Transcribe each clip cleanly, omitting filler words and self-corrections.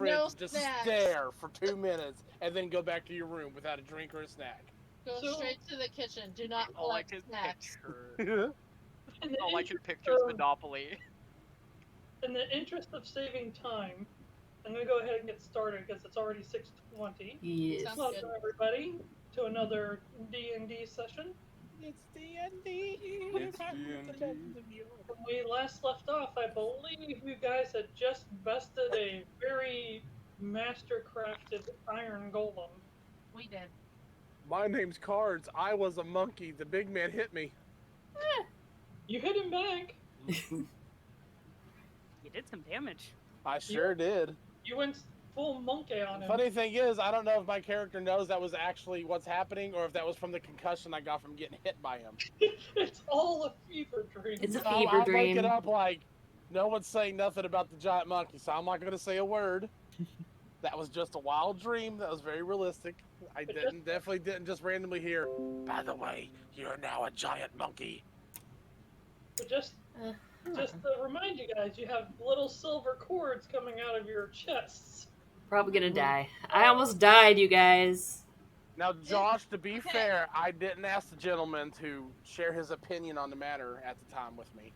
No just snacks. stare for 2 minutes and then go back to your room without a drink or a snack. Go straight to the kitchen. Do not All I collect can snacks. picture. All I can picture is Monopoly. In the interest of saving time, I'm going to go ahead and get started because it's already 6:20. Yes. Welcome everybody to another D&D session. It's D&D. It's D&D. When we last left off, I believe you guys had just bested a very master-crafted iron golem. We did. My name's Cards. I was a monkey. The big man hit me. You hit him back. You did some damage. I sure did. You went full monkey on him. Funny thing is, I don't know if my character knows that was actually what's happening or if that was from the concussion I got from getting hit by him. It's all a fever dream. It's a I'll fever dream. make it up like, no one's saying nothing about the giant monkey, so I'm not going to say a word. That was just a wild dream. That was very realistic. I definitely didn't just randomly hear, by the way, you're now a giant monkey. But just to remind you guys, you have little silver cords coming out of your chests. Probably gonna die. I almost died, you guys. Now, Josh, to be fair, I didn't ask the gentleman to share his opinion on the matter at the time with me.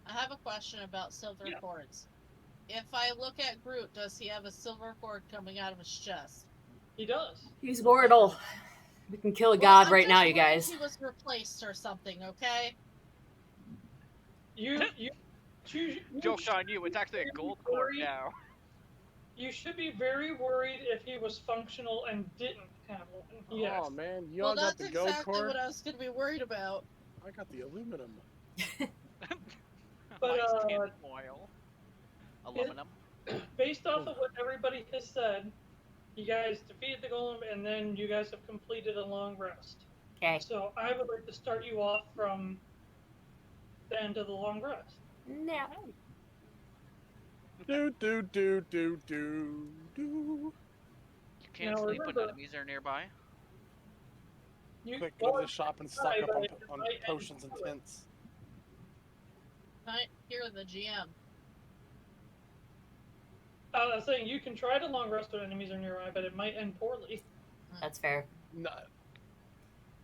I have a question about silver cords. If I look at Groot, does he have a silver cord coming out of his chest? He does. He's mortal. We can kill a god right now, you guys. He was replaced or something, okay? Joke's on you, it's actually a gold cord now. You should be very worried if he was functional and didn't have one. Yes. Oh man, you all got the gold exactly cord? what I was going to be worried about. I got the aluminum. But foil. Aluminum. Based off of what everybody has said, you guys defeated the golem and then you guys have completed a long rest. Okay. So I would like to start you off from the end of the long rest. No. Do. You can't sleep when enemies are nearby. Quick, go to the shop and stock up on potions and tints. I hear the GM. I was saying you can try to long rest when enemies are nearby, but it might end poorly. That's fair. No.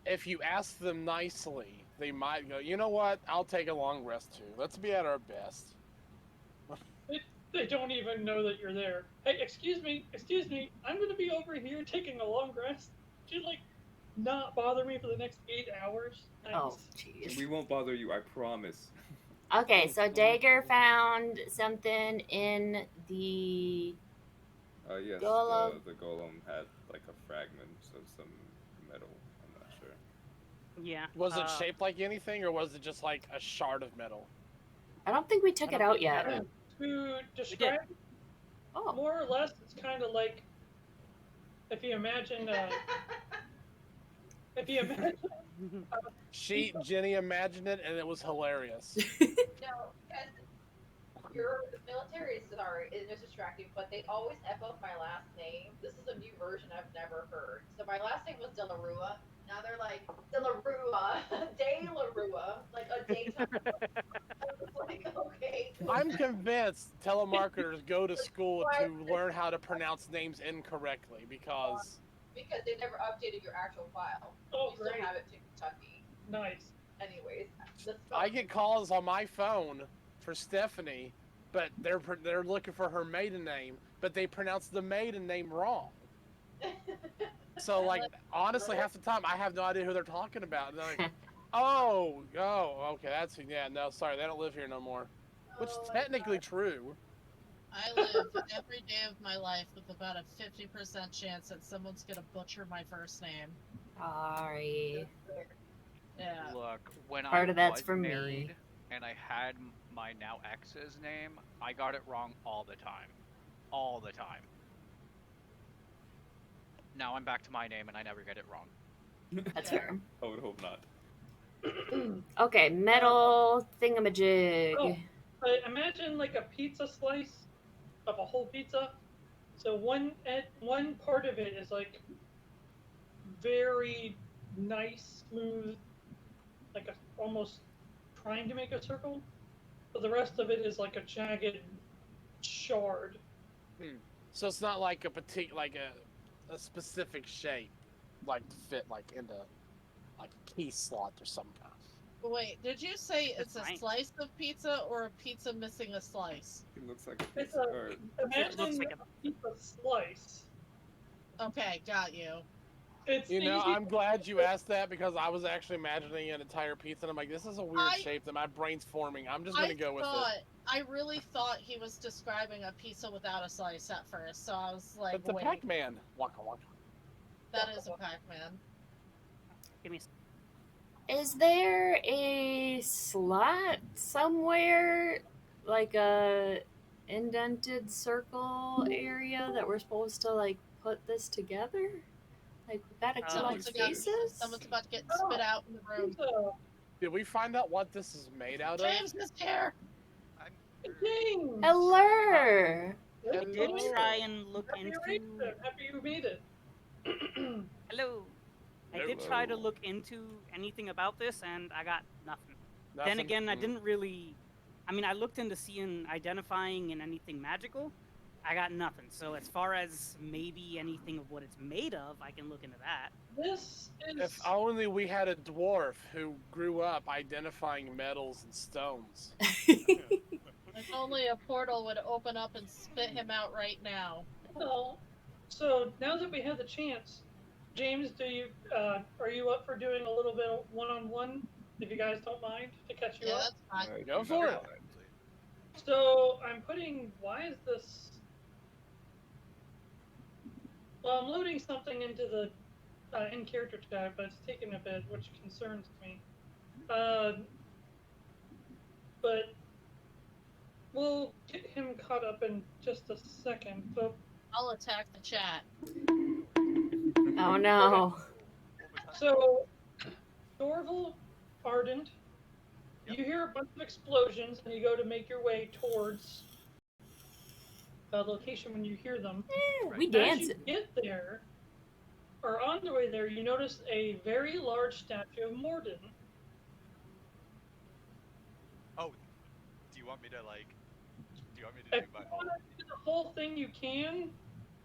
If you ask them nicely, they might go, you know what, I'll take a long rest too. Let's be at our best. They don't even know that you're there. Hey, excuse me, I'm gonna be over here taking a long rest. Could you, not bother me for the next 8 hours? Thanks. Oh, jeez. We won't bother you, I promise. Okay, so Dagger found something in the... Yes, golem. the golem had, a fragment of some metal. I'm not sure. Yeah. Was it shaped like anything, or was it just like a shard of metal? I don't think we took it out yet. To describe more or less, it's kind of like if you imagine Jenny imagined it, and it was hilarious. No, because the military is just distracting, but they always F up my last name. This is a new version I've never heard. So my last name was Delarua. Now they're like Delarua, Delarua, like a daytime. Like, okay. I'm convinced telemarketers go to school to learn how to pronounce names incorrectly because they never updated your actual file. Oh, you great. still have it to Kentucky. Nice. Anyways, I get calls on my phone for Stephanie, but they're looking for her maiden name, but they pronounce the maiden name wrong. So, honestly, half the time, I have no idea who they're talking about. And they're like, okay, sorry, they don't live here no more. Which is technically true. I live every day of my life with about a 50% chance that someone's going to butcher my first name. Sorry. Yeah. Look, when Part I of that's was for married me. and I had my now ex's name, I got it wrong all the time. All the time. Now I'm back to my name and I never get it wrong. That's fair. I would hope not. Okay, metal thingamajig. Oh, imagine a pizza slice of a whole pizza. So one part of it is very nice, smooth, almost trying to make a circle, but the rest of it is like a jagged shard. So it's not like a specific shape, like to fit like into like a key slot or some kind. Wait, did you say That's it's a fine. slice of pizza or a pizza missing a slice? It looks like a It's pizza. a Or, imagine looks like a pizza slice. Okay, got you. It's You know, easy. I'm glad you asked that because I was actually imagining an entire pizza, and I'm like, this is a weird shape that my brain's forming. I'm just gonna go with it. I really thought he was describing a pizza without a slice at first, so I was like, It's a wait, Pac-Man. Waka waka. that is a Pac-Man. Give me. Is there a slot somewhere, like a indented circle area that we're supposed to like put this together? Like we gotta collect pieces. Someone's about to get spit out in the room. Pizza. Did we find out what this is made out of? James is here. James. Hello. I did try and look Happy you into. made it. Happy you made it. Hello. I did try to look into anything about this, and I got nothing. Then again, I didn't really. I mean, I looked into identifying in anything magical. I got nothing. So as far as maybe anything of what it's made of, I can look into that. This is. If only we had a dwarf who grew up identifying metals and stones. If only a portal would open up and spit him out right now. Well, so now that we have the chance, James, are you up for doing a little bit of one-on-one, if you guys don't mind, to catch you Yeah, up? that's fine. Go for it. So I'm putting. Why is this? Well, I'm loading something into the in-character tab, but it's taking a bit, which concerns me. But we'll get him caught up in just a second. So I'll attack the chat. Oh no. So, Dorval, Ardent, you hear a bunch of explosions, and you go to make your way towards the location when you hear them. We As dancing. you get there, or on the way there, you notice a very large statue of Morden. Oh, do you want me to do my If you want to do the whole thing, you can.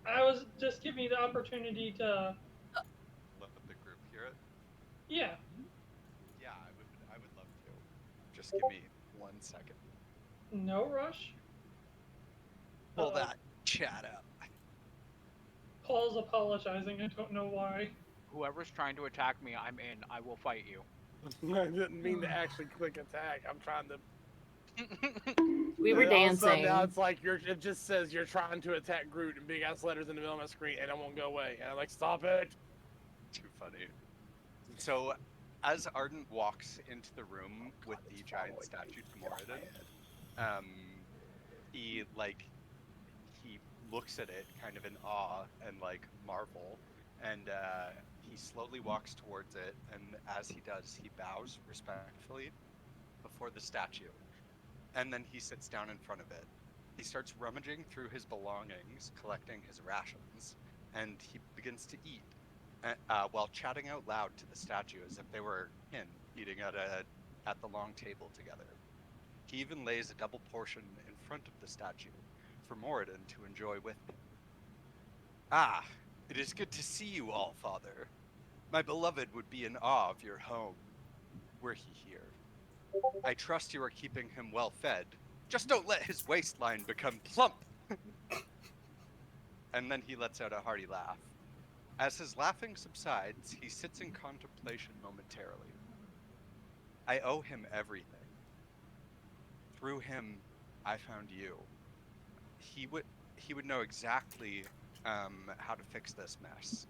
I was just giving you the opportunity to. let the group hear it? Yeah. Yeah, I would love to. Just give me 1 second. No rush. Pull that chat up. Paul's apologizing. I don't know why. Whoever's trying to attack me, I'm in. I will fight you. I didn't mean to actually click attack. I'm trying to. We were And all of a sudden dancing. Now it's like it just says you're trying to attack Groot in big ass letters in the middle of my screen, and it won't go away. And I'm like, stop it. Too funny. So, as Ardent walks into the room with the giant statue to Moradin, he looks at it kind of in awe and marvel, and he slowly walks towards it, and as he does, he bows respectfully before the statue, and then he sits down in front of it. He starts rummaging through his belongings, collecting his rations, and he begins to eat, while chatting out loud to the statue as if they were eating at the long table together. He even lays a double portion in front of the statue for Moradin to enjoy with him. Ah, it is good to see you all, Father. My beloved would be in awe of your home, were he here. I trust you are keeping him well fed. Just don't let his waistline become plump. And then he lets out a hearty laugh. As his laughing subsides, he sits in contemplation momentarily. I owe him everything. Through him, I found you. He would know exactly how to fix this mess,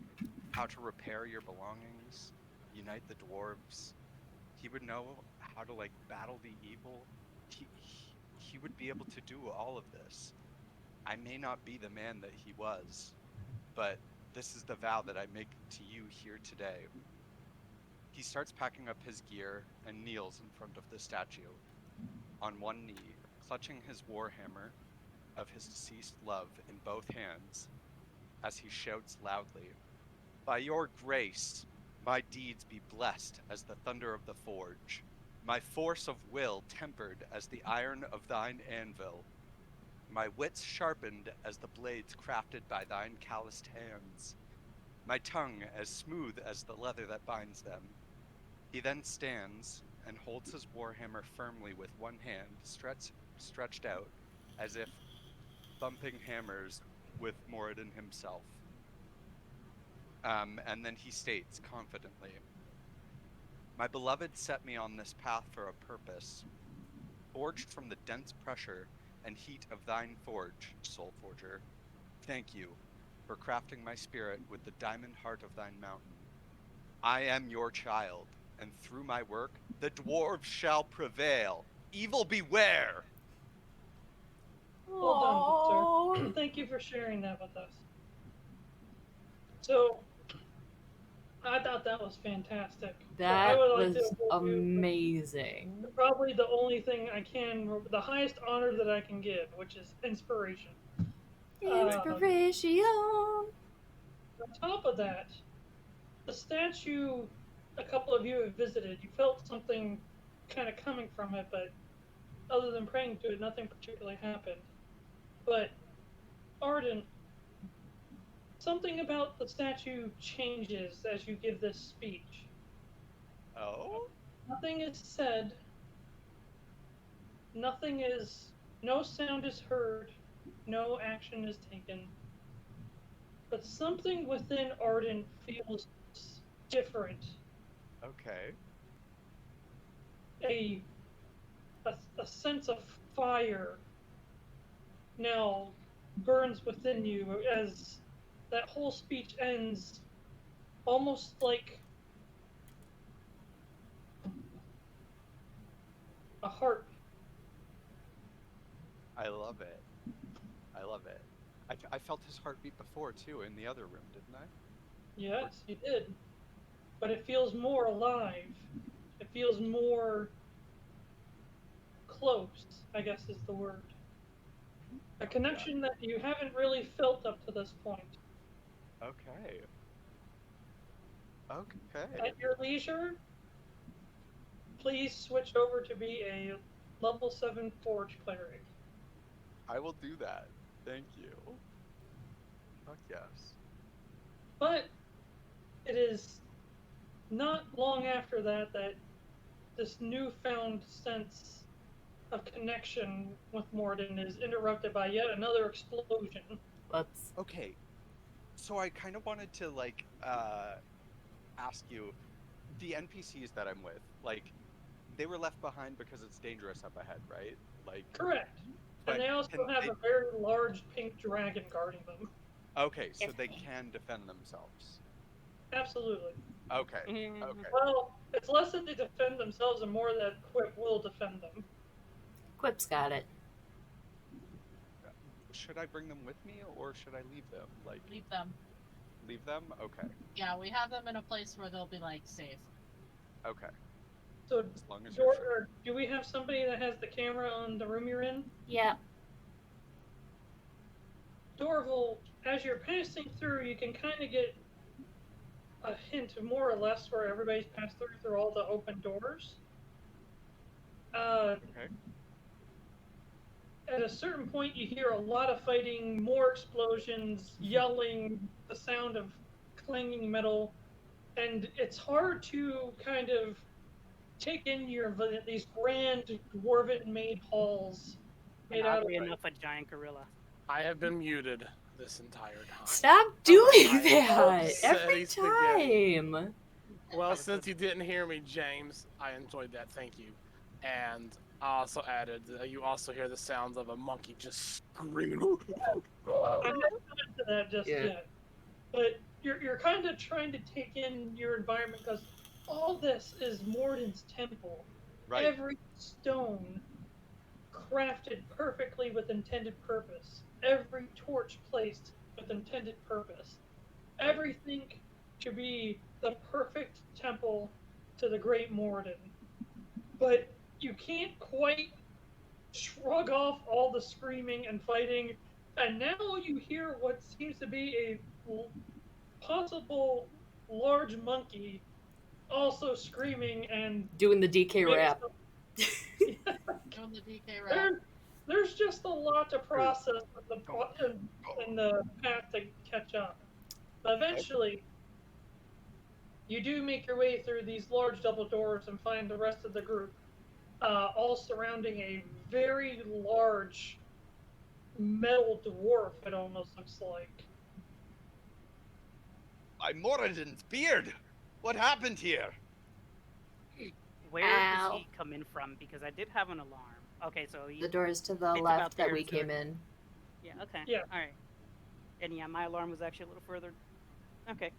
how to repair your belongings, unite the dwarves. He would know how to battle the evil. He would be able to do all of this. I may not be the man that he was, but this is the vow that I make to you here today. He starts packing up his gear and kneels in front of the statue, on one knee, clutching his warhammer of his deceased love in both hands, as he shouts loudly, "By your grace, my deeds be blessed as the thunder of the forge, my force of will tempered as the iron of thine anvil. my wits sharpened as the blades crafted by thine calloused hands, my tongue as smooth as the leather that binds them. He then stands and holds his warhammer firmly with one hand stretched out, as if thumping hammers with Moradin himself. And then he states confidently, "My beloved set me on this path for a purpose, forged from the dense pressure and heat of thine forge, soul forger. Thank you for crafting my spirit with the diamond heart of thine mountain. I am your child, and through my work, the dwarves shall prevail. Evil beware!" Well done, good sir. Thank you for sharing that with us. So, I thought that was fantastic. That I would like was to award you amazing. probably the only thing I can, the highest honor that I can give, which is inspiration. Inspiration. On top of that, the statue a couple of you have visited, you felt something kind of coming from it, but other than praying to it, nothing particularly happened. But Ardent, something about the statue changes as you give this speech. Oh? Nothing is said. No sound is heard. No action is taken. But something within Ardent feels different. Okay. A sense of fire now burns within you as that whole speech ends, almost like a heartbeat. I love it. I love it. I felt his heartbeat before, too, in the other room, didn't I? Yes, you did. But it feels more alive. It feels more close, I guess is the word. A connection that you haven't really felt up to this point. Okay. Okay. At your leisure, please switch over to be a level 7 Forge Cleric. I will do that. Thank you. Fuck yes. But it is not long after that that this newfound sense of connection with Moradin is interrupted by yet another explosion. Okay. So I kind of wanted to, like, ask you, the NPCs that I'm with, like, they were left behind because it's dangerous up ahead, right? Like. Correct. And they also have a very large pink dragon guarding them. Okay, so they can defend themselves. Absolutely. Okay. Okay. Well, it's less that they defend themselves and more that Quip will defend them. Quip's got it. Should I bring them with me or should I leave them? Like. Leave them. Leave them? Okay. Yeah, we have them in a place where they'll be like safe. Okay. So, as long as you're sure. Do we have somebody that has the camera on the room you're in? Yeah. Dorval, as you're passing through, you can kind of get a hint, more or less, where everybody's passed through all the open doors. Okay. At a certain point, you hear a lot of fighting, more explosions, yelling, the sound of clanging metal, and it's hard to kind of take in these grand dwarven-made halls made out of oddly enough, a giant gorilla. I have been muted this entire time. Stop doing that every time. Well, since you didn't hear me, James, I enjoyed that. Thank you. And I also added, you also hear the sounds of a monkey just screaming. I'm not into that just yet. But you're kind of trying to take in your environment because all this is Moradin's temple. Right. Every stone crafted perfectly with intended purpose. Every torch placed with intended purpose. Everything to be the perfect temple to the great Moradin. But you can't quite shrug off all the screaming and fighting, and now you hear what seems to be a possible large monkey also screaming and doing the DK rap. Doing the DK rap. there's just a lot to process in the path to catch up. But eventually, you do make your way through these large double doors and find the rest of the group, all surrounding a very large metal dwarf, it almost looks like. My Moradin's beard! What happened here? Where does he come in from? Because I did have an alarm. Okay, so The doors to the it's left about that there, we so- came in. Yeah, okay. Yeah. Alright. And yeah, my alarm was actually a little further. Okay.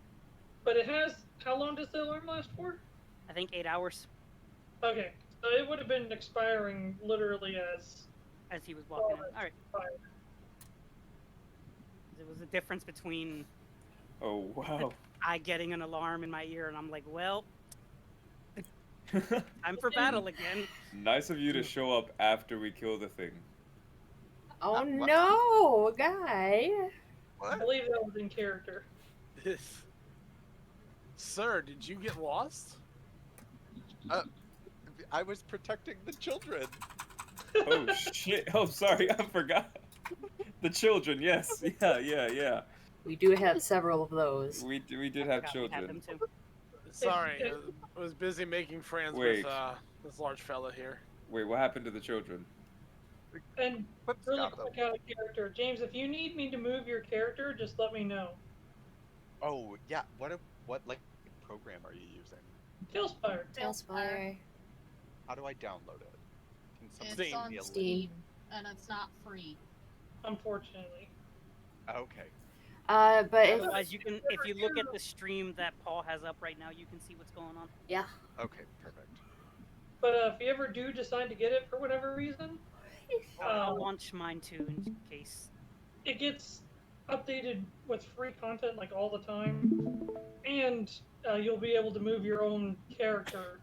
But it has. How long does the alarm last for? I think 8 hours Okay, so it would have been expiring literally as he was walking in. Alright. expired. There was a difference between Oh wow. I getting an alarm in my ear, and I'm like, well, time for battle again. Nice of you to show up after we kill the thing. Oh what? no, guy. I believe that was in character. Sir, did you get lost? I was protecting the children. Oh shit! Oh sorry, I forgot. The children, yes, yeah. We do have several of those. We did I have forgot we had children. them too. Sorry, I was busy making friends Wait. with this large fella here. Wait, what happened to the children? And Whoops, really got them. quick out of character, James, if you need me to move your character, just let me know. Oh yeah. What like program are you using? TaleSpire. TaleSpire. How do I download it? Can It's Steam. on give me a link? Steam, and it's not free. Unfortunately. Okay. But if Otherwise, you can, if you look at the stream that Paul has up right now, you can see what's going on. yeah, Okay. Perfect. But if you ever do decide to get it for whatever reason, I'll launch mine too in case. it gets updated with free content like all the time, and you'll be able to move your own character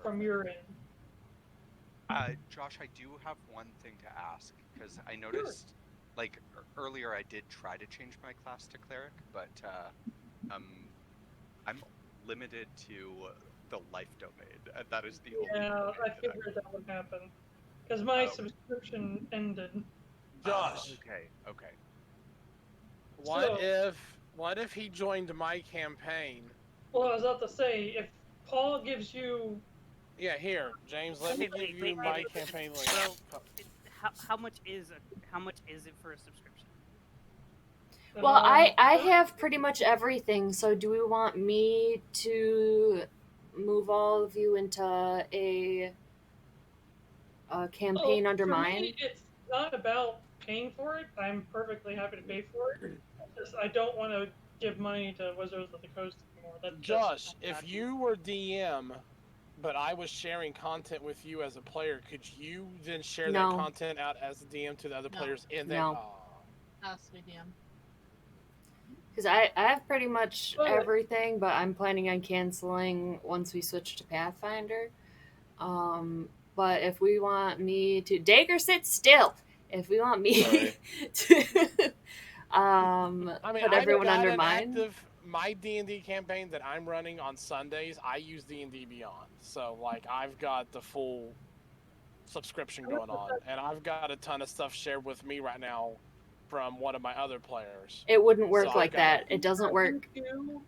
from your end. Josh, I do have one thing to ask because I noticed, like earlier, I did try to change my class to cleric, but I'm limited to the life domain. That is the only. Yeah, domain I that figured that would happen because my Oh. subscription ended. Josh, Okay. what if he joined my campaign? Well, I was about to say, if Paul gives you, Yeah, here, James. Let me Wait, give wait, you my wait. campaign link. So, how much is it for a subscription? well, I have pretty much everything. So, do we want me to move all of you into a campaign under for mine? me, it's not about paying for it. I'm perfectly happy to pay for it. I don't want to give money to Wizards of the Coast anymore. That's Josh, if you were DM, but I was sharing content with you as a player, could you then share No. that content out as a DM to the other No. players? And then, No. Has to be DM. Because I have pretty much But- everything, but I'm planning on canceling once we switch to Pathfinder. But if we want me to Dagger, sit still. If we want me Sorry. to I mean, put I've everyone got under an mine. active, my D&D campaign that I'm running on Sundays, I use D&D Beyond. So, like, I've got the full subscription going on. And I've got a ton of stuff shared with me right now from one of my other players. It wouldn't work So like I've got- that. It doesn't work. If you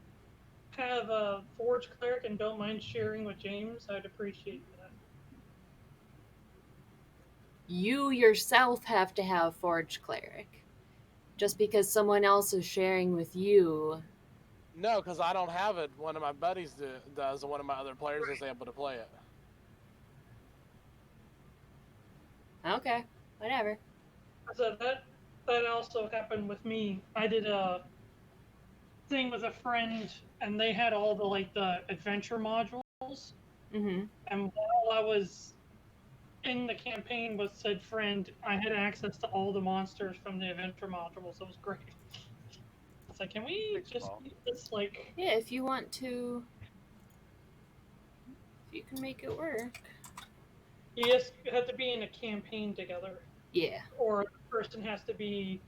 have a Forge Cleric and don't mind sharing with James, I'd appreciate that. You yourself have to have Forge Cleric. Just because someone else is sharing with you. No, because I don't have it. One of my buddies does, and one of my other players is able to play it. Okay, whatever. So that also happened with me. I did a thing with a friend, and they had all the adventure modules. Mm-hmm. And while I was in the campaign with said friend, I had access to all the monsters from the adventure modules. It was great. It's like, can we Thanks, just Paul. use this like? Yeah, if you want to, if you can make it work. You just have to be in a campaign together, Yeah. or the person has to be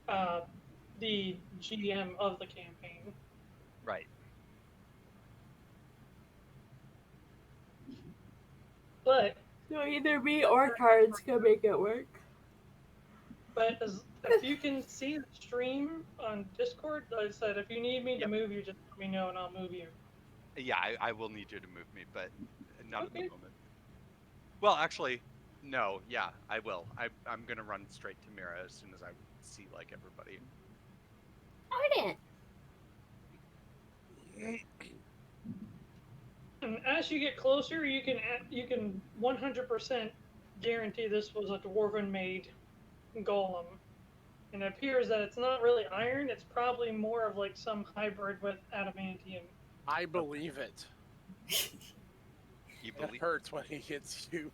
the GM of the campaign. Right. But So either me or cards can make it work. But if you can see the stream on Discord, like I said, if you need me to move you, just let me know and I'll move you. Yeah, I will need you to move me, but not at the Okay. moment. Well, actually, no. Yeah, I will. I'm gonna run straight to Mirra as soon as I see like everybody. Ardent. And as you get closer, you can 100% guarantee this was a dwarven made golem. And it appears that it's not really iron; it's probably more of like some hybrid with adamantium. I believe it. You It believe? hurts when he hits you.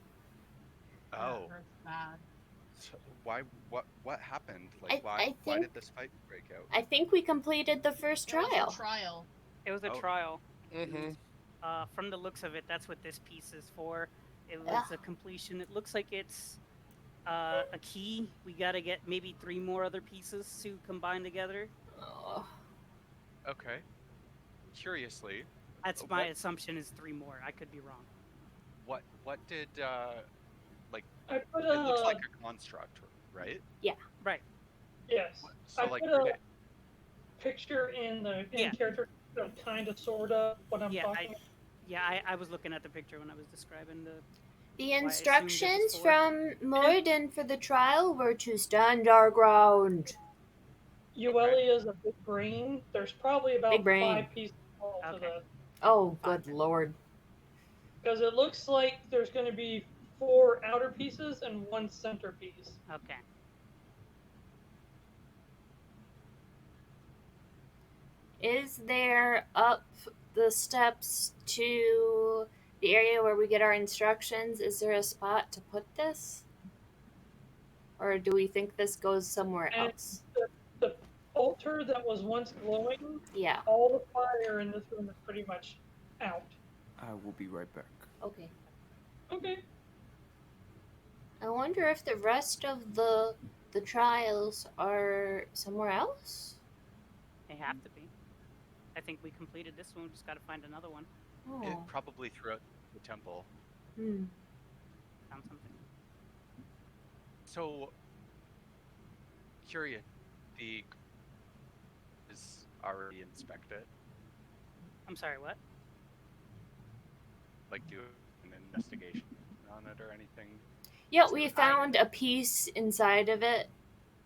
Oh. That hurts bad. So why? What happened? Like, I why think- did this fight break out? I think we completed the first It was trial. a trial. It was a Oh. trial. Mm-hmm. From the looks of it, that's what this piece is for. It was Ah. a completion. It looks like it's a key. We gotta get maybe 3 more other pieces to combine together. Oh. Okay. Curiously, That's my What? assumption is 3 more. I could be wrong. what did like? I put It looks like a construct, right? Right. yes. So I like, put a picture in the Yeah. character of kind of sorta what I'm Yeah, talking. I was looking at the picture when I was describing the. The I assumed it was instructions 4. from Moradin for the trial were to stand our ground. Yuelia is a big brain. There's probably about Big brain. 5 pieces all to Okay. the. Oh, Fine. good lord. Because it looks like there's going to be 4 outer pieces and 1 centerpiece. Okay. Is there up the steps to the area where we get our instructions? Is there a spot to put this? Or do we think this goes somewhere And- else? The altar that was once glowing, Yeah, all the fire in this room is pretty much out. I will be right back. okay. Okay. I wonder if the rest of the trials are somewhere else? They have to be. I think we completed this one. We just gotta find another one. It Oh. probably throughout the temple. Hmm. Found something. So curious, the is already inspected. I'm sorry, what? Like, do an investigation on it or anything? Yeah, we found a piece inside of it.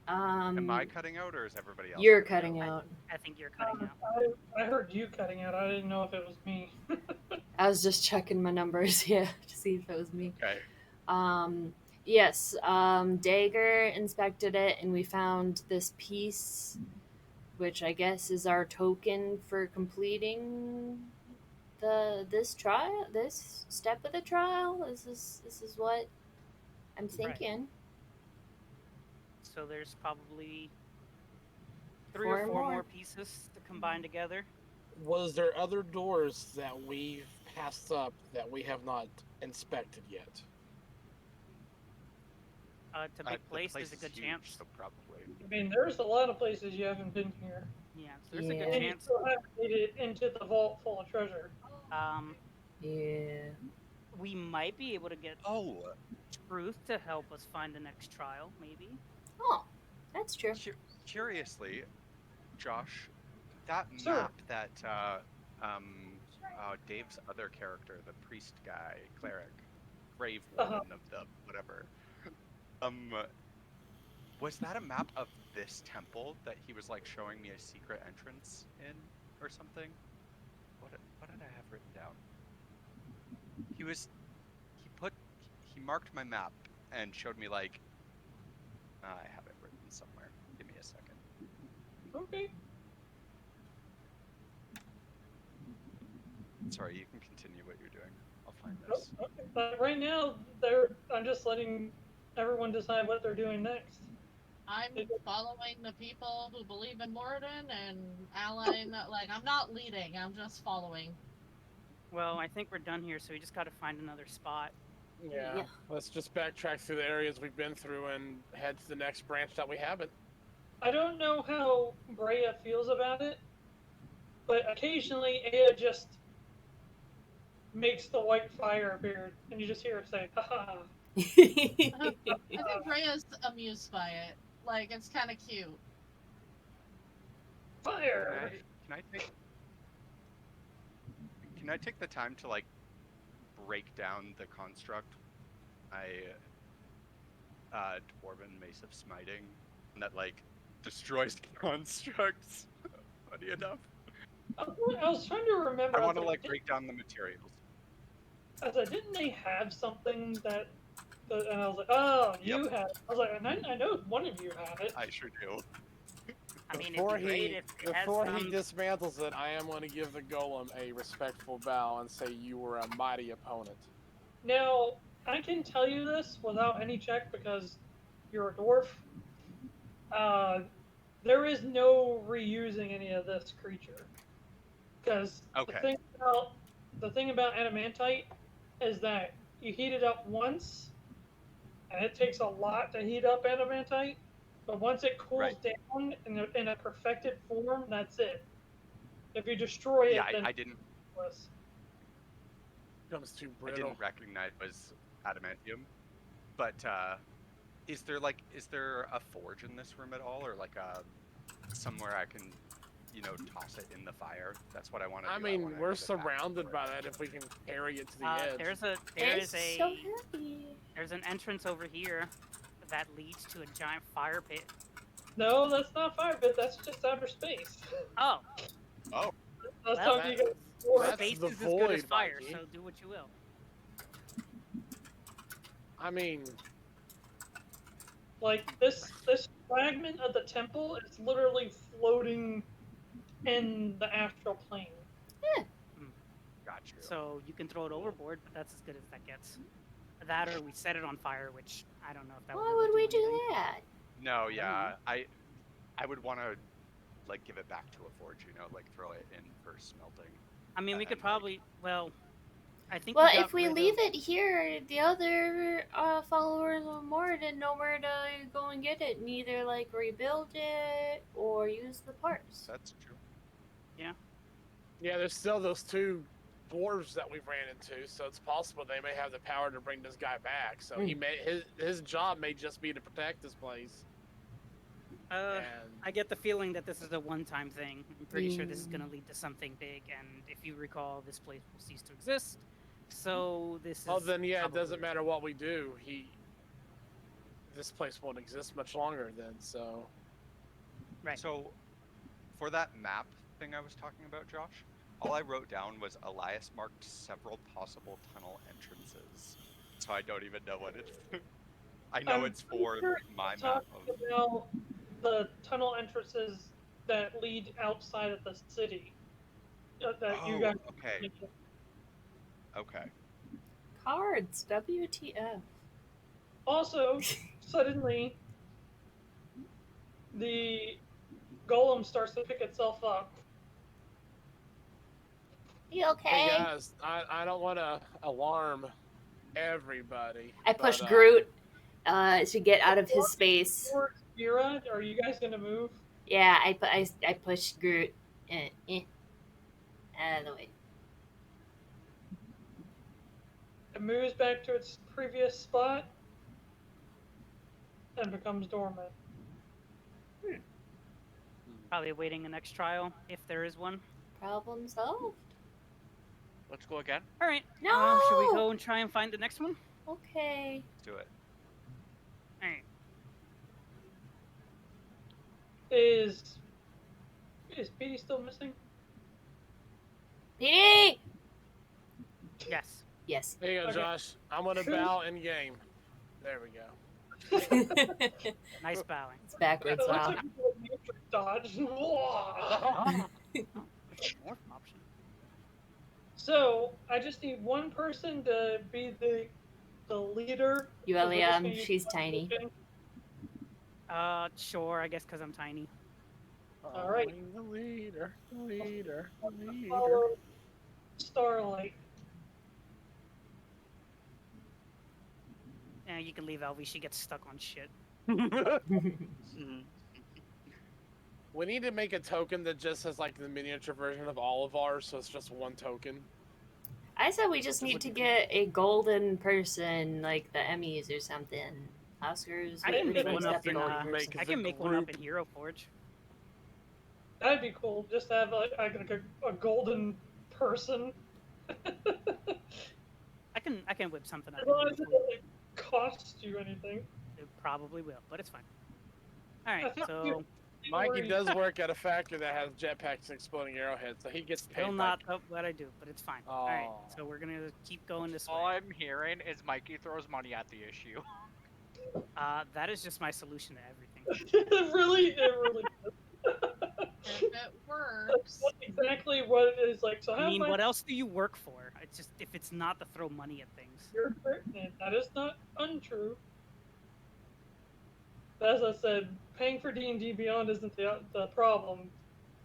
Am I cutting out or is everybody else? You're cutting out. I think you're cutting out. I heard you cutting out. I didn't know if it was me. I was just checking my numbers, yeah, to see if it was me. Okay. Yes, Dagger inspected it and we found this piece, which I guess is our token for completing this trial, this step of the trial. This is what I'm thinking. So there's probably 3 4 or 4 more. more pieces to combine together. Was there other doors that we've passed up that we have not inspected yet? To The big place, there's a is good huge, chance. So probably. I mean, there's a lot of places you haven't been here. Yeah, so there's a Yeah. good And you chance. still haven't made it into the vault full of treasure. Yeah. We might be able to get Oh, Truth to help us find the next trial, maybe. Oh, that's true. curiously, Josh, that Sir. map that Dave's other character, the priest guy, cleric, grave woman of the whatever, was that a map of this temple that he was like showing me a secret entrance in or something? What did I have written down? He marked my map and showed me like I have it written somewhere. Give me a second. Okay. Sorry, you can continue what you're doing. I'll find this. Okay. But right now, I'm just letting everyone decide what they're doing next. I'm following the people who believe in Moradin and allying. Like, I'm not leading. I'm just following. Well, I think we're done here, so we just gotta find another spot. Yeah. Let's just backtrack through the areas we've been through and head to the next branch that we haven't. I don't know how Breya feels about it, but occasionally Aya just makes the white fire appear, and you just hear it say, "Ha I think Breya's amused by it. Like, it's kind of cute. fire!" Can I take the time to like break down the construct? Dwarven Mace of Smiting that like destroys constructs. Funny enough. I was trying to remember. I want to like break down the materials. I was like, didn't they have something that? And I was like, oh, you have. I was like, and I know one of you have it. I sure do. I mean, Before it'd be great if it has before he some- dismantles it, I am going to give the golem a respectful bow and say you were a mighty opponent. Now, I can tell you this without any check because you're a dwarf. There is no reusing any of this creature. Because Okay. the thing about adamantite is that you heat it up once, and it takes a lot to heat up adamantite. But once it cools down in a perfected form, that's it. If you destroy it, Yeah, then I didn't. Becomes too I brittle. didn't recognize it was adamantium. But is there a forge in this room at all, or like somewhere I can, toss it in the fire? That's what I want to do. I mean, we're surrounded by that if we can carry it to the edge. It's so heavy. There's an entrance over here that leads to a giant fire pit. No, that's not fire pit. That's just outer space. Oh. Oh. That's Well, how you get dwarf. Space the is as good as void, fire, Mikey. so do what you will. I mean, Like this fragment of the temple is literally floating in the astral plane. Gotcha. So you can throw it overboard, but that's as good as that gets. That or we set it on fire, which I don't know if that Why really would we do anything. that? No, yeah, I would want to like give it back to a forge, like throw it in for smelting. I mean, we could And, like- probably, well, I think Well, got if we rid leave of- it here, the other followers of Moradin know where to go and get it and either like rebuild it or use the parts. That's true. yeah, there's still those two dwarves that we've ran into, so it's possible they may have the power to bring this guy back. So he may his job may just be to protect this place. And I get the feeling that this is a one-time thing. I'm pretty sure this is going to lead to something big, and if you recall, this place will cease to exist. So this oh, is. then yeah, it probably- doesn't matter what we do. This place won't exist much longer then. So Right. So, for that map thing I was talking about, Josh, all I wrote down was Elias marked several possible tunnel entrances. So I don't even know what it is. I know I'm it's for sure my you're map talking of. about the tunnel entrances that lead outside of the city. That you guys. Okay. Okay. Cards, WTF. Also, suddenly, the golem starts to pick itself up. You okay? hey guys, I don't want to alarm everybody. I pushed but, Groot to get out of his space. Towards Mirra, are you guys gonna move? Yeah, I pushed Groot out of the way. It moves back to its previous spot and becomes dormant. Probably awaiting the next trial, if there is one. Problem solved. Let's go again. All right. No! Should we go and try and find the next one? Okay. Let's do it. All right. Is Pedi still missing? Pedi! Yes. Yes. There you go, Okay. Josh. I'm gonna bow in game. There we go. Nice bowing. It's backwards It looks now. like you did a matrix dodge. More option. So I just need one person to be the leader. Yuelia, she's tiny. Sure, I guess because I'm tiny. All right. The leader, the leader, the leader. Follow Starlight. Yeah, you can leave Elvie. She gets stuck on shit. We need to make a token that just has like the miniature version of all of ours, so it's just one token. I said we just need to get a golden person, like the Emmys or something. Oscars. I can which make one's one up the in. golden uh, person? make I as a can make one up group. in Hero Forge. That'd be cool. Just to have like a golden person. I can whip something up. As in long Hero as it Forge. doesn't cost you anything. It probably will, but it's fine. All right, That's not so good. Mikey does work at a factory that has jetpacks and exploding arrowheads, so he gets paid. still not up what I do, but it's fine. All right, Aw. so we're gonna keep going this All way. I'm hearing is Mikey throws money at the issue. That is just my solution to everything. It really is. If it works. That's exactly what it is like. So I mean, what else do you work for? It's just if it's not to throw money at things. You're correct, and that is not untrue. As I said, paying for D&D Beyond isn't the problem.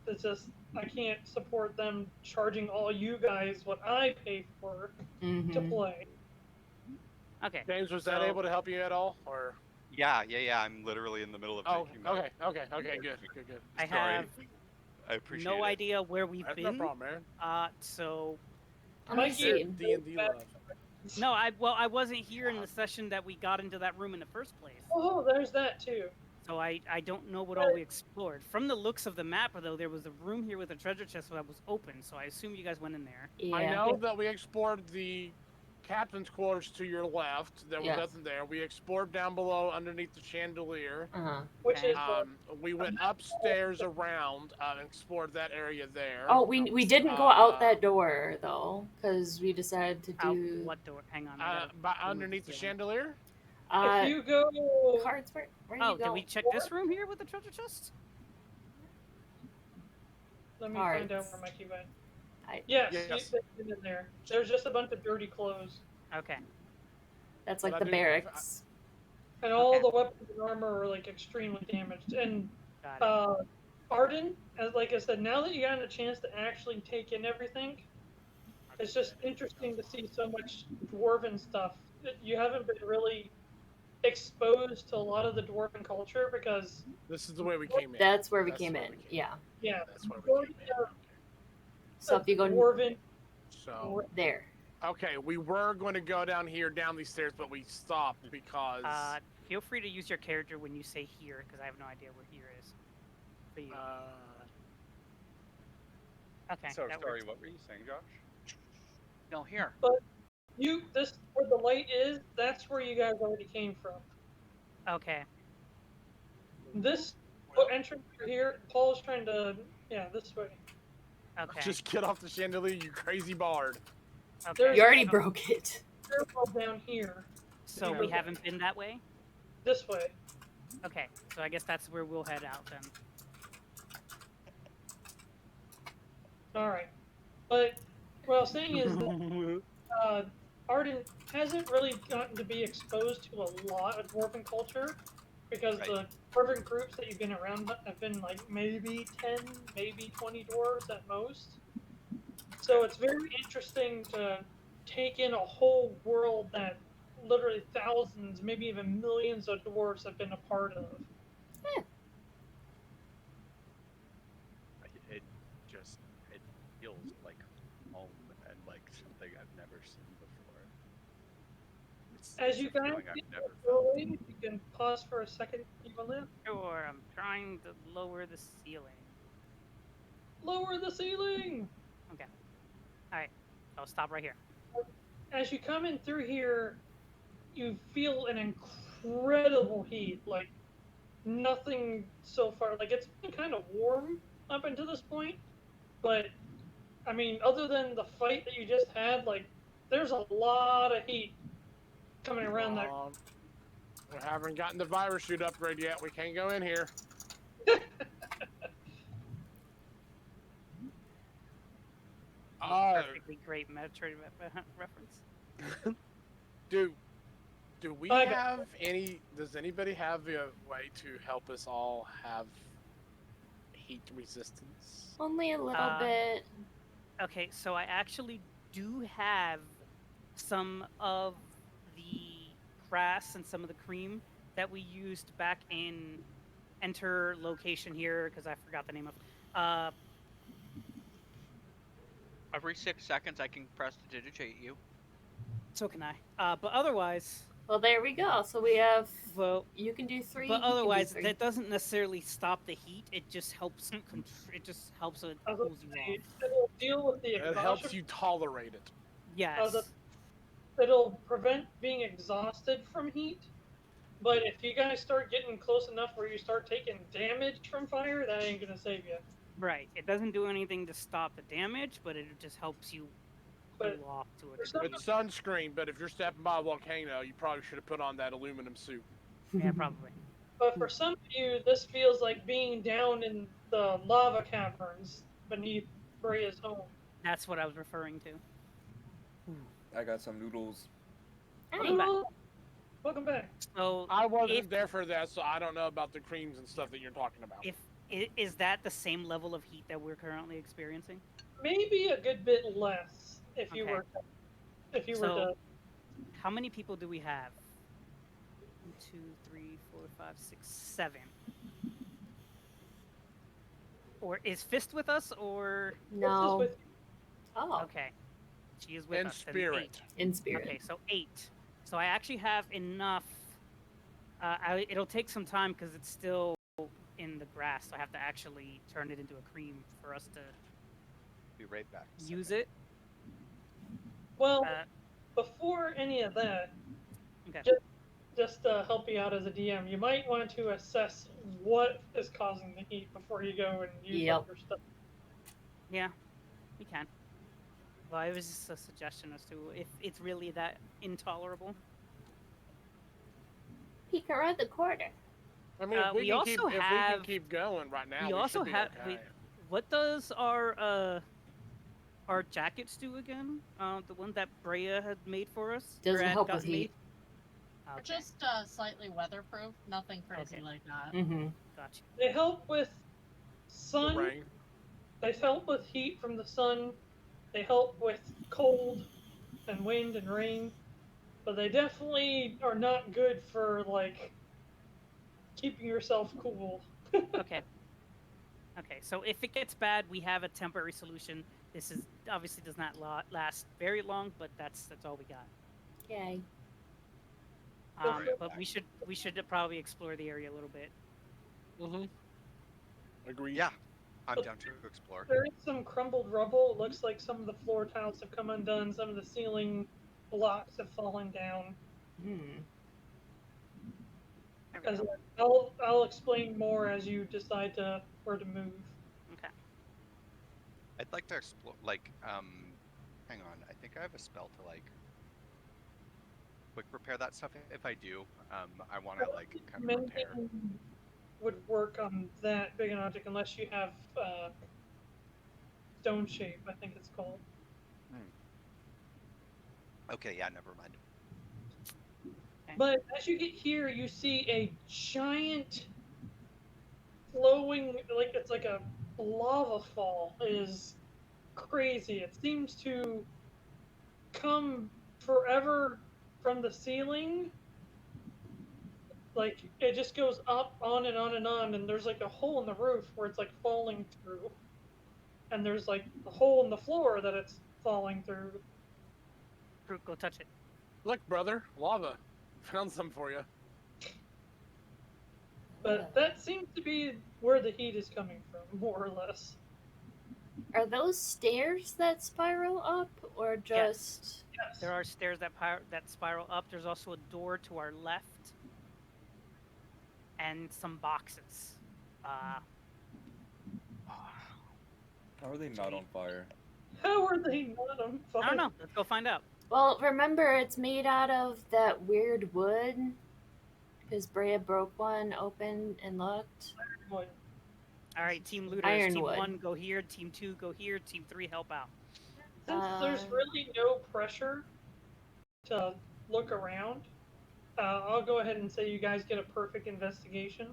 It's just I can't support them charging all you guys what I pay for to Mhm. play. Okay. James, was that So- able to help you at all, or? Yeah. I'm literally in the middle of Oh, making that. okay, good. I Sorry. have I appreciate no it. idea where we've That's no been. problem, man. So Let me Mikey, see. D&D love. no, I wasn't here in the session that we got into that room in the first place. Oh, there's that too. So I don't know what all we explored. From the looks of the map, though, there was a room here with a treasure chest that was open. So I assume you guys went in there. Yeah. I know that we explored the captain's quarters to your left. There was Yes. nothing there. We explored down below underneath the chandelier. Uh-huh. Which Okay. is We went upstairs around and explored that area there. Oh, we didn't go out that door though, because we decided to Out do what door? Hang on. I gotta By remove underneath the this chandelier. if you go cards. Where do Oh, you go? did we check this room here with the treasure chest? let me find out Cards. where Mikey went. I- Yes, Yes. in there. There's just a bunch of dirty clothes. Okay. That's But like I the do- barracks. And all Okay. the weapons and armor are like extremely damaged. And Got it. Ardent, as like I said, now that you got a chance to actually take in everything, it's just interesting to see so much dwarven stuff. You haven't been really exposed to a lot of the dwarven culture because This is the way we came in. That's where we That's came where in. we came Yeah. yeah, That's where we majority came in. of So if you go dwarven So, there, okay, we were going to go down here, down these stairs, but we stopped because. Feel free to use your character when you say here, because I have no idea where here is. For you. Okay. So that sorry, works. what were you saying, Josh? No, here. this where the light is, that's where you guys already came from. Okay. This entrance here, Paul's trying to this way. Okay. Just get off the chandelier, you crazy bard. Okay. you already broke it. Stairwell down here, So we haven't been that way? this way. Okay. So I guess that's where we'll head out then. All right, but what I was saying is that Ardent hasn't really gotten to be exposed to a lot of dwarven culture because the dwarven groups that you've been around have been like maybe 10, maybe 20 dwarves at most. So it's very interesting to take in a whole world that literally thousands, maybe even millions of dwarves have been a part of. It feels like home and like something I've never seen before. As you it's a guys feeling get I've never going, you can pause for a second, Yuelia. Sure, I'm trying to lower the ceiling. Lower the ceiling! Alright, I'll stop right here. As you come in through here, you feel an incredible heat, like nothing so far. Like it's been kind of warm up until this point, but I mean, other than the fight that you just had, like there's a lot of heat coming around there. We haven't gotten the virus suit upgrade yet. We can't go in here. Perfectly great Metroid reference. Do we I got- have any? Does anybody have a way to help us all have heat resistance? Only a little bit. Okay, so I actually do have some of the grass and some of the cream that we used back in Enter location here, because I forgot the name of. Every 6 seconds, I can press to digitate you. So can I. But otherwise, Well, there we go. So we have. well, You can do 3. but you can do otherwise, 3. that doesn't necessarily stop the heat. It just helps. It just helps it I was gonna cools you say, off. it'll deal with the It exhaustion. helps you tolerate it. Yes. It'll prevent being exhausted from heat. But if you guys start getting close enough where you start taking damage from fire, that ain't gonna save you. Right. It doesn't do anything to stop the damage, but it just helps you cool But off to a for some- degree. It's sunscreen, but if you're stepping by a volcano, you probably should have put on that aluminum suit. Yeah, probably. But for some of you, this feels like being down in the lava caverns beneath Breya's home. That's what I was referring to. I got some noodles. Welcome back. Welcome back. So, I wasn't if, there for that, so I don't know about the creams and stuff that you're talking about. is that the same level of heat that we're currently experiencing? Maybe a good bit less if you Okay. were if you So- were to. How many people do we have? 1, 2, 3, 4, 5, 6, 7. Or is Fist with us, or No. This is with Oh, okay, she is with In us. then spirit. 8. in spirit. Okay, so 8. So I actually have enough. It'll take some time because it's still in the grass. So I have to actually turn it into a cream for us to Be right back. use it. Well, Uh, before any of that, okay. just to help you out as a DM, you might want to assess what is causing the heat before you go and use up your stuff. Yeah, we can. Well, it was just a suggestion as to if it's really that intolerable. Peek around the corner. I mean, we if we also can have- keep going right now, we also should be have. okay. What does our jackets do again? The one that Breya had made for us. or Doesn't had help with gotten made? heat. They're Okay, just slightly weatherproof, nothing crazy Okay. like that. Mm-hmm. gotcha. They help with The sun. rain. They help with heat from the sun. They help with cold and wind and rain. But they definitely are not good for like keeping yourself cool. Okay. Okay, so if it gets bad, we have a temporary solution. This is obviously does not last very long, but that's all we got. Yay. But we should probably explore the area a little bit. Mm-hmm. Agreed. Yeah, I'm down to explore. There is some crumbled rubble. It looks like some of the floor tiles have come undone. Some of the ceiling blocks have fallen down. Hmm. There we As go. I'll explain more as you decide to where to move. Okay. I'd like to explore, like, hang on. I think I have a spell to, like, quick repair that stuff. If I do, I want to, like, kind of repair. Mending would work on that big an object unless you have stone shape, I think it's called. Okay, yeah, never mind. But as you get here, you see a giant flowing, like it's like a lava fall. It is crazy. It seems to come forever from the ceiling. Like it just goes up on and on and on, and there's like a hole in the roof where it's like falling through. And there's like a hole in the floor that it's falling through. Groot, go touch it. Look, brother, lava. Found some for you. But that seems to be where the heat is coming from, more or less. Are those stairs that spiral up, or just? Yes. There are stairs that spiral up. There's also a door to our left, and some boxes. How are they not on fire? How are they not on fire? I don't know. Let's go find out. Well, remember it's made out of that weird wood. Because Breya broke one open and looked. All right, Team Looters. Team Ironwood. 1, go here. Team 2, go here. Team 3, help out. Since there's really no pressure to look around, I'll go ahead and say you guys get a perfect investigation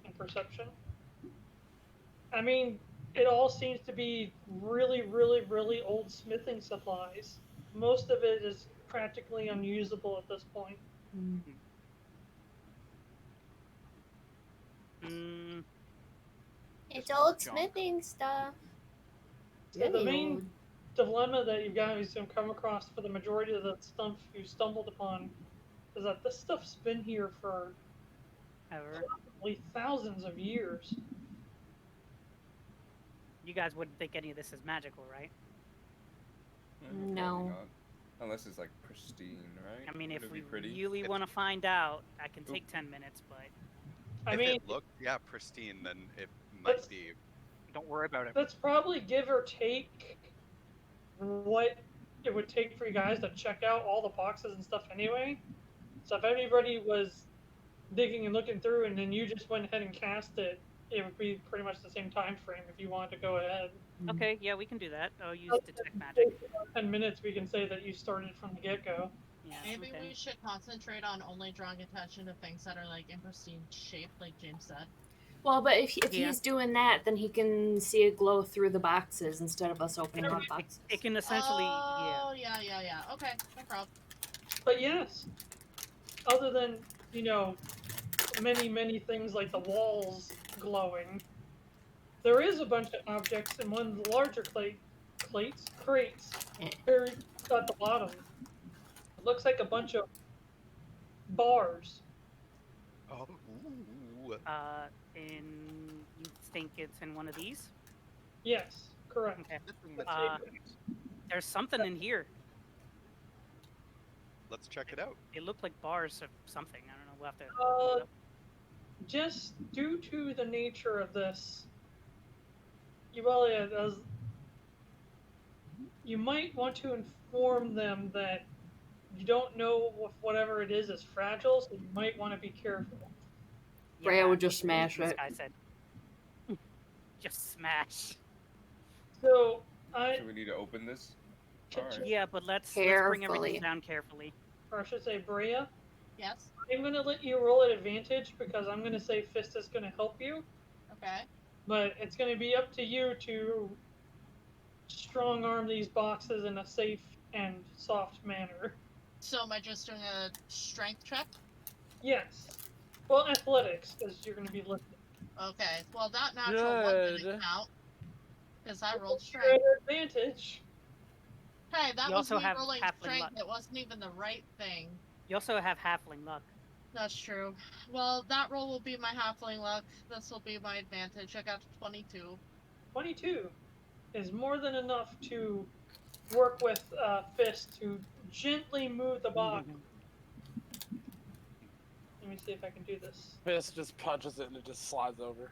and perception. I mean, it all seems to be really, really, really old smithing supplies. Most of it is practically unusable at this point. It's Just old junk. smithing stuff. So the Really main old. dilemma that you guys have come across for the majority of the stuff you stumbled upon is that this stuff's been here for Ever. probably thousands of years. You guys wouldn't think any of this is magical, right? Probably No. not. Unless it's like pristine, right? I mean, Would if it we be pretty? really want to find out, I can take 10 minutes, but I if mean, it looked, pristine, then it might Let's- be. Don't worry about it. that's probably give or take what it would take for you guys to check out all the boxes and stuff anyway. So if anybody was digging and looking through and then you just went ahead and cast it, it would be pretty much the same time frame if you wanted to go ahead. okay, yeah, we can do that. I'll use Oh, detect magic. 10 minutes, we can say that you started from the get-go. Yeah, Maybe okay. we should concentrate on only drawing attention to things that are like in pristine shape, like James said. Well, but if Yeah. he's doing that, then he can see it glow through the boxes instead of us opening up boxes. It can essentially, yeah. Oh, yeah. Okay, no problem. But yes, other than, many things like the walls glowing, there is a bunch of objects in one of the larger crates, buried at the bottom. It looks like a bunch of bars. Oh, ooh. You think it's in one of these? Yes, correct. Okay. Nothing that's Uh, secret. There's something in here. Let's check it out. It looked like bars or something. I don't know. We'll have to. Uh, look it up. Just due to the nature of this, Yuelia, you might want to inform them that you don't know if whatever it is fragile, so you might want to be careful. Breya would just smash This it. guy said. Just smash. So, So we need to open this? Alright. Yeah, but let's bring everything Carefully. down carefully. or I should say, Breya, Yes? I'm going to let you roll at advantage because I'm going to say Fist is going to help you, Okay. but it's going to be up to you to strong arm these boxes in a safe and soft manner. So am I just doing a strength check? Yes. Well, athletics, because you're going to be lifting. Okay. Well, that natural one didn't Good. count. Because I rolled You're strength. at advantage. Hey, that You was also me have rolling halfling strength. luck. It wasn't even the right thing. You also have halfling luck. That's true. Well, that roll will be my halfling luck. This will be my advantage. I got 22. 22 is more than enough to work with Fist to gently move the box. Let me see if I can do this. Fist just punches it and it just slides over.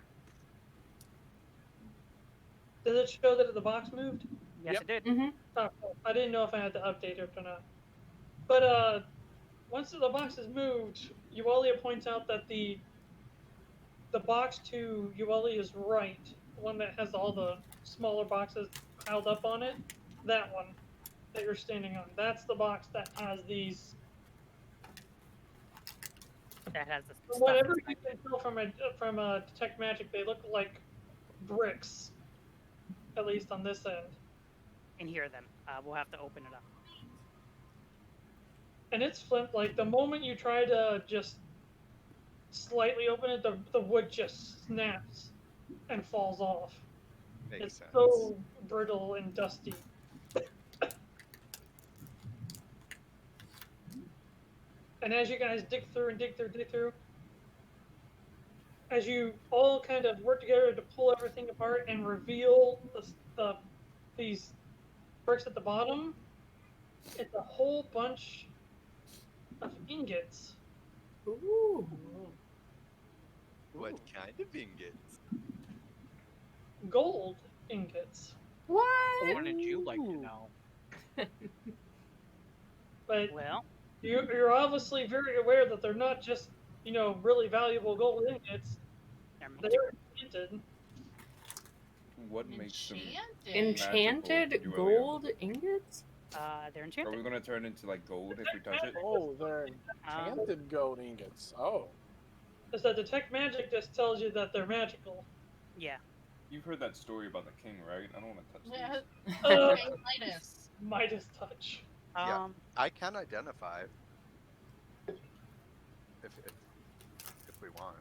Does it show that the box moved? Yes, Yep. it did. Mm-hmm. Oh, cool. I didn't know if I had to update it or not. But once the box is moved, Yuelia points out that the box to Yuelia's right, the one that has all the smaller boxes piled up on it, that one that you're standing on, that's the box that has these. That has the From stuff whatever inside. you can tell from a detect magic, they look like bricks, at least on this end. In here, then. We'll have to open it up. And it's flint. Like the moment you try to just slightly open it, the wood just snaps and falls off. Makes It's sense. so brittle and dusty. And as you guys dig through, as you all kind of work together to pull everything apart and reveal these bricks at the bottom, it's a whole bunch of ingots. Ooh. What kind of ingots? Gold ingots. What? What did you like to Ooh. know? But Well, you're obviously very aware that they're not just, really valuable gold ingots. they're They're enchanted. What makes them? Enchanted. Enchanted Magical, Yuelia. gold ingots? they're Are enchanted. we gonna turn into like gold if we touch it? Oh, they're enchanted gold ingots. Oh. Is that detect magic just tells you that they're magical. Yeah. You've heard that story about the king, right? I don't want to touch these. Yeah. Uh, King Midas. Midas touch. Yeah. Um, I can identify if we want.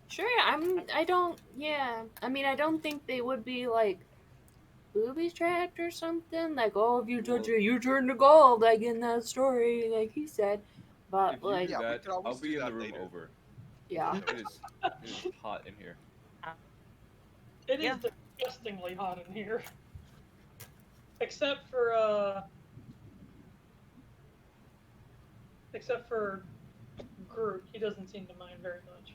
Sure, I don't think they would be like booby trapped or something. Like, oh, if you touch it, you turn to gold, like in that story, like he said. But If you like, do Yeah, we that, could always I'll be do in the that room later. over. yeah. It is hot in here. It Yeah. is disgustingly hot in here. Except for Groot. He doesn't seem to mind very much.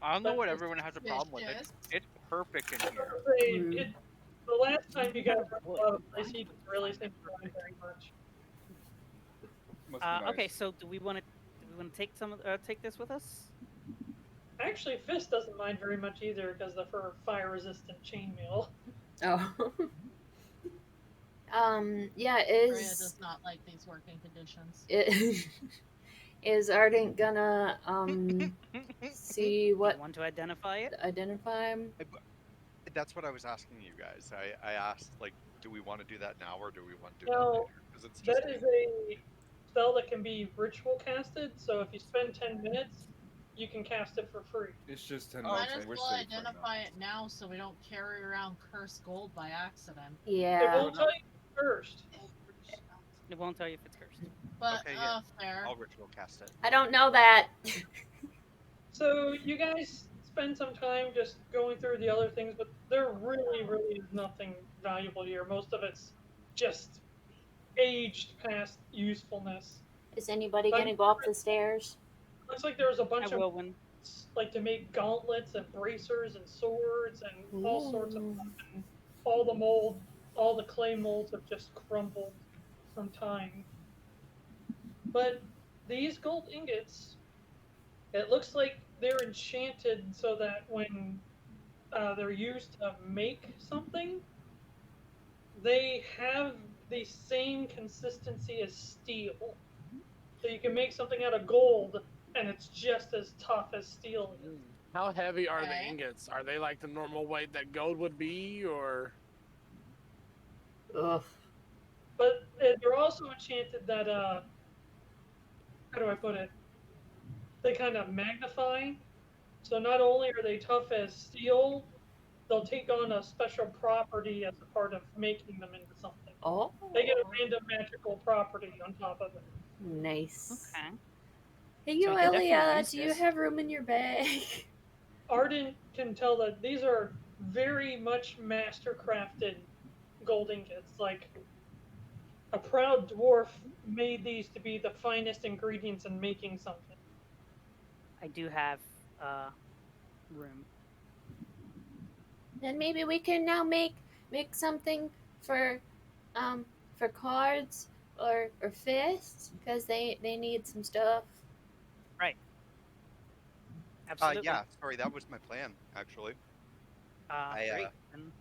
I don't know But what everyone has a problem with. Suspicious. It's perfect in here. The last time you guys were out of place, he didn't really seem to mind very much. Must be nice. Okay, so do we want to take this with us? Actually, Fist doesn't mind very much either because of her fire-resistant chainmail. Oh. Yeah. Breya does not like these working conditions. Is Ardent gonna see Do what you want to identify it? identify him? That's what I was asking you guys. I asked, like, do we want to do that now or do we want to do No, that later? Because it's just That is a spell that can be ritual casted, so if you spend 10 minutes, you can cast it for free. It's just 10 Might minutes, as and we're well safe right now. identify it now so we don't carry around cursed gold by accident. It Yeah. won't tell you first. It won't tell you if it's cursed. But, Okay, yeah. fair. I'll ritual cast it. I don't know that. So you guys spend some time just going through the other things, but there really is nothing valuable here. Most of it's just aged past usefulness. Is anybody But- gonna go up the stairs? Looks like there was a I bunch of will when. like to make gauntlets and bracers and swords and all sorts of Ooh. weapons. All the mold, all the clay molds have just crumbled from time. But these gold ingots, it looks like they're enchanted so that when they're used to make something, they have the same consistency as steel. So you can make something out of gold, and it's just as tough as steel is. How heavy are the Okay. ingots? Are they like the normal weight that gold would be, or? Ugh. But they're also enchanted that, how do I put it? They kind of magnify. So not only are they tough as steel, they'll take on a special property as a part of making them into something. Oh. They get a random magical property on top of it. Nice. Okay. Hey, So I can definitely Yuelia, use do you this. have room in your bag? Ardent can tell that these are very much master-crafted gold ingots. Like, a proud dwarf made these to be the finest ingredients in making something. I do have room. Then maybe we can now make something for cards or fists because they need some stuff. Absolutely. Yeah, sorry, that was my plan, actually. Great. And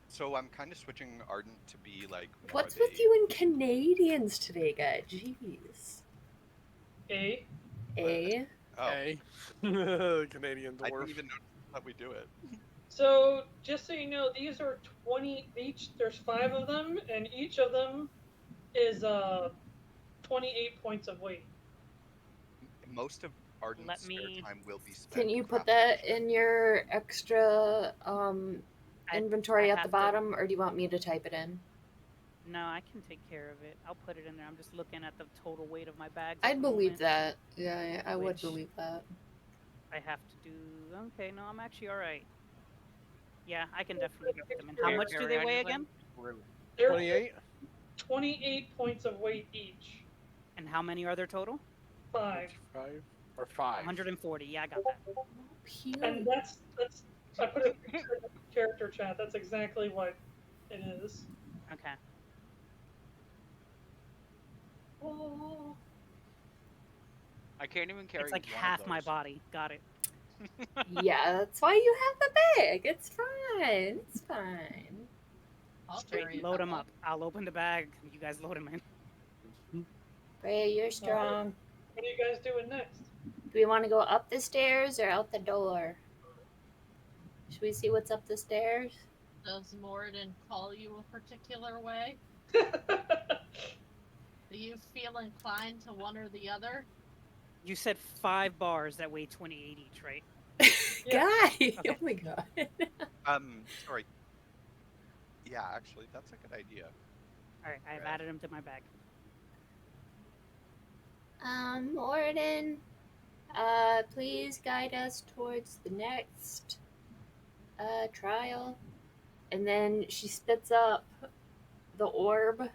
so I'm kind of switching Ardent to be like. What's with you and Canadians today, guys? Jeez. Eh? Eh? Oh, Hey, Canadian I dwarf. didn't even know that we do it. So, just so you know, these are 20 each. There's 5 of them, and each of them is 28 points of weight. Most of Ardent's Let spare me- time will be spent. Can you put crafting that shit. in your extra inventory I at the have to- bottom, or do you want me to type it in? No, I can take care of it. I'll put it in there. I'm just looking at the total weight of my bags. at I'd the believe moment. that. Yeah, I would Which- believe that. I have to do. Okay, no, I'm actually all right. Yeah, I can definitely get them in. How much do they weigh again? They're 28? 28 points of weight each. And how many are there total? 5. 5 or 5? 140. Yeah, I got that. And that's I put it in the character chat. That's exactly what it is. Okay. Oh. I can't even carry. It's like one of half my those. body. Got it. Yeah, that's why you have the bag. It's fine. It's fine. I'll carry it. Load them up. I'll open the bag. You guys load them in. Breya, you're strong. What are you guys doing next? Do we want to go up the stairs or out the door? Should we see what's up the stairs? Does Moradin call you a particular way? Do you feel inclined to one or the other? You said 5 bars that weigh 28 each, right? Yeah. Guy! Oh my god. Sorry. Yeah, actually, that's a good idea. All right, I've added him to my bag. Morden, please guide us towards the next trial. And then she spits up the orb.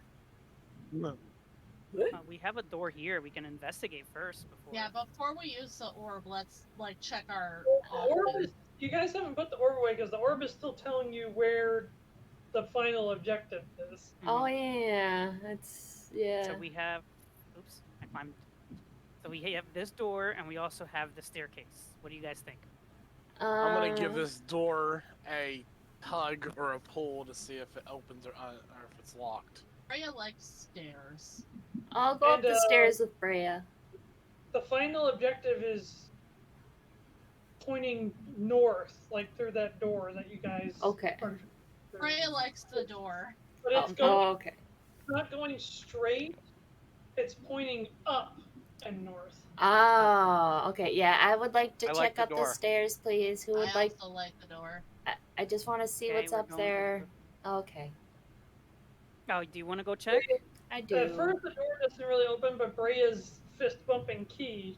We have a door here. We can investigate first before. Yeah, before we use the orb, let's like check our. The orb is, you guys haven't put the orb away because the orb is still telling you where the final objective is. Oh yeah, that's So we have. Oops, I climbed. So we have this door, and we also have the staircase. What do you guys think? I'm gonna give this door a tug or a pull to see if it opens or if it's locked. Breya likes stairs. I'll go up the stairs with Breya. The final objective is pointing north, like through that door that you guys. Okay. Breya likes the door. But it's going. okay. It's not going straight. It's pointing up and north. Oh, okay. Yeah, I would like to I check like the up the door. stairs, please. Who would I like? also like the door. I just want to see Okay, what's we're up going there. Okay, Oh, do you want to go check? I do. At first, the door doesn't really open, but Breya's fist bumping key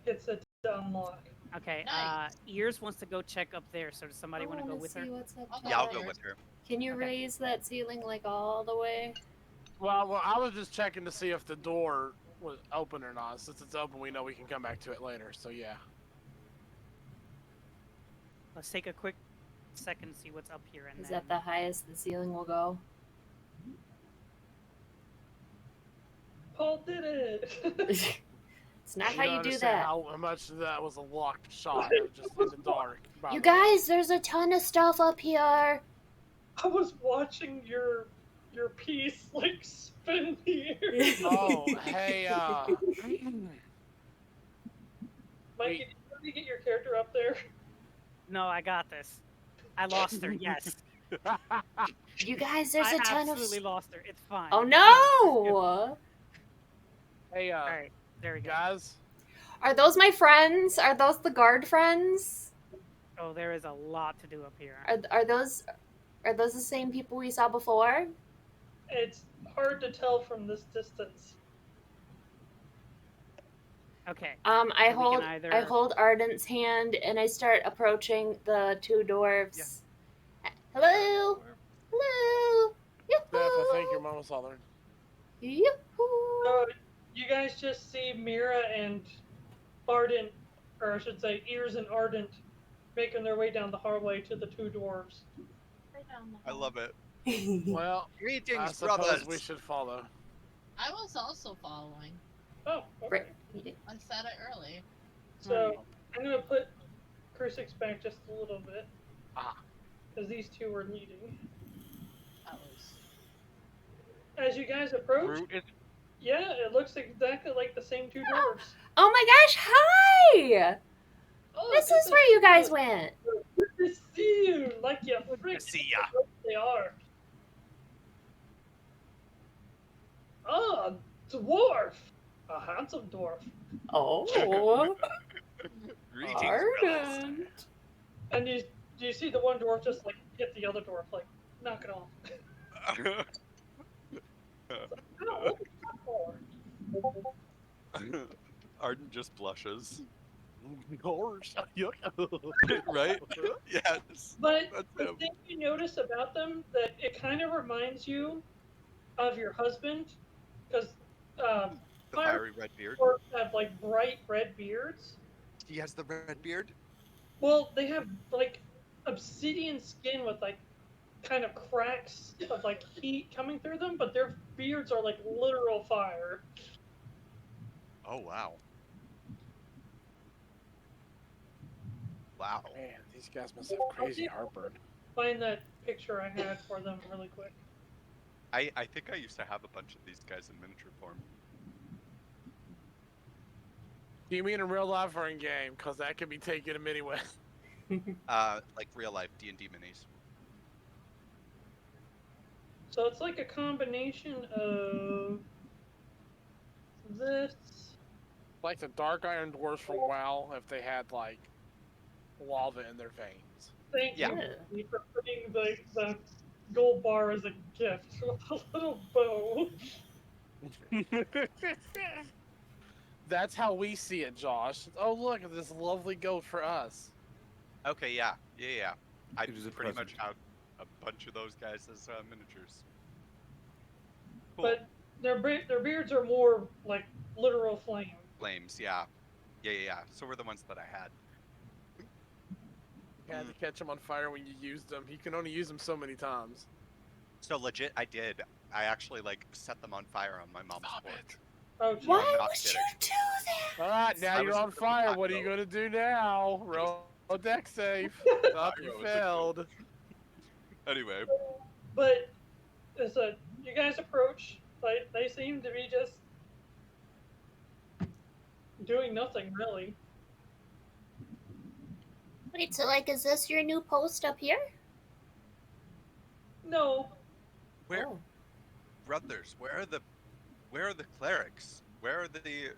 gets it to unlock. Okay. Nice. Ears wants to go check up there. So does somebody want to go with her? What's up I'll go Yeah, I'll with go her. with her. Can you Okay. raise that ceiling like all the way? Well, I was just checking to see if the door was open or not. Since it's open, we know we can come back to it later. So yeah. Let's take a quick second to see what's up here. And Is then... that the highest the ceiling will go? Paul did it. It's not You how don't you do understand that. How much of that was a locked shot, it was just in the dark. by You the way. guys, there's a ton of stuff up here. I was watching your piece like spin here. Oh, hey, Mikey, did you get your character up there? No, I got this. I lost her. Yes. You guys, there's I a ton of. absolutely lost her. It's fine. Oh no! hey, All right, there we go. guys. Are those my friends? Are those the guard friends? Oh, there is a lot to do up here. Are those the same people we saw before? It's hard to tell from this distance. Okay. I So we can hold either- I hold Ardent's hand and I start approaching the two dwarves. Hello, hello. Steph, I think your mama southern. Yoo-hoo. You guys just see Mirra and Ardent, or I should say, Ears and Ardent, making their way down the hallway to the two dwarves. I love it. Well, I Greetings, suppose brothers. we should follow. I was also following. Oh, okay. I said it early. So I'm gonna put Crusix back just a little bit. Ah. Because these two are leading. That was. As you guys approach, Groot is yeah, it looks exactly like the same two dwarves. Oh my gosh! Hi. Oh, This good is to where you see guys went. Good to see you, like you to freaking see ya. they are. Ah, dwarf, a handsome dwarf. Oh, Greetings, brothers. Ardent. And you see the one dwarf just like hit the other dwarf, like knock it off. Ow, what was that for? Arden just blushes. Gosh. Right? Yes. But That's the him. thing you notice about them that it kind of reminds you of your husband, because The fiery red beard. dwarves have like bright red beards. He has the red beard. Well, they have like obsidian skin with like kind of cracks of like heat coming through them, but their beards are like literal fire. Oh wow. Wow. Man, these guys must have crazy heartburn. Find that picture I had for them really quick. I think I used to have a bunch of these guys in miniature form. Do you mean in real life or in game? Because that could be taken in many ways. Like real life D&D minis. So it's like a combination of this. Like the Dark Iron Dwarves from WoW, if they had, like, lava in their veins. Thank Yeah. you for putting the gold bar as a gift with a little bow. That's how we see it, Josh. Oh, look at this lovely goat for us. Okay, yeah. I It is a pretty much present. have a bunch of those guys as miniatures. Cool. But their beards are more like literal flame. Flames, yeah. So were the ones that I had. You had to catch him on fire when you used them. You can only use them so many times. So legit, I did. I actually like set them on fire on my mom's Stop porch. it. Oh, gee. Why I'm not would kidding. you do that? Alright, now I you're was on a fire. hot What are you goat. going to do now? Roll a deck save. Stop, you I was a failed. Anyway, But as you guys approach, they seem to be just doing nothing really. Wait, so like, is this your new post up here? No, where Oh. brothers? Where are the clerics? Where are the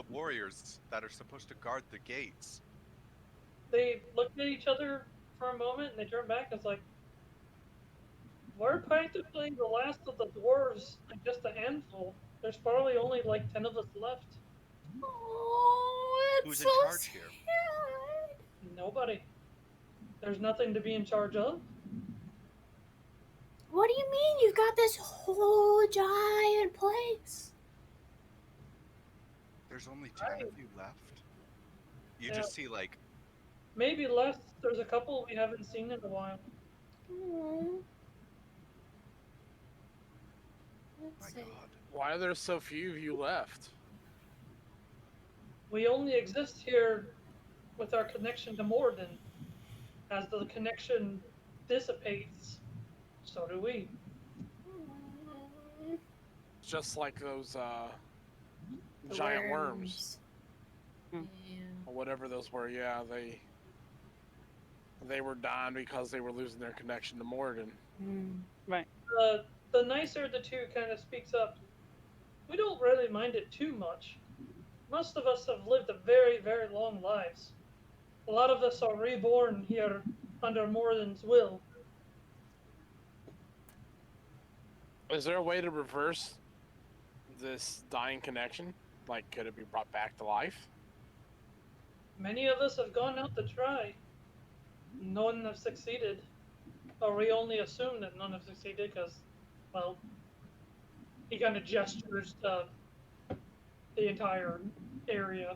warriors that are supposed to guard the gates? they looked at each other for a moment and they turned back. It's like, we're practically the last of the dwarves, like just a handful. There's probably only like 10 of us left. Oh, Who's it's in so charge here? sad. Nobody. There's nothing to be in charge of. What do you mean? You've got this whole giant place. There's only 10 of you left. You Yeah. just see like Maybe less. There's a couple we haven't seen in a while. Hmm. my Let's see. god. Why are there so few of you left? We only exist here with our connection to Morden. As the connection dissipates, so do we. Hmm. Just like those The giant worms. Yeah. Or whatever those were. Yeah, they were dying because they were losing their connection to Morden. Hmm. The nicer of the two kind of speaks up. We don't really mind it too much. Most of us have lived a very, very long lives. A lot of us are reborn here under Morden's will. Is there a way to reverse this dying connection? Like, could it be brought back to life? Many of us have gone out to try. None have succeeded. Or we only assume that none have succeeded because, well, he kind of gestures to the entire area.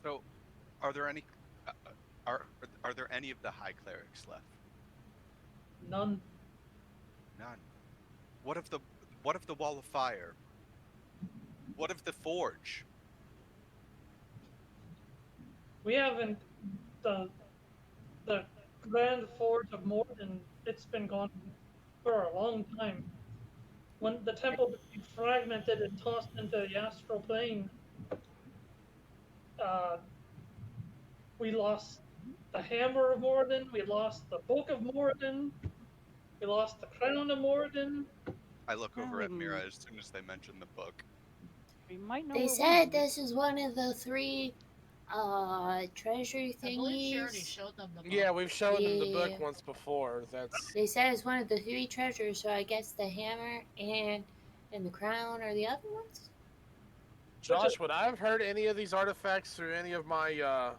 So, are there any are there any of the high clerics left? None. None. What of the wall of fire? What of the forge? We haven't the Grand Forge of Morden. It's been gone for a long time. When the temple became fragmented and tossed into the astral plane, we lost the Hammer of Morden. We lost the Book of Morden. We lost the Crown of Morden. I look over at Hmm. Mirra as soon as they mention the book. We might know. They where one said is. this is one of the 3 treasure I believe she already thingies. showed them the book. Yeah, we've shown them the Yeah. book once before. That's They said it's one of the 3 treasures, so I guess the hammer and the crown are the other ones? Josh. Would I have heard any of these artifacts through any of my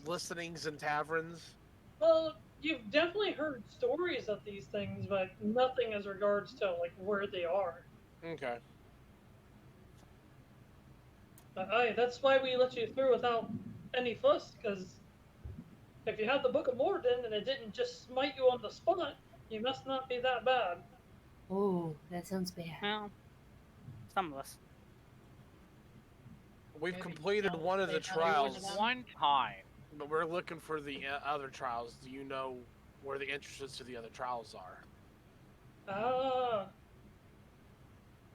listenings in taverns? Well, you've definitely heard stories of these things, but nothing as regards to like where they are. Okay. But aye, that's why we let you through without any fuss, because if you had the Book of Morden and it didn't just smite you on the spot, you must not be that bad. Oh, that sounds bad. Well, some of us. We've Maybe completed don't one of say the that everyone trials, of them. One time. but we're looking for the other trials. Do you know where the entrances to the other trials are? Ah.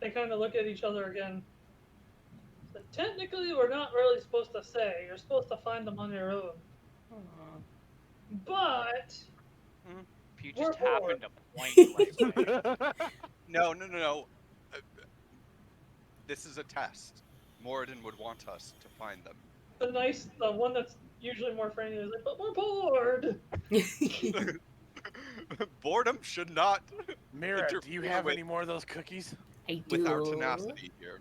They kind of look at each other again. So technically, we're not really supposed to say. You're supposed to find them on your own. But You We're just happened bored. to point the right way. No. This is a test. Moradin would want us to find them. The one that's usually more friendly is like, but we're bored. Boredom should not Mirra, do you have with, any more of those cookies? I do. with our tenacity here.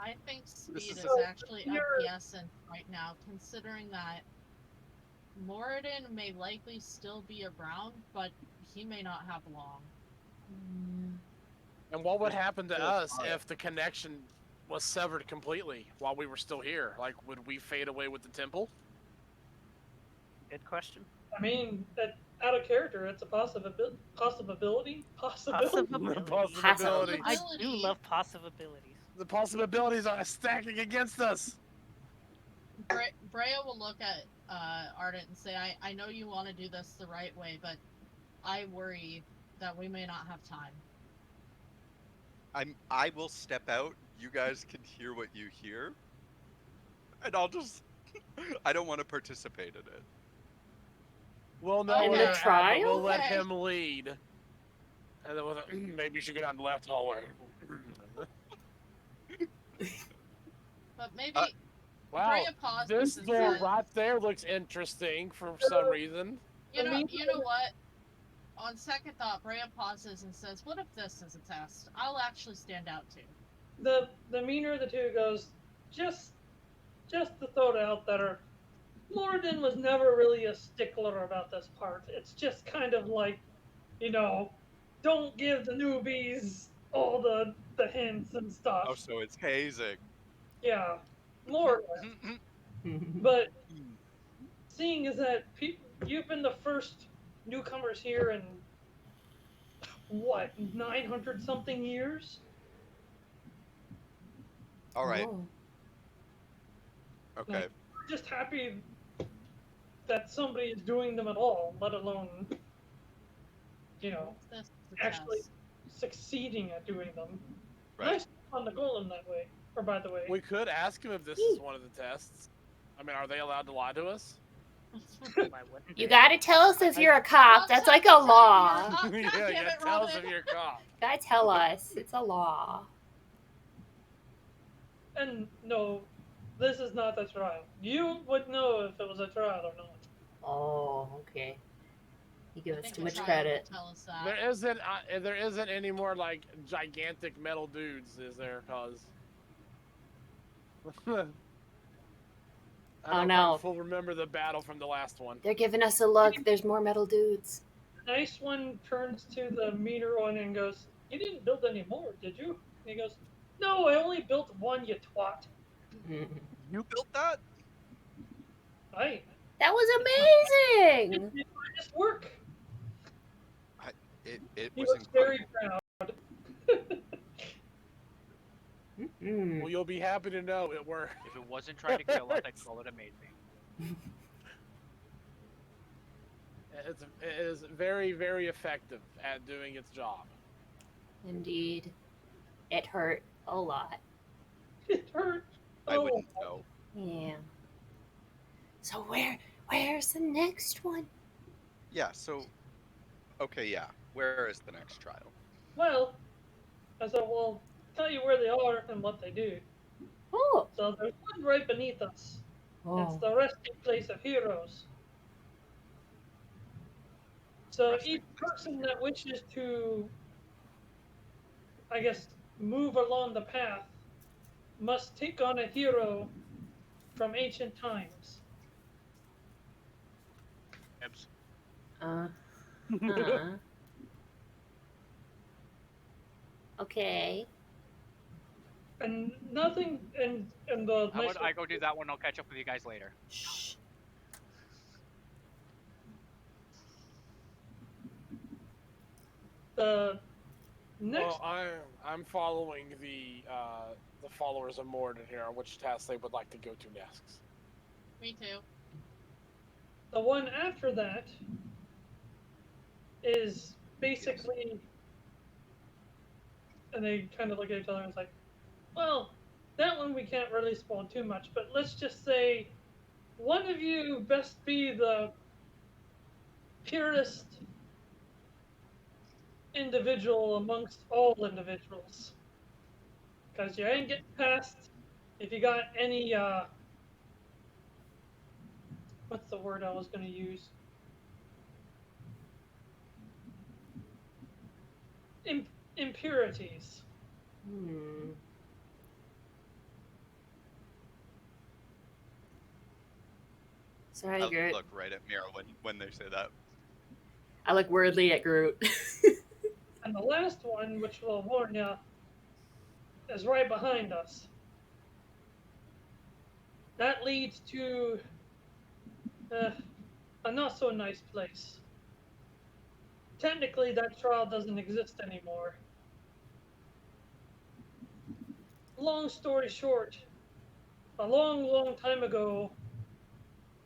I think speed is So, actually of you're- the essence right now, considering that Moradin may likely still be around, but he may not have long. And what would happen to Still us fine. if the connection was severed completely while we were still here? Like, would we fade away with the temple? Good question. I mean, that out of character, it's a possibility. Possibility. Possibility. I do love possibilities. The possibilities are stacking against us. Breya will look at Ardent and say, I know you want to do this the right way, but I worry that we may not have time. I will step out. You guys can hear what you hear. And I'll just... I don't want to participate in it. We'll know In where the we're at, but trial? we'll let Okay. him lead. And then we'll, maybe you should go down the left hallway. But maybe Wow, Breya pauses this and door says, right there looks interesting for some reason. you know what? On second thought, Breya pauses and says, what if this is a test? I'll actually stand out too. The meaner of the two goes, just to throw it out there, Moradin was never really a stickler about this part. It's just kind of like, don't give the newbies all the hints and stuff. Oh, so it's hazing. Yeah, more or less. But seeing as that you've been the first newcomers here in what 900 something years. All right. Oh. Okay. Like, we're just happy that somebody is doing them at all, let alone, This is a actually test. succeeding at doing them. Right. Nice on the golem that way. Or by the way, We could ask him if this is one of the tests. I mean, are they allowed to lie to us? Why wouldn't You they? gotta tell us if you're a cop. That's like a law. Oh, God yeah, damn yeah, it, tell us Robyn. if you're a cop. Gotta tell us. It's a law. and no, this is not a trial. You would know if it was a trial or not. Oh, okay. You give I us think too the much trial credit. will tell us that. There isn't any more like gigantic metal dudes, is there? Cause I Oh, don't no. full remember the battle from the last one. They're giving us a look. There's more metal dudes. Nice one turns to the meaner one and goes, "You didn't build any more, did you?" And he goes, "No, I only built one, you twat." You built that? Right. That was amazing. It did just work. It He was was very incredible. proud. Mm. Well, you'll be happy to know it worked. If it wasn't trying to kill us, I'd call it amazing. It is very, very effective at doing its job. Indeed. It hurt a lot. It hurt. I wouldn't know. Yeah. So where's the next one? Yeah, so... Okay, yeah. Where is the next trial? Well, I said, "Well, tell you where they are and what they do." Oh. So there's one right beneath us. It's Oh. the resting place of heroes. So Resting each place of person that wishes to, I guess, move along the path must take on a hero from ancient times. Ibs. Okay. And nothing in the How about I go do that one? I'll catch up with you guys later. Shh. the next Well, I'm following the followers of Morden here on which tasks they would like to go to next. Me too. the one after that is basically, and they kind of look at each other and it's like, well, that one we can't really spoil too much, but let's just say one of you best be the purest individual amongst all individuals. Because you ain't getting past if you got any, what's the word I was going to use? Impurities. Sorry, I Groot. look right at Mirra when they say that. I look weirdly at Groot. And the last one, which will warn you, is right behind us. That leads to a not so nice place. Technically, that trial doesn't exist anymore. Long story short, a long time ago,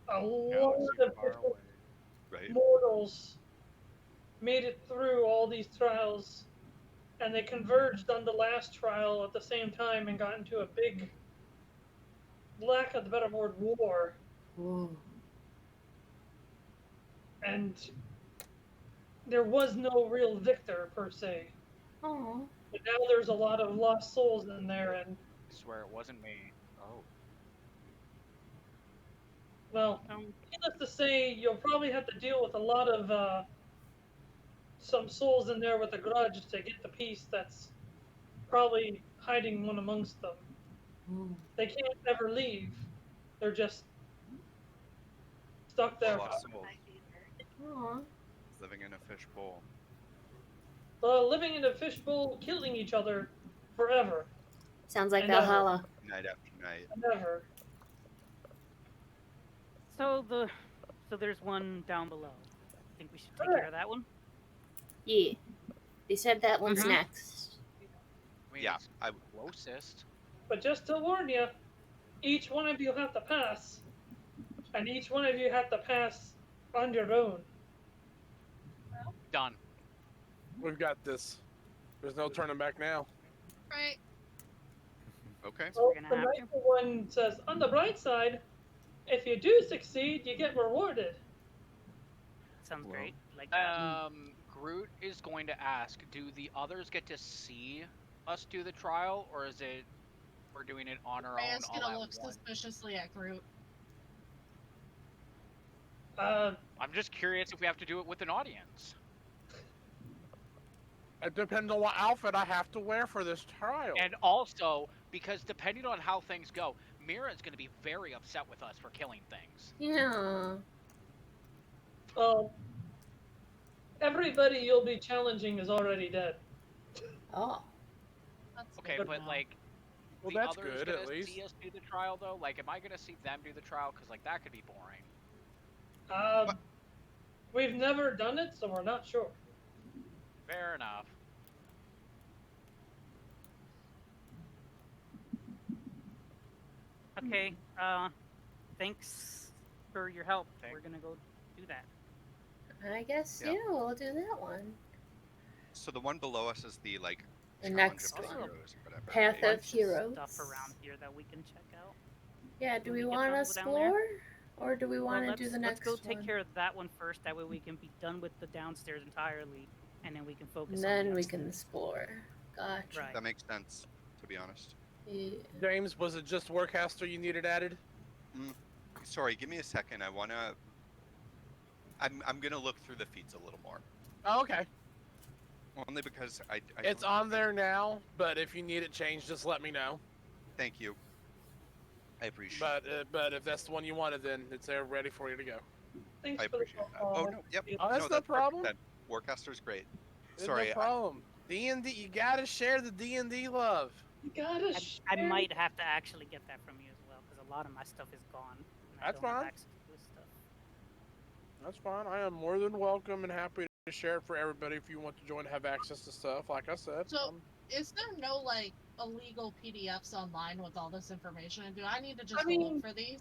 a lot of different Right? mortals made it through all these trials, and they converged on the last trial at the same time and got into a big, lack of the better word, war. Ooh. And there was no real victor per se. Oh. But now there's a lot of lost souls in there, and I swear it wasn't me. Oh. well, needless to say, you'll probably have to deal with a lot of some souls in there with a grudge to get the piece that's probably hiding one amongst them. Ooh. They can't ever leave. They're just stuck there. Lost souls. Aw. Living in a fishbowl. Living in a fishbowl, killing each other forever. Sounds like And, Valhalla. Night after night. Never. So there's one down below. Think we should take care of that one? Yeah. They said that one's Mhm. next. I mean, Yeah, it's I closest. But just to warn you, each one of you have to pass. And each one of you have to pass on your own. Done. We've got this. There's no turning back now. Right. Okay. Well, we're gonna the have nicer one says, on the bright side, if you do succeed, you get rewarded. Sounds Well, great. Like Groot is going to ask, do the others get to see us do the trial, or is it we're doing it on our own Freya's all gonna at look once? suspiciously at Groot. I'm just curious if we have to do it with an audience. It depends on what outfit I have to wear for this trial. And also, because depending on how things go, Mirra is going to be very upset with us for killing things. Yeah. Well, everybody you'll be challenging is already dead. Oh. That's Okay, good but to know. like, Well, the that's others good, gonna at least. see us do the trial though? Like, am I gonna see them do the trial? Because like that could be boring. We've never done it, so we're not sure. Fair enough. okay, thanks for your help. Okay. We're gonna go do that. I guess Yeah. yeah, we'll do that one. So the one below us is the like The challenge next of one. heroes or whatever. Path right? of Bunch Heroes. Stuff around here that we can check out. Yeah, do When we we get want to down there. explore? Or do we Well, want to do the next let's go take one? care of that one first. That way we can be done with the downstairs entirely, and then we can focus. And on then the we can upstairs. explore. Gotcha. Right. That makes sense, to be honest. Yeah. James, was it just Warcaster you needed added? Sorry, give me a second. I'm gonna look through the feeds a little more. Oh, okay. Only because I It's don't- on there now, but if you need it changed, just let me know. Thank you. I appreciate But if that's the one you wanted, then it's there ready for you to go. Thanks I for the appreciate that. call. Oh no, yep. Oh, that's no perfect problem. then. Warcaster's great. There's Sorry, no problem. D&D, you gotta share the D&D love. You gotta I share. might have to actually get that from you as well, because a lot of my stuff is gone. And I That's don't have fine. access to this stuff. That's fine. I am more than welcome and happy to share it for everybody if you want to join and have access to stuff. Like I said. So, is there no like illegal PDFs online with all this information? Do I need to just I mean, look for these?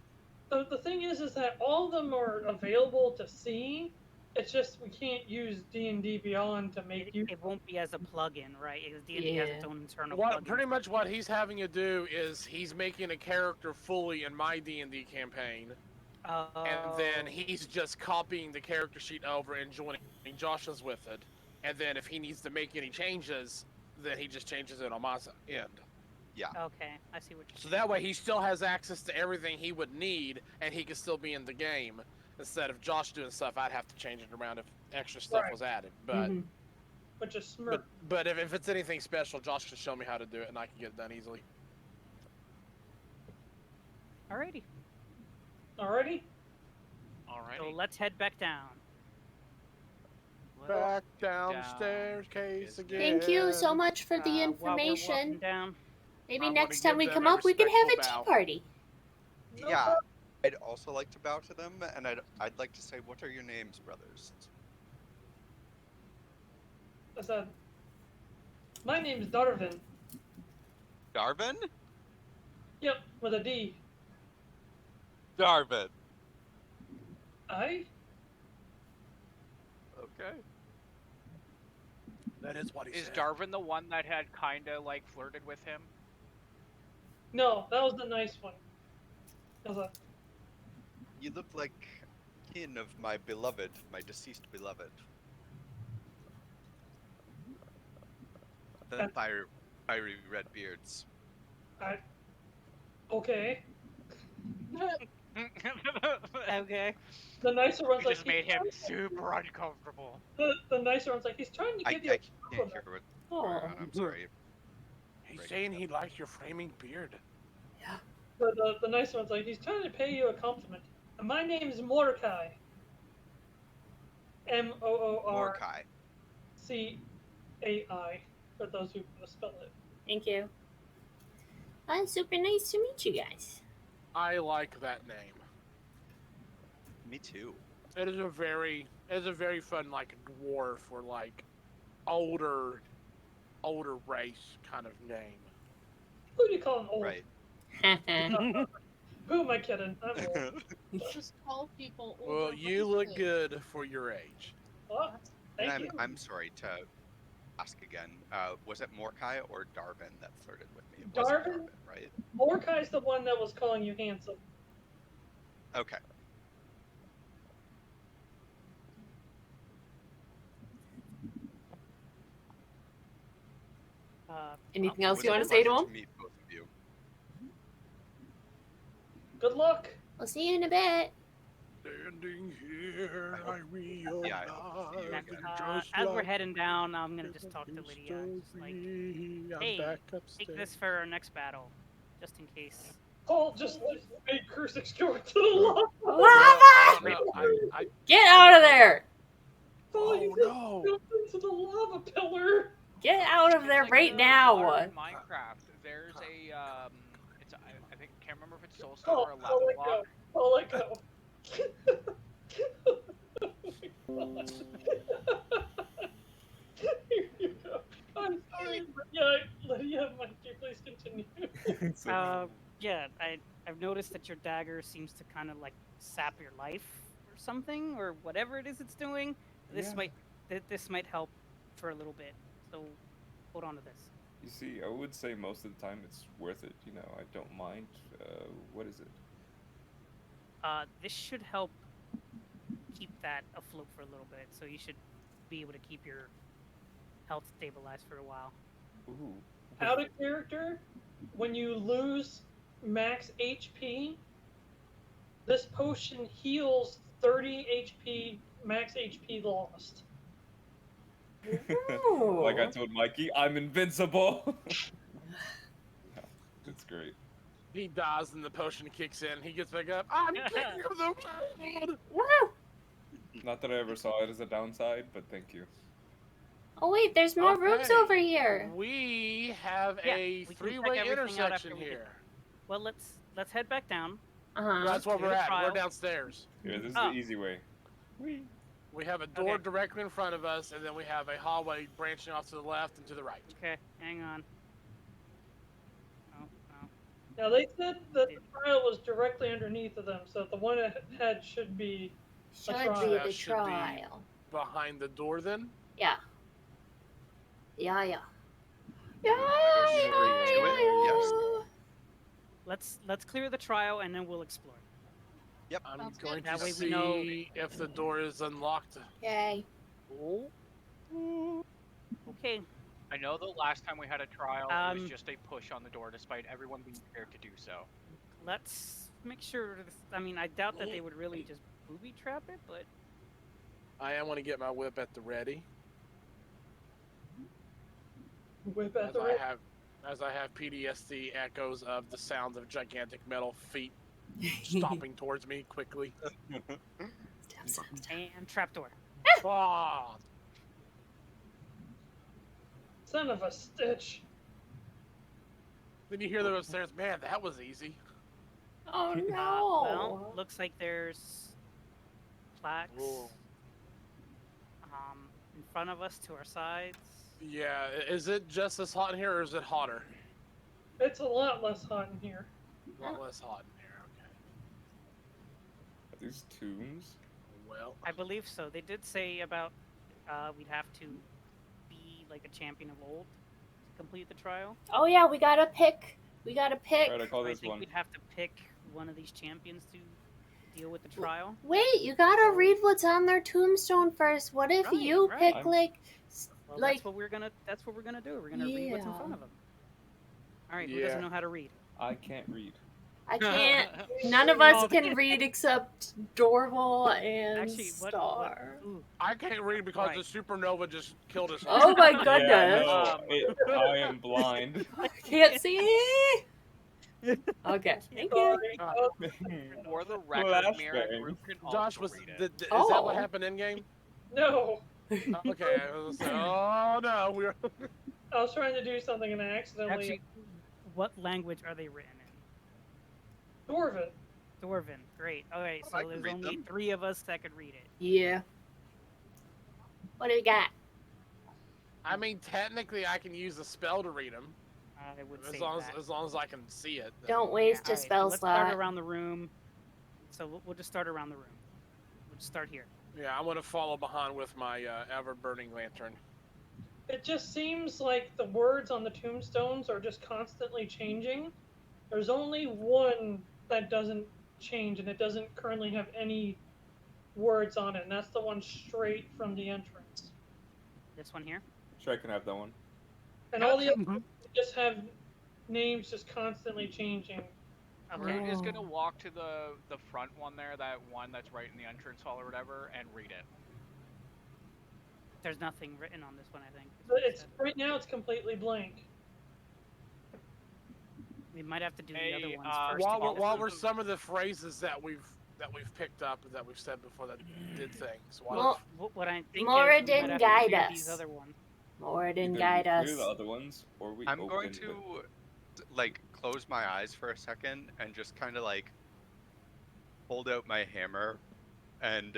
The thing is that all of them are available to see. It's just we can't use D&D Beyond to make use. It won't be as a plugin, right? Because D&D has its Yeah. own internal What plugin. pretty much what he's having to do is he's making a character fully in my D&D campaign, and then he's just copying the character sheet over and joining Josh's with it. And then if he needs to make any changes, then he just changes it on my end. Yeah. Okay, I see what you're So saying. that way he still has access to everything he would need, and he can still be in the game. Instead of Josh doing stuff, I'd have to change it around if extra stuff Right. was added. But Mhm. Which is smart. but if it's anything special, Josh can show me how to do it, and I can get it done easily. Alrighty. Alrighty? Alrighty. So let's head back down. Back downstairs, case again. Thank you so much for the While we're walking information. down. Maybe I'm next gonna time we give come them a up, we can have a tea respectful bow. party. Yeah. I'd also like to bow to them, and I'd like to say, what are your names, brothers? I said, my name's Jarvin. Jarvin? Yep, with a D. Jarvin. I? Okay. That is what he Is said. Jarvin the one that had kinda like flirted with him? No, that was the nice one. That was You look like kin of my beloved, my deceased beloved. The fiery red beards. okay. Okay. The nicer one's You like, just made him super uncomfortable. the nicer one's like, he's trying to I give you can't a hear compliment. what Oh. I'm sorry. He's saying he likes your flaming beard. But the nicer one's like, he's trying to pay you a compliment. And my name is Mordecai. Mordecai. Moorcai. For those who want to spell it. Thank you. It's super nice to meet you guys. I like that name. Me too. It is a very fun like dwarf or like older race kind of name. Who do you call him old? Right. Who am I kidding? I'm old. Just call people Well, older you look races. good for your age. What? And Thank you. I'm sorry to ask again. Was it Mordecai or Jarvin that flirted with me? It wasn't Jarvin? Jarvin, right? Mordecai's the one that was calling you handsome. Okay. Anything It else was you a want to say to pleasure him? meet both of you. Good luck. We'll see you in a bit. Standing here, I realize Yeah, I hope to see you that again. just As we're like heading down, I'm gonna just talk to used Lydia. Just like, be. I'm hey, back take upstairs. this for our next battle, just in case. Paul just made Crusix go into the lava. Lava! I Get out of there! Paul, you Oh, just no. jumped into the lava pillar. Get out of It's there like right the now! water in Minecraft. There's a it's I think can't remember if it's Soulstone or a lava I'll let block. go. I'll let go. Here you go. I'm sorry, Lydia, might you please continue? Yeah, I've noticed that your dagger seems to kind of like sap your life or something, or whatever it is it's doing. This Yeah. this might help for a little bit. So hold on to this. You see, I would say most of the time it's worth it. You know, I don't mind. What is it? This should help keep that afloat for a little bit, so you should be able to keep your health stabilized for a while. Ooh. Out of character, when you lose max HP, this potion heals 30 HP, max HP lost. Like I told Mikey, I'm invincible. It's great. He dies and the potion kicks in. He gets back up. I'm king of the world. Woo! Not that I ever saw it as a downside, but thank you. Oh wait, there's more rooms Okay. over here. We have Yeah, a we can check three-way everything out after intersection we get- here. Well, let's head back down. Uh-huh. That's where Clear we're the at. We're trial. downstairs. Here, this is Oh. the easy way. Whee. We have a door Okay. directly in front of us, and then we have a hallway branching off to the left and to the right. Okay, hang on. Oh, oh. Now they said that the trial was directly underneath of them, so the one ahead should be Should trial. be That the should be- trial. Behind the door, then? Yeah. Yeah, yeah. Yeah, yes. Let's clear the trial and then we'll explore. Yep. I'm Sounds going good. to That way we see know- if the door is unlocked. Yay. Oh. Okay, I know the last time we had a trial, it Um, was just a push on the door, despite everyone being prepared to do so. Let's make sure. I mean, I doubt that they would really just booby trap it, but I want to get my whip at the ready. Whip at As the I ready. have, as I have PTSD echoes of the sounds of gigantic metal feet stomping towards me quickly. and trapdoor. Ah, Son of a stitch. then you hear them upstairs. Man, that was easy. Oh no. Well, looks like there's plaques Ooh. in front of us to our sides. Yeah, is it just as hot in here, or is it hotter? It's a lot less hot in here. A lot less hot in here. Okay. Are these tombs? Well, I believe so. They did say about we'd have to be like a champion of old to complete the trial. Oh yeah, we gotta pick. We gotta pick. Alright, I call So I this think one. we'd have to pick one of these champions to deal with the trial. Wait, you gotta read what's on their tombstone first. What if Right, you right. pick I'm- like Well, like that's what we're gonna do. We're gonna read what's in front Yeah. of them. All right, who Yeah. doesn't know how to read? I can't read. I can't. None of us can read except Dorval and Actually, Star. Ooh, I can't read because Right. the supernova just killed us. Oh my Yeah, goodness! no, I am blind. Can't see. Okay, thank you. Sorry. For the record, Flashbang. Mirra, Groot can Josh, also was read it. is that what Oh. happened in game? No. Okay. I was like, oh no, we're. I was trying to do something and I accidentally. actually, what language are they written in? Dwarven. Dwarven. Great. All right, I so can there's read only them. 3 of us that could read it. Yeah. What do we got? I mean, technically, I can use a spell to read them I would say as long that. as long as I can see it. then. Don't waste Yeah, a alright, so spell let's start slot. around the room. So we'll just start around the room. We'll just start here. Yeah, I'm gonna follow behind with my ever-burning lantern. It just seems like the words on the tombstones are just constantly changing. There's only one that doesn't change, and it doesn't currently have any words on it, and that's the one straight from the entrance. This one here. Sure, I can have that one. And all the others just have names just constantly changing. Okay. Groot is Oh. gonna walk to the front one there, that one that's right in the entrance hall or whatever, and read it. There's nothing written on this one, I think. is But what it it's said. right now it's completely blank. We might have to do the Hey, other ones uh, first. to get What this were one. some of the phrases that we've picked up that we've said before that did things? Well, What I think Mora is we might didn't have to guide clear these us. other ones. More didn't Either guide we us. clear the other ones, or we I'm open going the- to like close my eyes for a second and just kind of like hold out my hammer and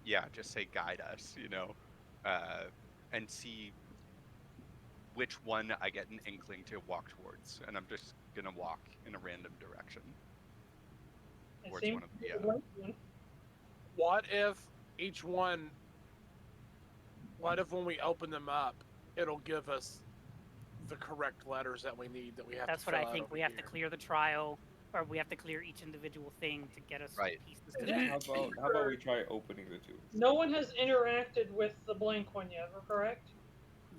yeah, just say guide us, you know, and see which one I get an inkling to walk towards, and I'm just gonna walk in a random direction It towards seems one of to be the the blank one. What if each one? What if when we open them up, it'll give us the correct letters that we need that we have That's to what fill I out think. over We have to here? clear the trial, or we have to clear each individual thing to get us Right. pieces to Yeah. match. How about we try opening the two? No one has interacted with the blank one yet, correct?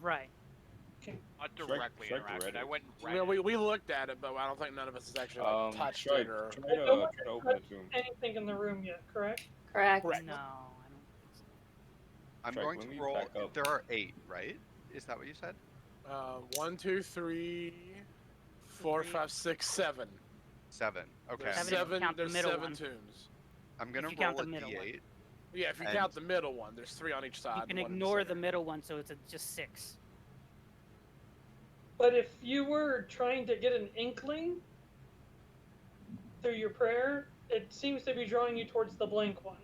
Right. Not Shrike- directly Shrike interacted. read I it. went and read Yeah, it. we looked at it, but I don't think none of us has actually like, touched Try it or. to No one open the touched tomb. anything in the room yet, correct? Correct. Correct. No, I don't think so. I'm Shrike, going when to we roll. back up- There are 8, right? Is that what you said? 1, 2, 3, 4, 5, 6, 7. 7. Okay. There's Seven if you seven. count the There's middle 7 one. tombs. I'm gonna you count roll a the middle one. d8. Yeah, if you And- count the middle one, there's 3 on each side. You and can one in ignore the center. middle one, so it's just 6. But if you were trying to get an inkling through your prayer, it seems to be drawing you towards the blank one.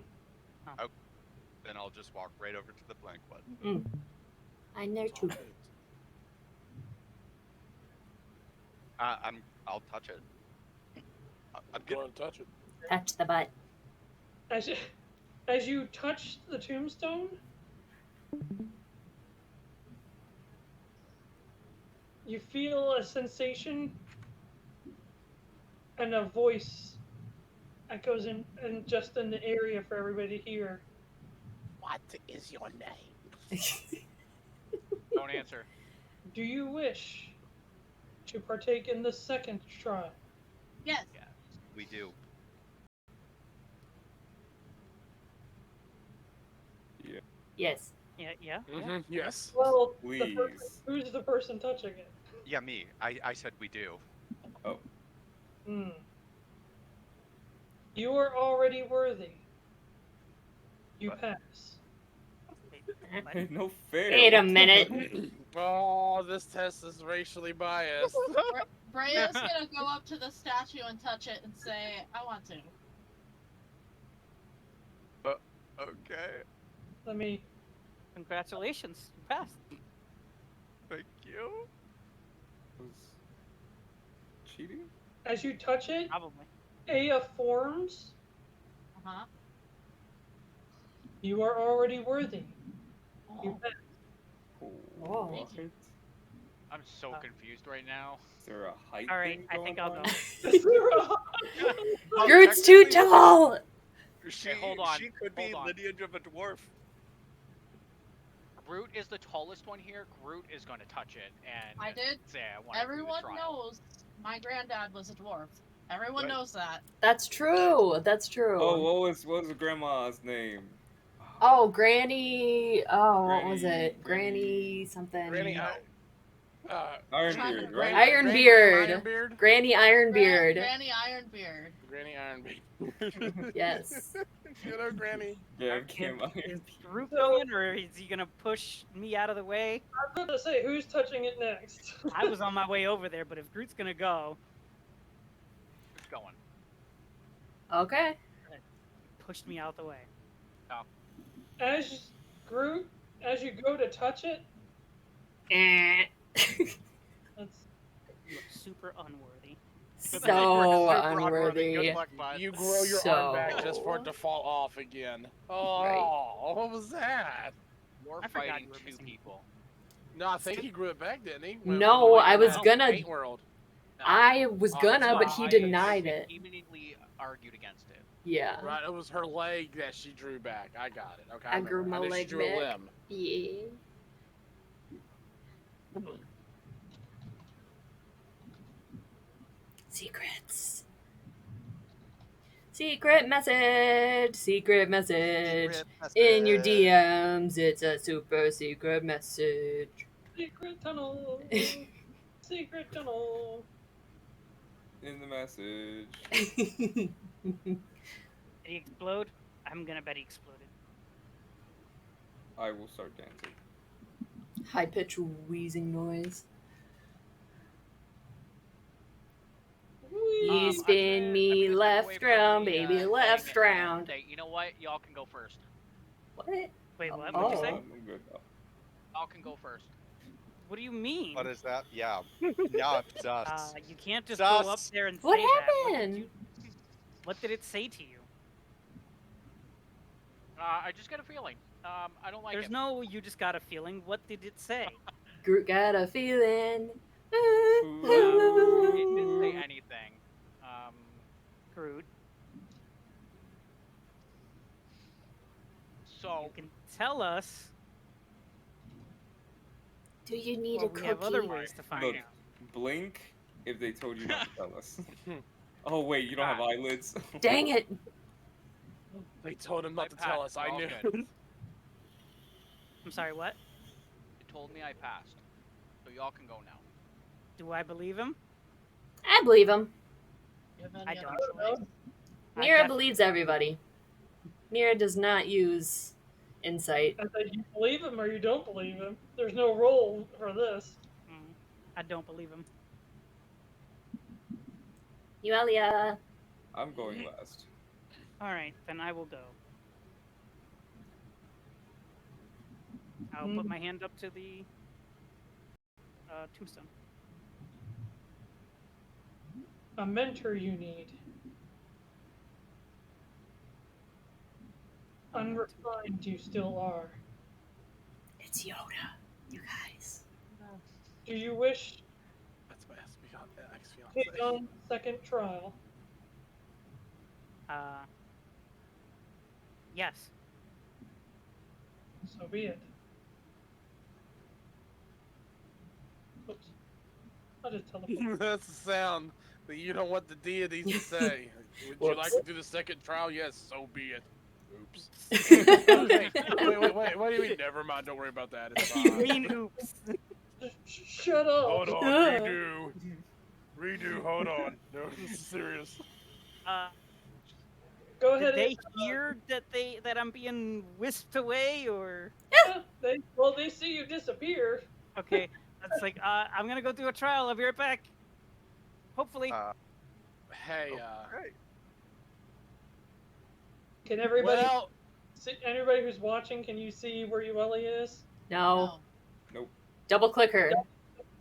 Then I'll just walk right over to the blank one. I'm there too. I'll touch it. I'm Go good. and touch it. Touch the butt. As you touch the tombstone, you feel a sensation and a voice echoes in just in the area for everybody to hear. What is your name? Don't answer. Do you wish to partake in the second trial? Yes. Yeah. We do. Yes. Yeah, yeah. Yes. Well, Please. who's the person touching it? Yeah, me. I said we do. Oh. Hmm. You are already worthy. You What? pass. No fair. Wait a minute. Oh, this test is racially biased. Breya's gonna go up to the statue and touch it and say, I want to. Okay. Let me. Congratulations, you passed. Thank you. Was cheating? As you touch it, Probably. Aya forms. Uh-huh. You are already worthy. You pass. Oh. Thank you. I'm so confused right now. Is there a height All right, thing I think going I'll on? go. Groot's too tall. She, hold on, She could be hold on. lineage of a dwarf. Groot is the tallest one here. Groot is going to touch it and I did. say, I want to do Everyone the trial. knows my granddad was a dwarf. Everyone Right. knows that. That's true. That's true. Oh, what was grandma's name? Oh, Granny. Oh, what was Granny- it? Granny something. Granny, Ironbeard, right? Ironbeard. Ironbeard. Granny Ironbeard. Granny Ironbeard. Granny Ironbeard. Yes. You know, Granny. Yeah, Kim Is Groot going, or is he gonna push me out of the way? I was about to say, who's touching it next? I was on my way over there, but if Groot's gonna go, It's going. Okay. pushed me out the way. As Groot, as you go to touch it, Eh. that's You look super unworthy. So Good unworthy. luck, bud. You grow your arm back just for it to fall off again. Oh, Right. what was that? We're I forgot fighting you were two missing. people. No, I think he grew it back, didn't he? No, I was gonna- Paint World. No. I was Oh, gonna, so but he I denied it. Immediately argued against it. Yeah. Right, it was her leg that she drew back. I got it. Okay, I grew remember. my knew leg she drew a back. limb. Yeah. Secrets. Secret message. Secret message. In your DMs, it's a super secret message. secret tunnel. Secret tunnel. in the message. Did he explode? I'm gonna bet he exploded. I will start dancing. High pitched wheezing noise. You I'm spin gonna me step left away from round, the, baby, thing left and round. say, you know what? Y'all can go first. What? Wait, what? Oh. What'd you say? I'm good. Y'all can go first. What do you mean? What is that? Yeah. Yeah, it's us. You can't just Sus. go up there and What say that. happened? What did it say to you? I just got a feeling. I don't like There's it. no, you just got a feeling. What did it say? Groot got a feeling. It didn't say anything. Groot. So You can tell us. Do you need Well, a we have other cookie? ways to find Look, out. blink if they told you not to tell us. Oh wait, you don't have eyelids. Dang it! They told him not I to tell us. passed, I all knew. good. I'm sorry, what? it told me I passed. So y'all can go now. Do I believe him? I believe him. You have any I other don't. choice? I Mirra def- believes everybody. Mirra does not use insight. I said you believe him or you don't believe him. There's no role for this. I don't believe him. Yuelia. I'm going last. Alright, then I will go. I'll put my hand up to the tombstone. A mentor you need. Unrefined you still are. It's Yoda, you guys. Do you wish That's my to take on second trial? Yes. So be it. I'll just teleport. That's the sound that you don't want the deities to say. Would you Whoops. like to do the second trial? Yes, so be it. Oops. Wait, what do you mean? Never mind, don't worry about that. It's You fine. mean oops? Shut up. Hold on, Ugh. redo, hold on. No, this is serious. Go Did ahead. they hear that I'm being whisked away, or? They see you disappear. Okay, that's like I'm gonna go do a trial. I'll be right back. Hopefully. Hey, Right. Can everybody? well, Anybody who's watching, can you see where Yuelia is? No. No. Double click her.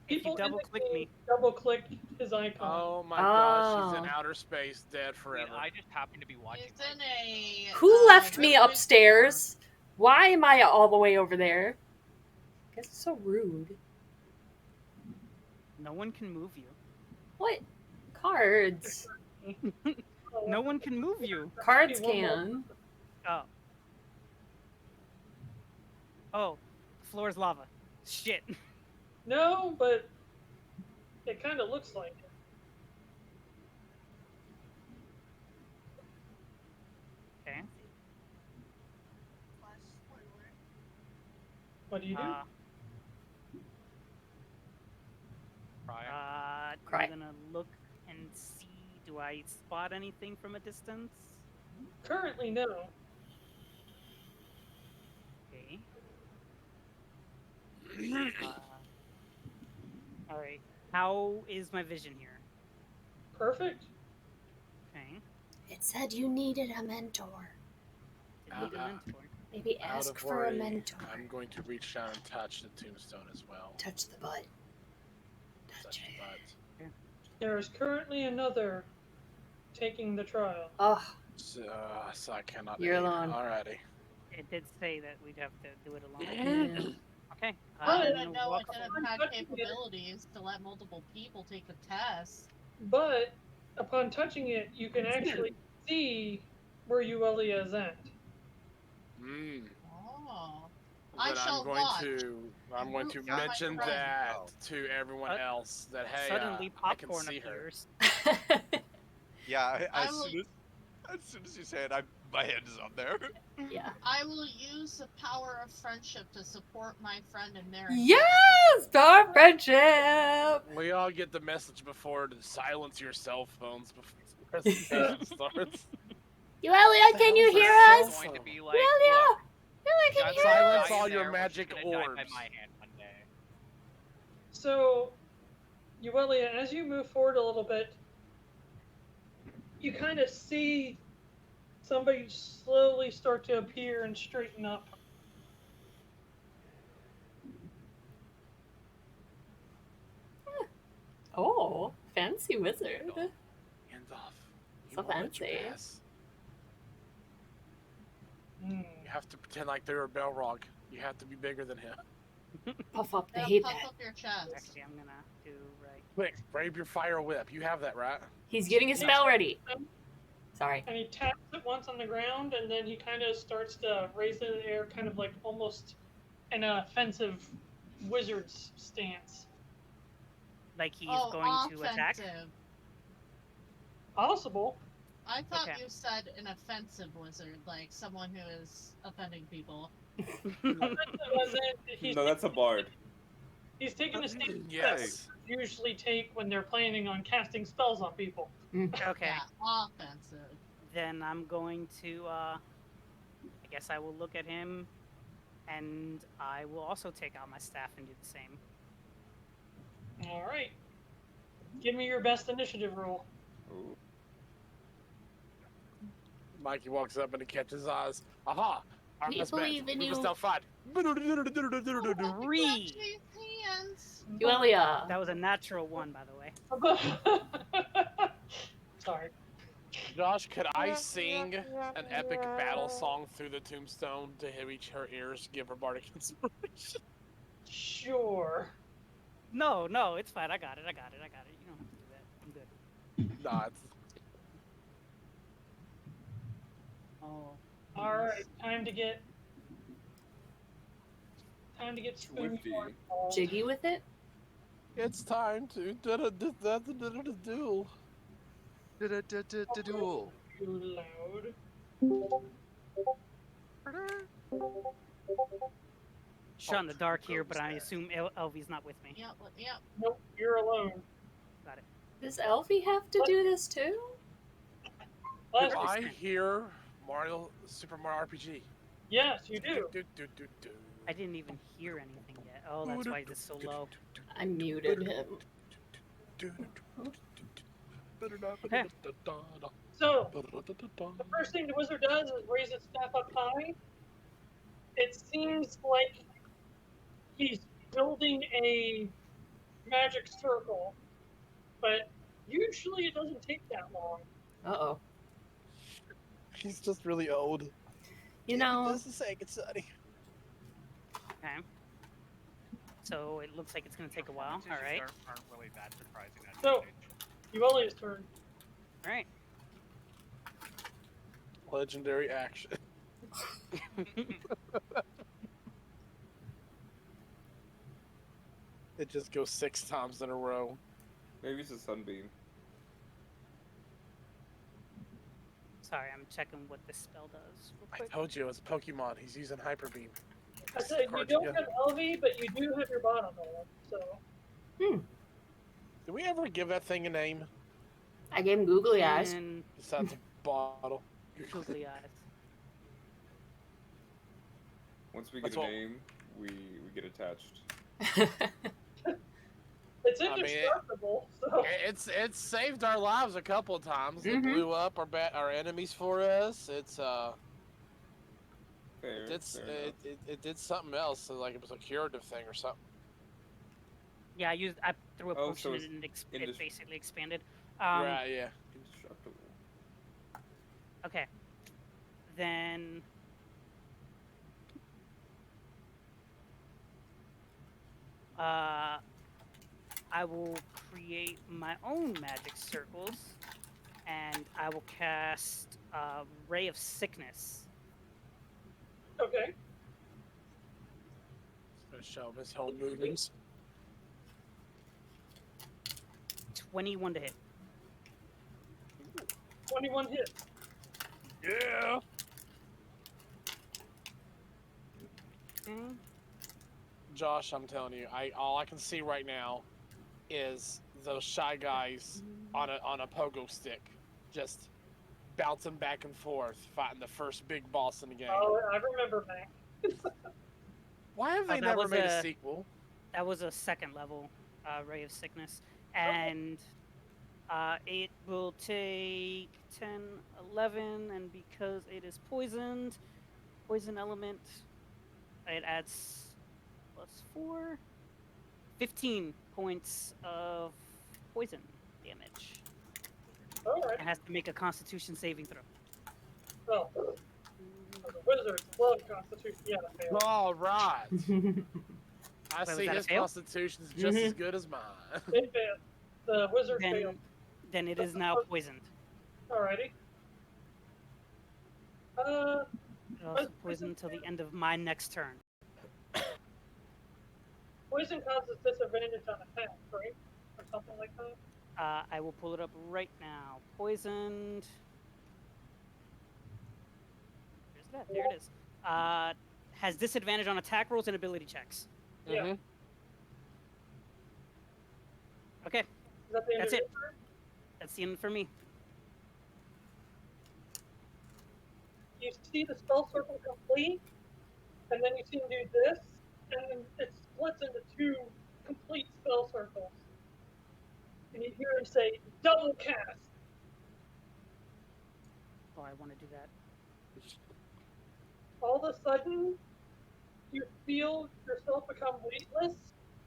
If you double click me. Double click his icon. oh my gosh, she's in Oh. outer space, dead I forever. mean, I just happen to be watching. He's in a. Who left me very big upstairs? Why am I all the way over there? Guess it's so rude. No one can move you. What? Cards. No one can move you. Cards One more. can. Oh. Oh, the floor is lava. Shit. No, but it kind of looks like it. Okay. What do you do? Cry. I'm gonna look and see. Do I spot anything from a distance? Currently, no. Okay. All right. How is my vision here? Perfect. Okay. It said you needed a mentor. Didn't need a mentor. Maybe Out ask of for a worry, mentor. I'm going to reach down and touch the tombstone as well. Touch the butt. Touch the butt. There is currently another taking the trial. Oh, So I cannot. You're aid. alone. Alrighty. It did say that we'd have to do it alone. yeah. Okay. How did I I'm gonna know walk it didn't have capabilities to let multiple people take the test? But upon touching it, you can actually see where Yuelia is at. Mm. Oh. I But shall I'm going watch. I'm going to root for my mention friend. that to everyone else that hey, Suddenly I can popcorn see her. appears. Yeah, I as will- soon as you say it, my hand is up there. Yeah. I will use the power of friendship to support my friend in their Yes! Star friendship! We all get the message before to silence your cell phones before the presentation starts. Yuelia, can you hear hell's us? Going to be like, Yuelia! look, Yuelia, can guys you are hear Silence us? dying all your there, we're just magic gonna die by orbs. my hand one day. So, Yuelia, as you move forward a little bit, you kind of see somebody slowly start to appear and straighten up. Oh, fancy wizard. Gandalf, you So won't let you fancy. pass. Hmm. You have to pretend like they're a Balrog. You have to be bigger than him. Puff up the Now hay puff pad. up your chest. Actually, I'm gonna do right. Quick, brave your fire whip. You have that, right? He's getting his spell ready. Sorry. And he taps it once on the ground, and then he kind of starts to raise it in the air, kind of like almost an offensive wizard's stance. Like he's Oh, going to attack. offensive. Possible. I thought Okay. you said an offensive wizard, like someone who is offending people. He's, No, that's a bard. he's taking a stance Yes. that usually take when they're planning on casting spells on people. Okay. Yeah, offensive. Then I'm going to. I guess I will look at him, and I will also take out my staff and do the same. All right. Give me your best initiative roll. Ooh. Mikey walks up and he catches his eyes. Aha! We believe in you. Stealth fight. Three. Hands. Yuelia. That was a natural one, by the way. Sorry. Josh, could I sing an epic battle song through the tombstone to reach her ears, give her bardic inspiration? Sure. No, it's fine. I got it. You don't have to do that. I'm good. Nah, it's Oh. All right. Time to get spoon Swifty. forward. Jiggy with it? It's time to duel. Duel. Too loud. Shot in the dark here, but I assume Elvie's not with me. Yep. Nope, you're alone. Got it. Does Elfie have to do this too? Last I hear Super Mario RPG. Yes, you do. I didn't even hear anything yet. Oh, that's why it's so low. I muted him. Okay. So, the first thing the wizard does is raise its staff up high. It seems like he's building a magic circle, but usually it doesn't take that long. Uh-oh. He's just really old. You know, This is second, Sonny. Okay. So it looks like it's going to take a while. All right. Aren't really that surprising. At So, this stage. Yuelia's turn. All right. Legendary action. It just goes 6 times in a row. Maybe it's a sunbeam. Sorry, I'm checking what this spell does real I quick. told you, it's Pokemon. He's using Hyper Beam. I said you don't have Elvie, but you do have your bottom roll, so. Did we ever give that thing a name? I gave him googly eyes. And Besides a bottle. googly eyes. Once we get a name, we get attached. It's I mean, indestructible, so. It's saved our lives a couple of times. It Mhm. blew up our enemies for us. It's Fair, it did something else. So like it was a curative thing or something. Yeah, I threw a Oh, potion so in and it basically expanded. Right, yeah. Indestructible. Okay. Then I will create my own magic circles, and I will cast Ray of Sickness. Okay. It's gonna show him his whole movements. 21 to hit. 21 hits. Yeah. Okay. Josh, I'm telling you, all I can see right now is those shy guys on a pogo stick, just bouncing back and forth, fighting the first big boss in the game. Oh, I remember Mac. Why have they that never was made a a- sequel? That was a second level Ray of Sickness. And it will take 10, 11, and because it is poisoned, poison element, it adds +4, 15 points of poison damage. Alright. It has to make a Constitution saving throw. Well, the wizard love Constitution. Yeah, that failed. All right. I was see that a his fail? constitution's just as good as mine. It failed. The wizard failed. Then it is now poisoned. Alrighty. It also poisoned until the end of my next turn. Poison causes disadvantage on attacks, right? Or something like that? I will pull it up right now. Poisoned. Where's that? There it is. Has disadvantage on attack rolls and ability checks. Yeah. Mhm. Okay, Is that the end That's of it. your turn? that's the end for me. You see the spell circle complete, and then you see him do this, and then it splits into 2 complete spell circles. And you hear him say, double cast. Oh, I want to do that. All of a sudden, you feel yourself become weightless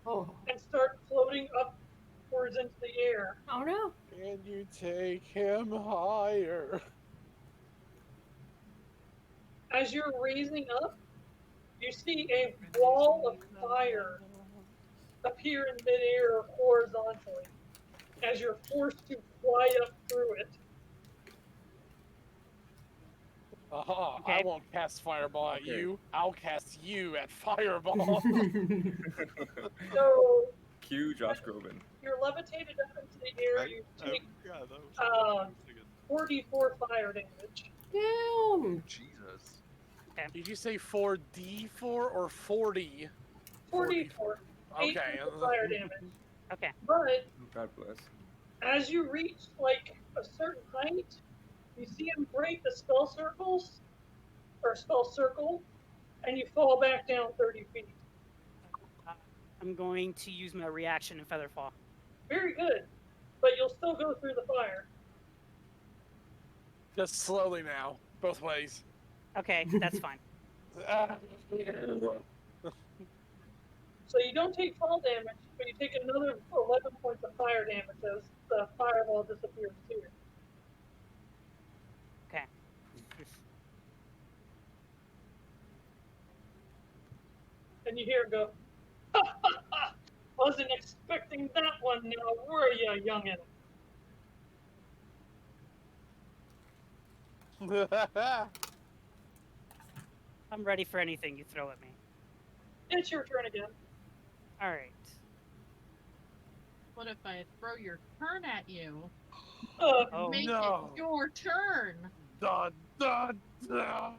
Oh. and start floating upwards into the air. Oh no. Can you take him higher? As you're raising up, you see a wall of fire appear in midair horizontally as you're forced to fly up through it. Aha, Okay. I won't cast Fireball at Okay. you. I'll cast you at Fireball. So cue Josh Groban. You're levitated up into the air. Right? You take Yeah, that was 44 fire damage. Damn. Jesus. Did you say 4d4 or 40? 44. Okay. Fire damage. Okay. But God bless. as you reach like a certain height, you see him break the spell circle, and you fall back down 30 feet. I'm going to use my reaction in Featherfall. Very good, but you'll still go through the fire. Just slowly now, both ways. Okay, that's fine. So you don't take fall damage, but you take another 11 points of fire damage as the fireball disappears too. Okay. And you hear him go, ha ha ha! Wasn't expecting that one now, were ya, youngin'? I'm ready for anything you throw at me. It's your turn again. All right. What if I throw your turn at you? Oh, Make no. it your turn. Dun, dun, dun.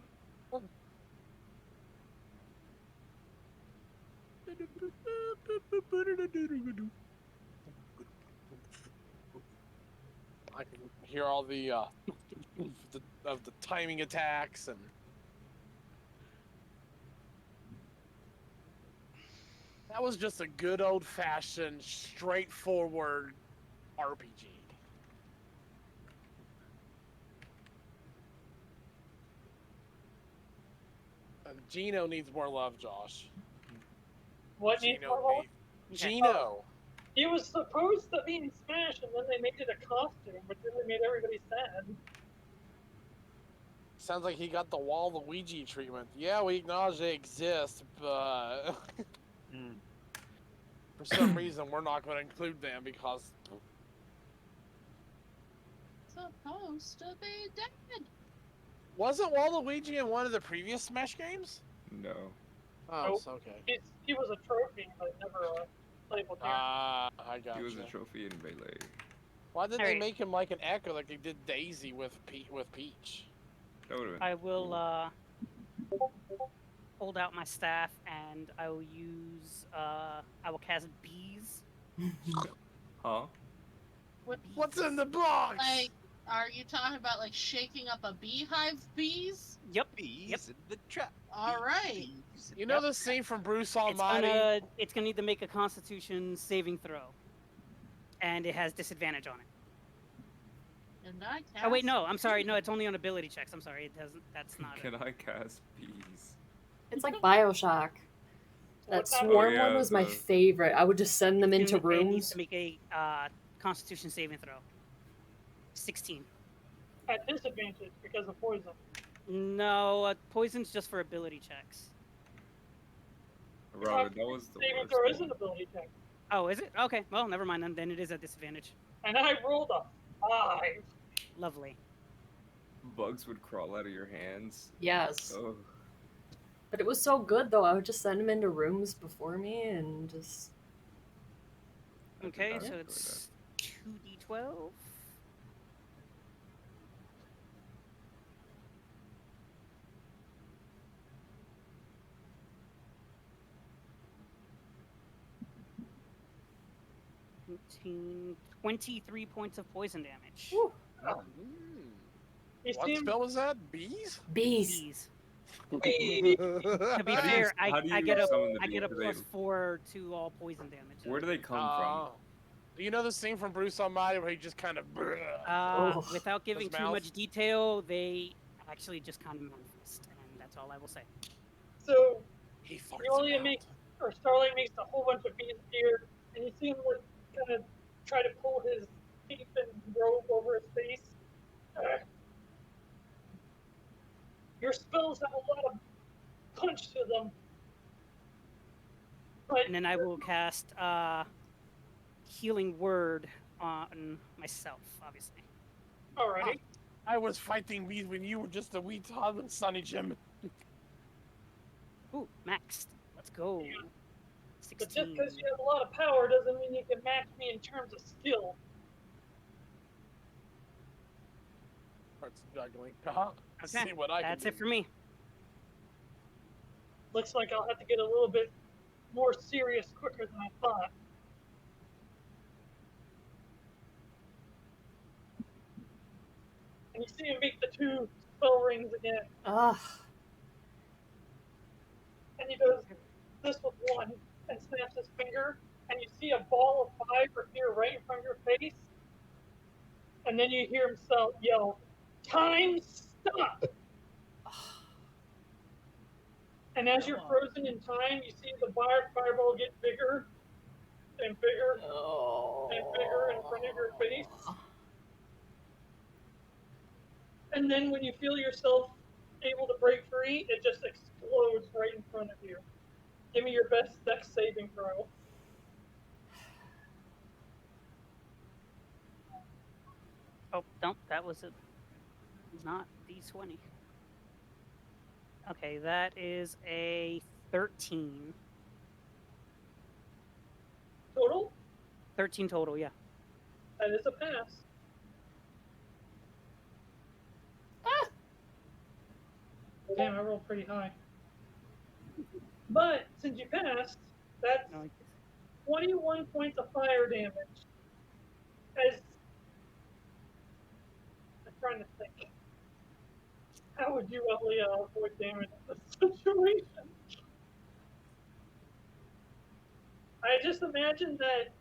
I can hear all the of the timing attacks and that was just a good old-fashioned, straightforward RPG. Gino needs more love, Josh. What needs more love? Gino. He was supposed to be in Smash, and then they made it a costume, but then they made everybody sad. Sounds like he got the Waluigi treatment. Yeah, we acknowledge they exist, but for some reason we're not going to include them because Supposed to be dead. wasn't Waluigi in one of the previous Smash games? No. Oh, Nope. it's okay. He was a trophy, but never a playable character. I got He was you. a trophy in Melee. Why didn't they Alright. make him like an Echo like they did Daisy with Peach? That would have been. I will hold out my staff and I will use I will cast bees. Huh? What's in the box? Like, are you talking about like shaking up a beehive bees? Yep. Bees in the trap. All right. You know the scene from Bruce Almighty? It's gonna need to make a Constitution saving throw, and it has disadvantage on it. And I cast Oh wait, no, I'm sorry. No, it's only on ability checks. I'm sorry, it doesn't. That's not. Can I cast bees? It's like Bioshock. That What's that? swarm Oh, yeah, one was my the- favorite. I would just send them into It needs rooms. to make a Constitution saving throw. 16. At disadvantage because of poison. No, poison's just for ability checks. Robyn, that was the Saving worst. throw is one. an ability check. Oh, is it? Okay, well, never mind then. Then it is at disadvantage. And I rolled a 5. Lovely. Bugs would crawl out of your hands. Yes. Oh. But it was so good, though. I would just send them into rooms before me and just... I did Okay, not so enjoy it's 2d12. Fifteen, 23 points of poison damage. Whew. Mm. You What see him? spell was that? Bees? Bees. Bees. Bees. To be How do you- fair, how do I you get a summon the I get a bees? Do they- +4 to all poison damage. Where do they come Oh. Do you know the scene from Bruce Almighty where he just kind of... Oh. Without giving His too mouth? much detail, they actually just kind of manifest, and that's all I will say. So He farts Yuelia out. makes, or Starlight makes a whole bunch of bees appear, and you see him like kind of try to pull his cape and robe over his face. Your spells have a lot of punch to them. But And then I will cast Healing Word on myself, obviously. alrighty. I was fighting bees when you were just a wee toddler, Sonny Jim. Ooh, maxed. Let's go. But 16. just because you have a lot of power doesn't mean you can match me in terms of skill. Starts juggling. Okay, See what I that's can it do. for me. Looks like I'll have to get a little bit more serious quicker than I thought. And you see him make the 2 spell rings again. Ugh. And he does this with 1 and snaps his finger. And you see a ball of 5 appear right in front of your face. And then you hear himself yell, "Time stop!" And as you're frozen in time, you see the fireball get bigger and bigger and bigger in front of your face. And then when you feel yourself able to break free, it just explodes right in front of you. Give me your best dex saving throw. Oh, no, that was not D20. Okay, that is a 13. Total? 13 total, yeah. That is a pass. Damn, I rolled pretty high. But since you passed, that's 21 points of fire damage. As I'm trying to think, how would Yuelia avoid damage in this situation? I just imagine that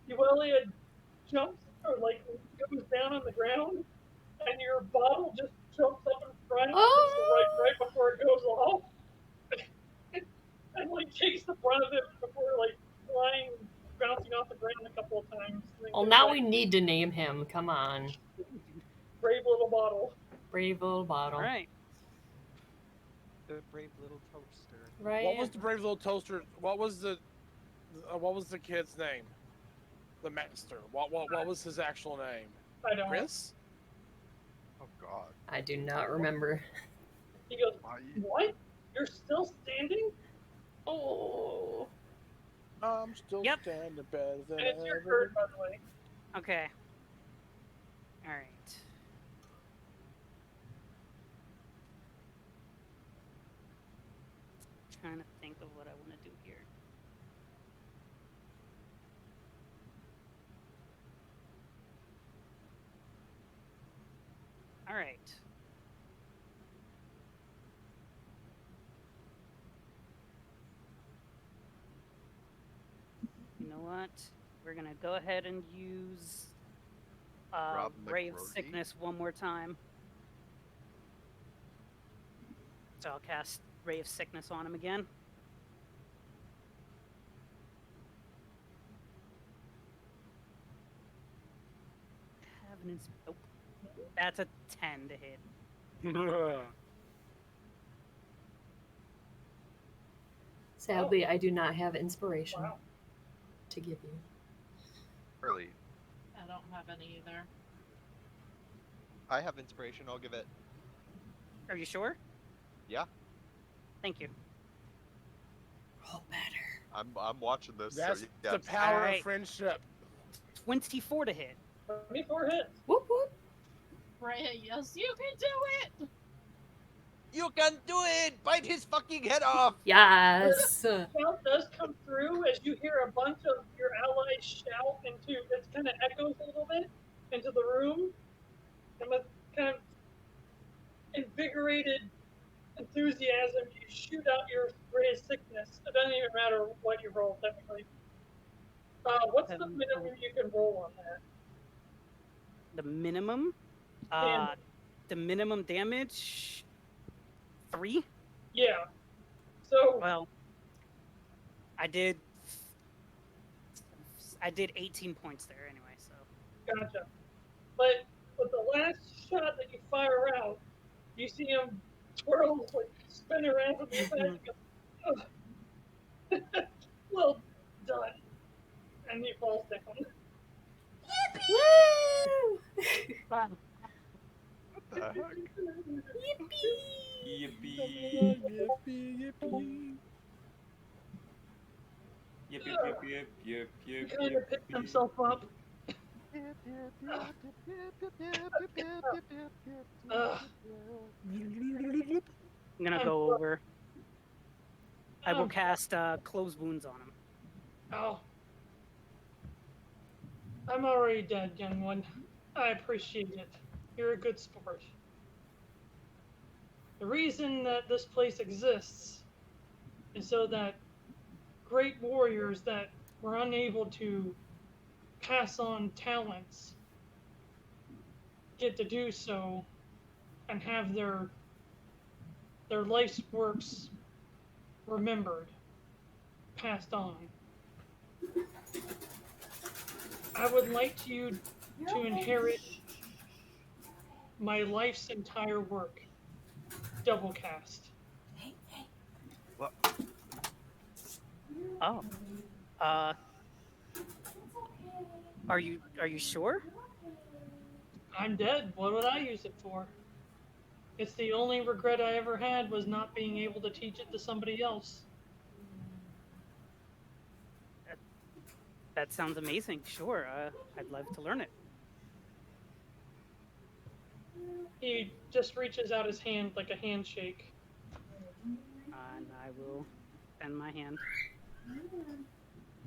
Yuelia jumps or like goes down on the ground, and your bottle just jumps up in front, just right before it goes off, and like takes the brunt of it before like flying, bouncing off the ground a couple of times. Well, now we need to name him. Come on. Brave little bottle. Brave little bottle. All right. The brave little toaster. Right. What was the brave little toaster? What was the kid's name? The master. What was his actual name? I don't know. Chris? Oh God. I do not remember. He goes, "What? You're still standing?" Oh. I'm still standing better than And it's your ever. turn, by the way. Okay. All right. Trying to think of what I want to do here. All right. You know what? We're gonna go ahead and use Ray of Sickness one more time. So I'll cast Ray of Sickness on him again. Nope. That's a 10 to hit. Sadly, I do not have inspiration to give you. Early. I don't have any either. I have inspiration. I'll give it. Are you sure? Yeah. Thank you. Roll better. I'm watching this. That's so the power of friendship. 24 to hit. 24 hits. Whoop whoop. Breya, yes, you can do it! You can do it! Bite his fucking head off! Yes. The shout does come through as you hear a bunch of your allies shout into, it kind of echoes a little bit into the room. And with kind of invigorated enthusiasm, you shoot out your Ray of Sickness. It doesn't even matter what you roll, technically. What's the minimum you can roll on that? The minimum? Damage. The minimum damage? 3? Yeah. So. Well, I did 18 points there anyway, so. Gotcha. But with the last shot that you fire out, you see him twirl, like spin around with his head and go, well done. And he falls down. Woo! What the heck? Yippee! Yippee, yippee. Yep, yep, yep, yep, yep, He yep, kind yep. of picks himself up. Ugh. I'm gonna go over. I will cast close wounds on him. Oh. I'm already dead, young one. I appreciate it. You're a good sport. The reason that this place exists is so that great warriors that were unable to pass on talents get to do so and have their life's works remembered, passed on. I would like you to inherit my life's entire work, double cast. What? Oh. Are you sure? I'm dead. What would I use it for? It's the only regret I ever had was not being able to teach it to somebody else. That sounds amazing. Sure. I'd love to learn it. He just reaches out his hand like a handshake. And I will bend my hand.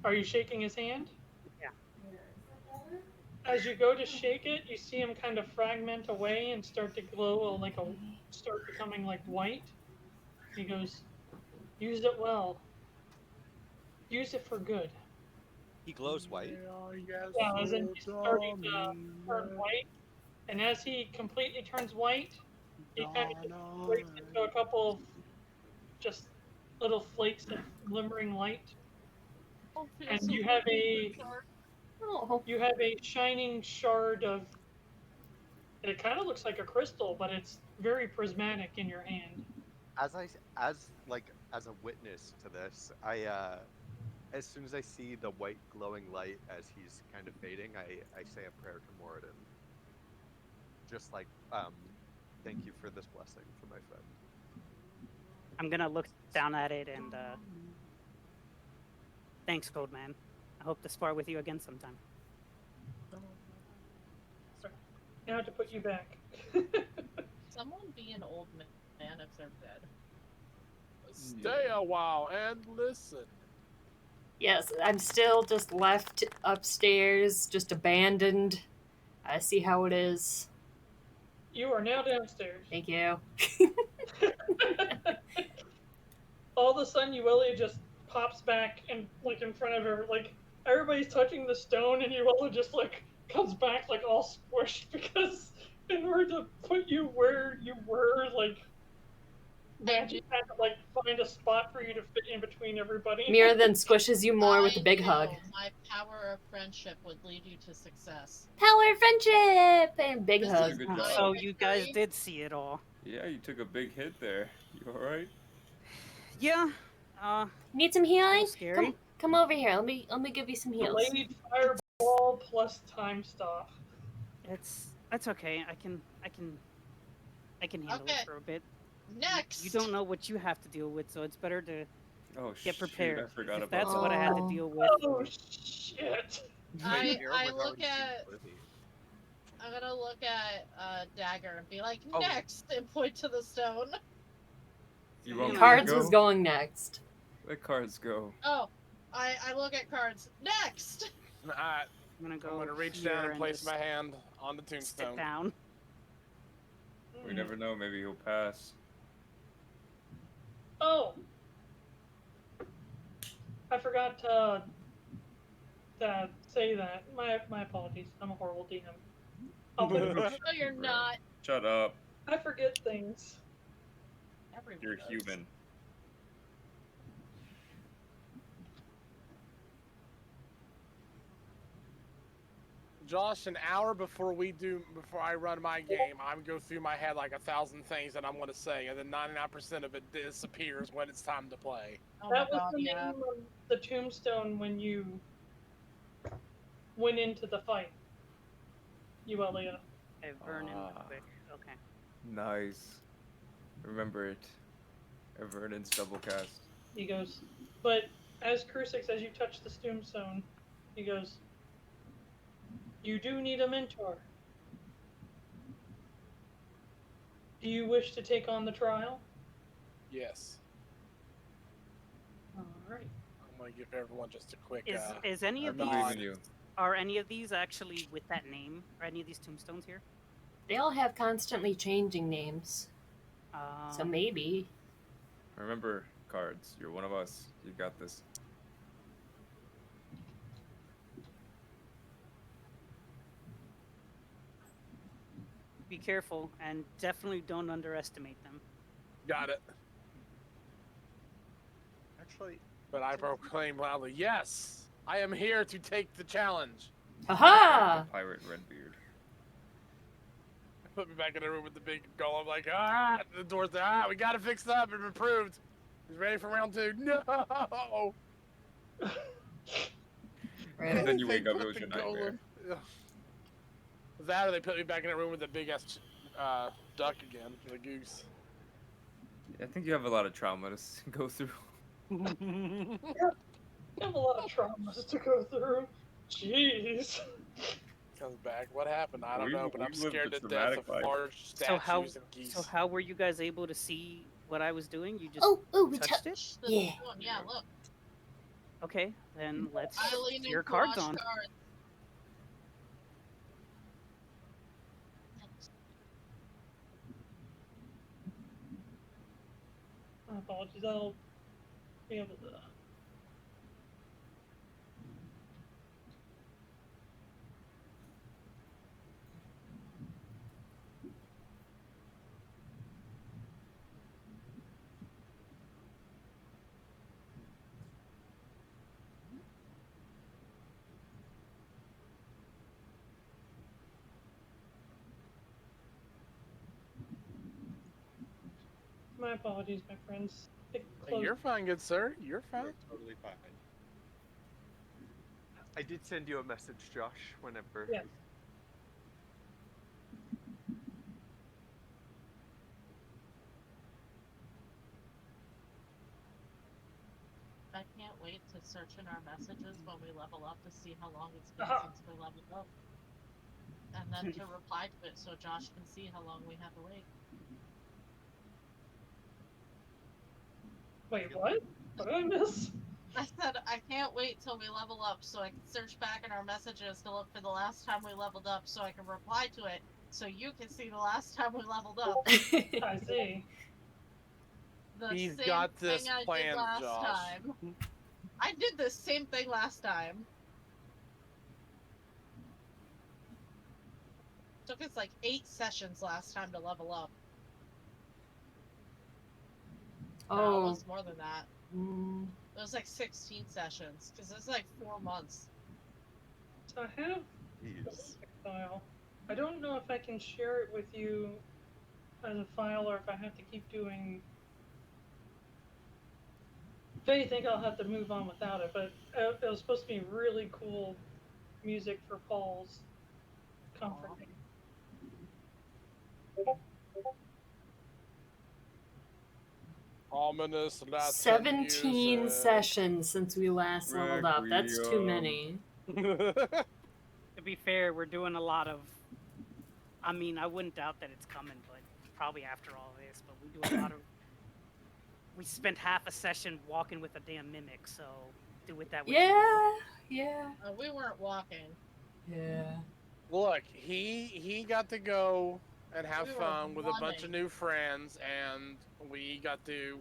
Are you shaking his hand? Yeah. As you go to shake it, you see him kind of fragment away and start to glow, start becoming like white. He goes, use it well. Use it for good. He glows white. Yeah, as in he's starting to turn white. And as he completely turns white, he kind of just breaks into a couple of just little flakes of glimmering light. And you have a shining shard of, it kind of looks like a crystal, but it's very prismatic in your hand. As a witness to this, as soon as I see the white glowing light as he's kind of fading, I say a prayer to Moradin. Just like, thank you for this blessing for my friend. I'm gonna look down at it and thanks, Codeman. I hope to spar with you again sometime. Sorry. Now I have to put you back. Someone be an old man if they're dead. Stay a while and listen. Yes, I'm still just left upstairs, just abandoned. I see how it is. You are now downstairs. Thank you. All of a sudden, Yuelia just pops back and like in front of her, like everybody's touching the stone, and Yuelia just like comes back like all squished because in order to put you where you were, like Magic had to like find a spot for you to fit in between everybody. Mirra then squishes you more with a big hug. My power of friendship would lead you to success. Power of friendship and big This hug. is Good job. So you guys did see it all. Yeah, you took a big hit there. You alright? Yeah. Need some healing? Scary. Come over here. Let me give you some heals. Delayed fireball plus time stop. That's okay. I can handle it for a bit. Next. You don't know what you have to deal with, so it's better to get prepared. I forgot if about that's that. what I had to deal with. Oh shit! I look at. I'm gonna look at Dagger and be like, next, and point to the stone. You want me to Cards go? was going next. Let cards go. Oh, I look at cards. Next. Alright, I'm I'm gonna reach down and place my hand on the tombstone. Sit down. We never know. Maybe he'll pass. Oh, I forgot to say that. My apologies. I'm a horrible DM. No, you're not. Shut up. I forget things. Everyone You're does. human. Josh, an hour before I run my game, I'm go through my head like 1,000 things that I'm gonna say, and then 99% of it disappears when it's time to play. Oh That my was God, the yeah. name of the tombstone when you went into the fight. Yuelia. Hey, Vernon, quick. Okay. Nice. Remember it. Vernon's double cast. He goes, but as Crusix, as you touch the tombstone, he goes, "You do need a mentor. Do you wish to take on the trial?" Yes. Alright. I'm gonna give everyone just a quick. Is any I of believe these in you. are any of these actually with that name? Or any of these tombstones here? They all have constantly changing names. So maybe. Remember, cards. You're one of us. You got this. Be careful and definitely don't underestimate them. Got it. Actually, But I proclaim loudly, yes, I am here to take the challenge. Aha! The pirate Redbeard. Put me back in the room with the big golem, like, the door's we gotta fix it up, it's improved. He's ready for round 2. No! And then you wake up, it Put was the your nightmare. golem- That or they put me back in the room with the big ass duck again, the goose. I think you have a lot of trauma to go through. You have a lot of traumas to go through. Jeez. Comes back. What happened? I don't We- know, but we I'm lived scared a to death of traumatic life. large So statues and geese. how were you guys able to see what I was doing? You just we touched it? Yeah. Yeah, look. Okay, then let's I lean see your into cards watch on. cards. My apologies, I'll be able to. My apologies, my friends. It Hey, closed. you're fine, good sir. You're fine. you're totally fine. I did send you a message, Josh, whenever. Yes. I can't wait to search in our messages when we level up to see how long it's been since we leveled up. And then to reply to it so Josh can see how long we have to wait. Wait, what? What did I miss? I said I can't wait till we level up so I can search back in our messages to look for the last time we leveled up so I can reply to it so you can see the last time we leveled up. I see. The He's same got thing this I planned, did last Josh. time. I did the same thing last time. Took us like 8 sessions last time to level up. Or Oh. almost more than that. Mm. It was like 16 sessions because it's like 4 months. So I have Jeez. a file. I don't know if I can share it with you as a file or if I have to keep doing. If anything, I'll have to move on without it, but it was supposed to be really cool music for Paul's comforting. Ominous Latin 17 music. sessions since we last leveled up. That's too many. To be fair, we're doing a lot of. I mean, I wouldn't doubt that it's coming, but probably after all this. But we do a lot of. We spent half a session walking with a damn mimic, so do with that. What you Yeah, yeah, We weren't walking. yeah. Look, he got to go and have We were fun with a bunch of running. new friends, and we got to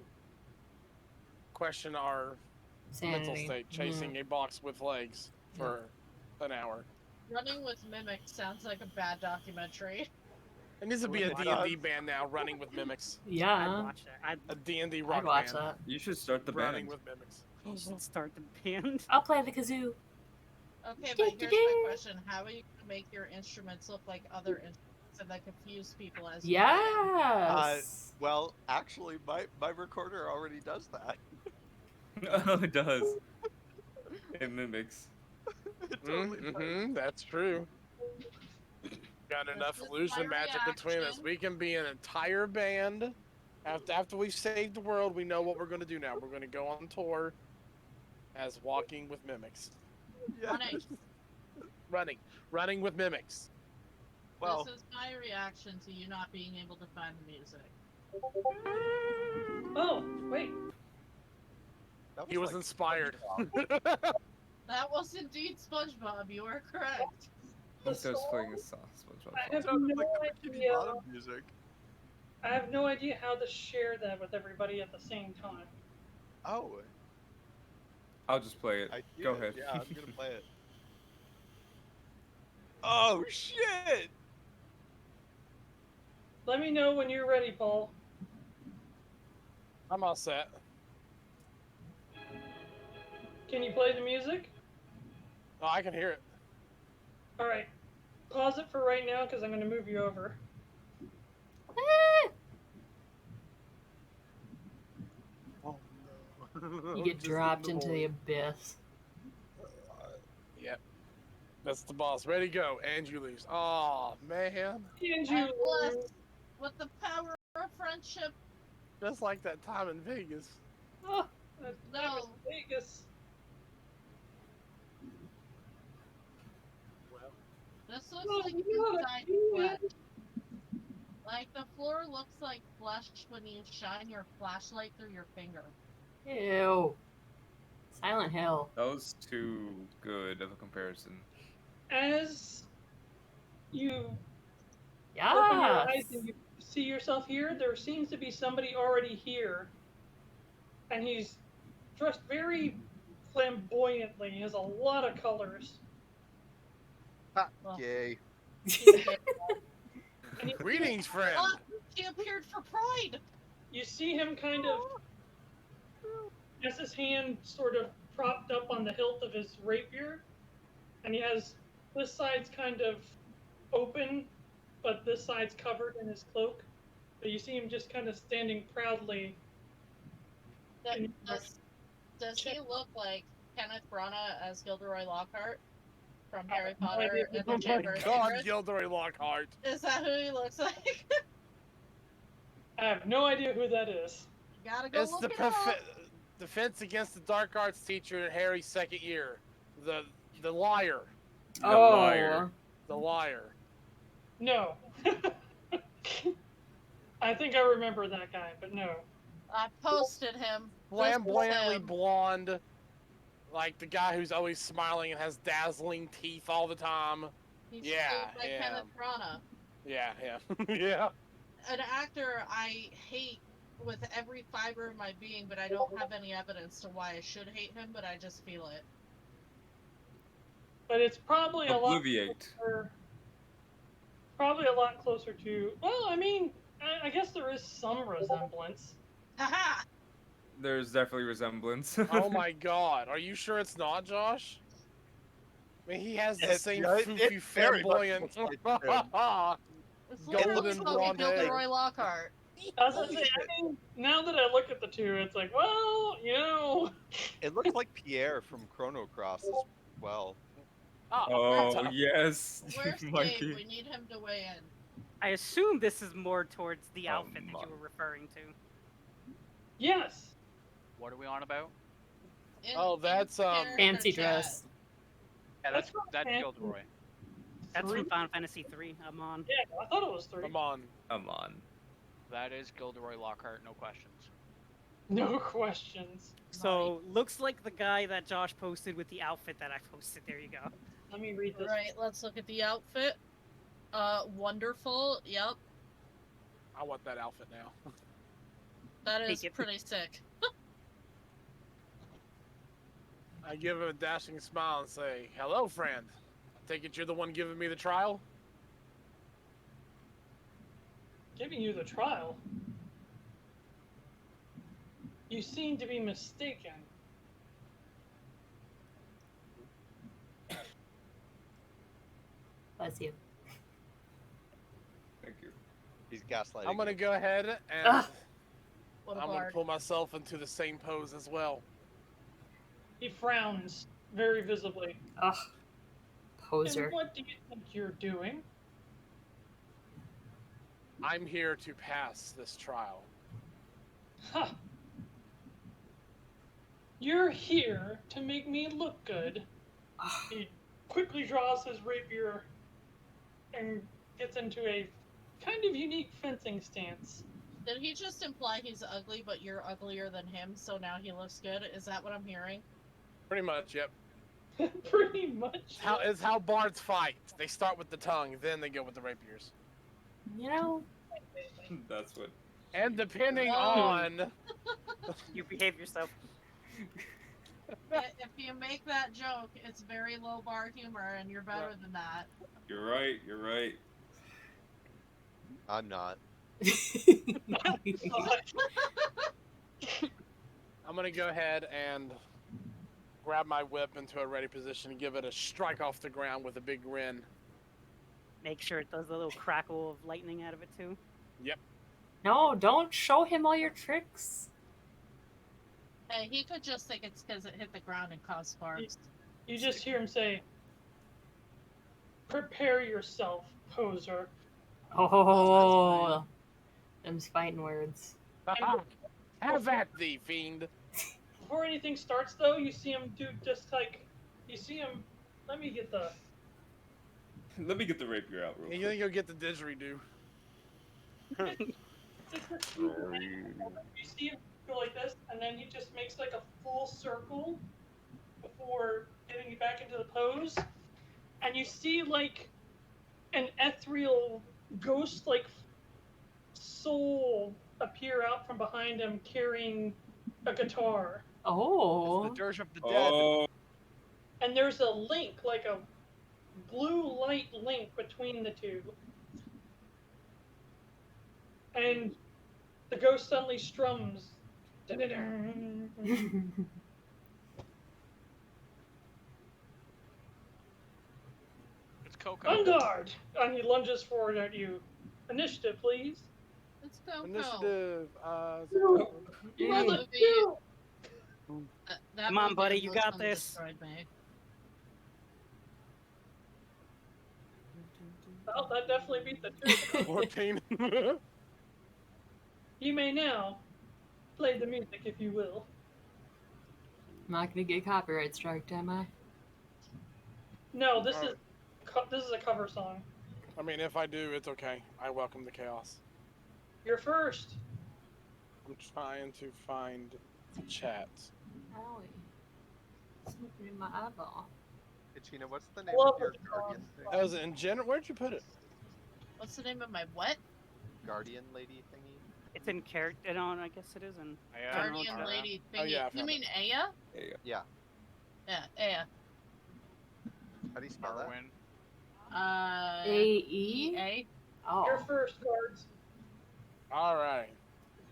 question our mental Sanity. state, chasing a box with legs for an hour. Running with mimics sounds like a bad documentary. It needs to be a It D&D does. band now, running with mimics. I'd Yeah, watch that. A D&D I'd rock watch band. that. You should start the Running band. with mimics. You should start the band. I'll play the kazoo. Okay, but here's my question. How are you going to make your instruments look like other instruments and then confuse people as you play them? Yes. Well, actually, my recorder already does that. Oh, it does. It mimics. It totally does. That's true. Got enough This is illusion my magic between us. reaction. We can be an entire band. After we've saved the world, we know what we're going to do now. We're going to go on tour as walking with mimics. Running. Running with mimics. Well, This is my reaction to you not being able to find the music. Oh, wait. that He was like inspired. That was indeed SpongeBob. You are correct. He starts playing a song. I have sounded no like the Bikini idea. Bottom music. I have no idea how to share that with everybody at the same time. Oh, I'll just play it. I Go did. ahead. Yeah, I'm gonna play it. Oh shit! Let me know when you're ready, Paul. I'm all set. Can you play the music? Oh, I can hear it. All right. Pause it for right now because I'm going to move you over. Oh no. You get Just dropped in into the void. abyss. Yep. That's the boss. Ready, go. And you lose. Oh man. And And you plus, with the power of friendship, Just like that time in Vegas. Oh, that No. was Vegas. Well, this looks Oh, like you know inside what I flesh. Like the floor looks like flesh when you shine your flashlight through your finger. Ew. Silent Hill. That was too good of a comparison. As you open your Yes. eyes and you see yourself here, there seems to be somebody already here. And he's dressed very flamboyantly. He has a lot of colors. Yay! And you, greetings, friend. Oh, she appeared for Pride! you see him kind of, has his hand sort of propped up on the hilt of his rapier. And he has this side's kind of open, but this side's covered in his cloak. But you see him just kind of standing proudly. Does he look like Kenneth Branagh as Gilderoy Lockhart from Harry no Potter idea and who the Oh Chamber my of God, Secrets? Gilderoy Lockhart. Is that who he looks like? I have no idea who that is. You gotta go It's look the it up. defense against the dark arts teacher in Harry's second year. The liar. The Oh. liar. The liar. No. I think I remember that guy, but no. I posted him. Flamboyantly This is him. blonde. Like the guy who's always smiling and has dazzling teeth all the time. He's Yeah, played by yeah. Kenneth Branagh. Yeah, yeah. Yeah. An actor I hate with every fiber of my being, but I don't have any evidence to why I should hate him, but I just feel it. But it's probably a lot Obliviate. closer. Probably a lot closer to. Well, I mean, I guess there is some resemblance. Haha! There's definitely resemblance. Oh my God. Are you sure it's not Josh? I mean, he has the It's- same yeah, it foofy very much flamboyant. looks like him. It's Golden literally fucking blonde hair. Gilderoy Lockhart. I was gonna say, I mean, now that I look at the two, it's like, well, you know. It looks like Pierre from Chrono Cross as well. Oh, yes. Where's Monkey. Dave? We need him to weigh in. I assume this is more towards the Oh, outfit that my. you were referring to. Yes. What are we on about? Oh, that's, character Fancy chat. dress. Yeah, That's that's not Gilderoy. That's Three? from Final Fantasy 3. I'm on. Yeah, I thought it was 3. Come on. Come on. That is Gilderoy Lockhart, no questions. No questions. So looks like the guy that Josh posted with the outfit that I posted. There you go. Let me read this. Right, let's look at the outfit. Wonderful. Yep, I want that outfit now. that is Take it. pretty sick. I give him a dashing smile and say, "Hello, friend. I take it you're the one giving me the trial?" Giving you the trial. You seem to be mistaken. Bless you. Thank you. He's gaslighting. I'm gonna you. go ahead and Ah. What a I'm gonna bard. pull myself into the same pose as well. He frowns very visibly. Ugh. Poser. And what do you think you're doing? I'm here to pass this trial. Huh. You're here to make me look good. He quickly draws his rapier and gets into a kind of unique fencing stance. Did he just imply he's ugly, but you're uglier than him, so now he looks good? Is that what I'm hearing? Pretty much, yep. Pretty much. It's how bards fight. They start with the tongue, then they go with the rapiers. You know? That's what. And depending No. on... You behave yourself. If you make that joke, it's very low bar humor, and you're better than that. You're right. You're right. I'm not. I'm gonna go ahead and grab my whip into a ready position and give it a strike off the ground with a big grin. Make sure it does a little crackle of lightning out of it too. Yep. No, don't show him all your tricks. Hey, he could just think it's because it hit the ground and caused sparks. You just hear him say, "Prepare yourself, poser." Oh, them's fighting words. Have that, thee fiend. Before anything starts, though, you see him do just like, you see him. Let me get the. Let me get the rapier out real You quick. think you'll get the didgeridoo? You see him go like this, and then he just makes like a full circle before getting back into the pose, and you see like an ethereal ghost-like soul appear out from behind him carrying a guitar. Oh. The dirge of the dead. Oh, And there's a link, like a blue light link between the two. And the ghost suddenly strums. It's Coco. On guard! And he lunges forward at you. Initiative, please. Let's go. Initiative. Come on, buddy, you got this. Well, that definitely beat the truth. 14. You may now play the music, if you will. I'm not gonna get copyright striked, am I? No, this is a cover song. I mean, if I do, it's okay. I welcome the chaos. You're first. I'm trying to find the chat. Owie. Something in my eyeball. Kachina, what's the name Love of your it. guardian thing? That was in general. Where'd you put it? What's the name of my what? Guardian lady thingy? It's in character. No, I guess it is in. Guardian General lady Oh, thingy. yeah, I You found mean Aya? Yeah. Yeah, Aya. How do you spell that? Darwin. A-E? E-A. Oh. You're first, guards. All right.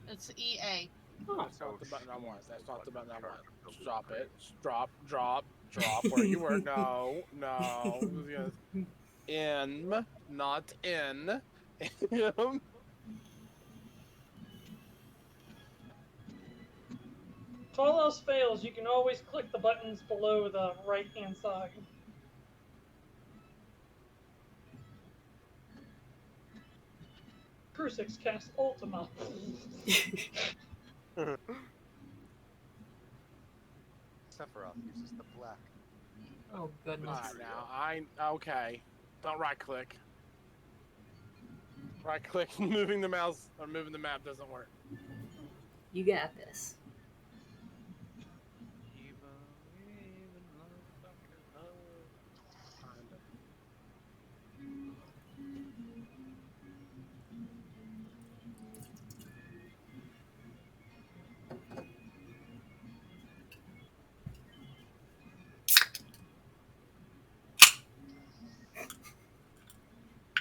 It's E-A. Huh. That's not the button I want. That's not the button I want. Drop it. Drop. Where you were. No. M, not N. M. If all else fails, you can always click the buttons below the right-hand side. Crusix casts Ultima. Sephiroth uses the black. Oh, goodness. Alright, now, okay. Don't right click. Right click, moving the mouse, or moving the map doesn't work. You got this.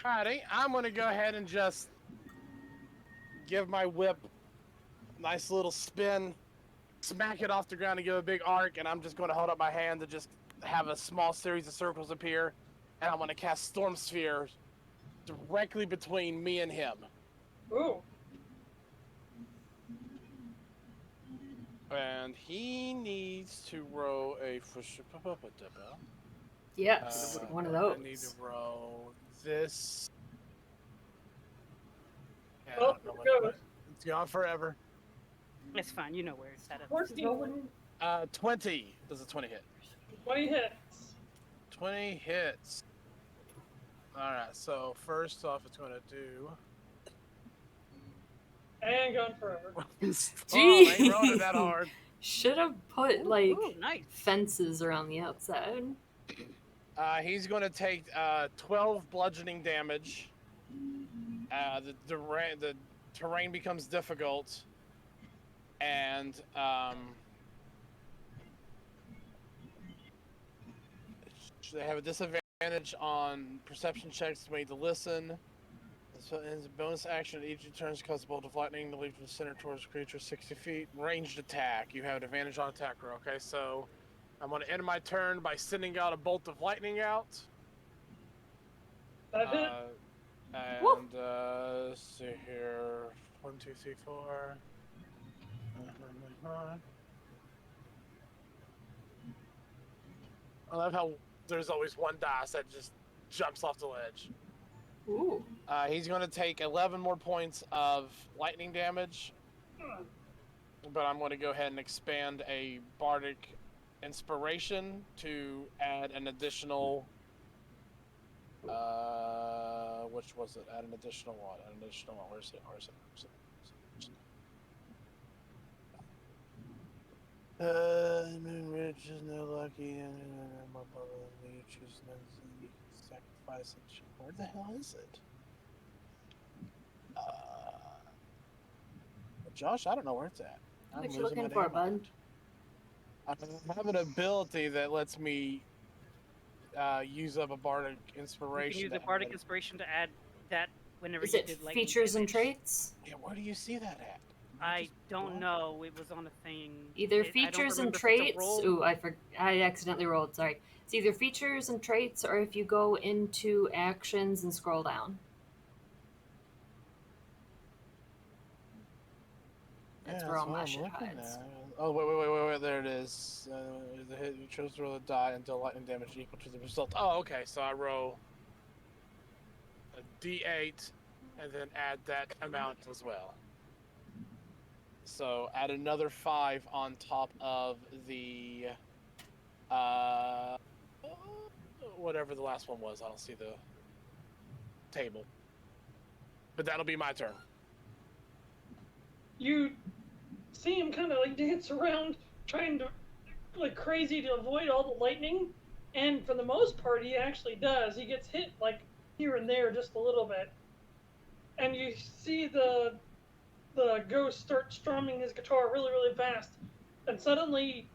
Alrighty, I'm gonna go ahead and just give my whip a nice little spin, smack it off the ground and give a big arc, and I'm just gonna hold up my hand to just have a small series of circles appear, and I'm gonna cast Storm Sphere directly between me and him. Ooh. And he needs to roll a Yes, one of those. I need to roll this. Yeah, I Oh, don't know there what it goes. it's gone forever. It's fine. You know where it's at. Where's the 20. Does a 20 hit? 20 hits. 20 hits. Alright, so first off, it's going to do... And gone forever. Gee, I ain't rolling that hard. Should have put like Ooh, nice. fences around the outside. He's going to take 12 bludgeoning damage. The terrain becomes difficult, and they have a disadvantage on perception checks made to listen. So as a bonus action, each turn causes a bolt of lightning to leap from the center towards the creature 60 feet. Ranged attack. You have an advantage on attack roll. Okay, so I'm going to end my turn by sending out a bolt of lightning out. That hit. And let's see here. 1, 2, 3, 4. I love how there's always one dice that just jumps off the ledge. Ooh. He's going to take 11 more points of lightning damage, but I'm going to go ahead and expand a bardic inspiration to add an additional. Which was it? Add an additional what? An additional what? Where's it? Moon Ridge is no lucky, and my brother you choose you sacrifice it. Where the hell is it? Josh, I don't know where it's at. What you looking for, bud? I have an ability that lets me use up a bardic inspiration. You can use a bardic inspiration to add that whenever Is you it did lightning features and damage. traits? Yeah, where do you see that at? I don't know. It was on a thing. Either I don't features and remember if it's a traits. roll. Ooh, I accidentally rolled. Sorry. It's either features and traits, or if you go into actions and scroll down. That's where all my shit hides. Oh, wait, there it is. The hit, you chose to roll a die until lightning damage equal to the result. Oh, okay, so I roll a d8 and then add that amount as well. So add another 5 on top of the, whatever the last one was. I don't see the table. But that'll be my turn. You see him kind of like dance around, trying to, like crazy to avoid all the lightning. And for the most part, he actually does. He gets hit like here and there just a little bit. And you see the ghost start strumming his guitar really, really fast. And suddenly,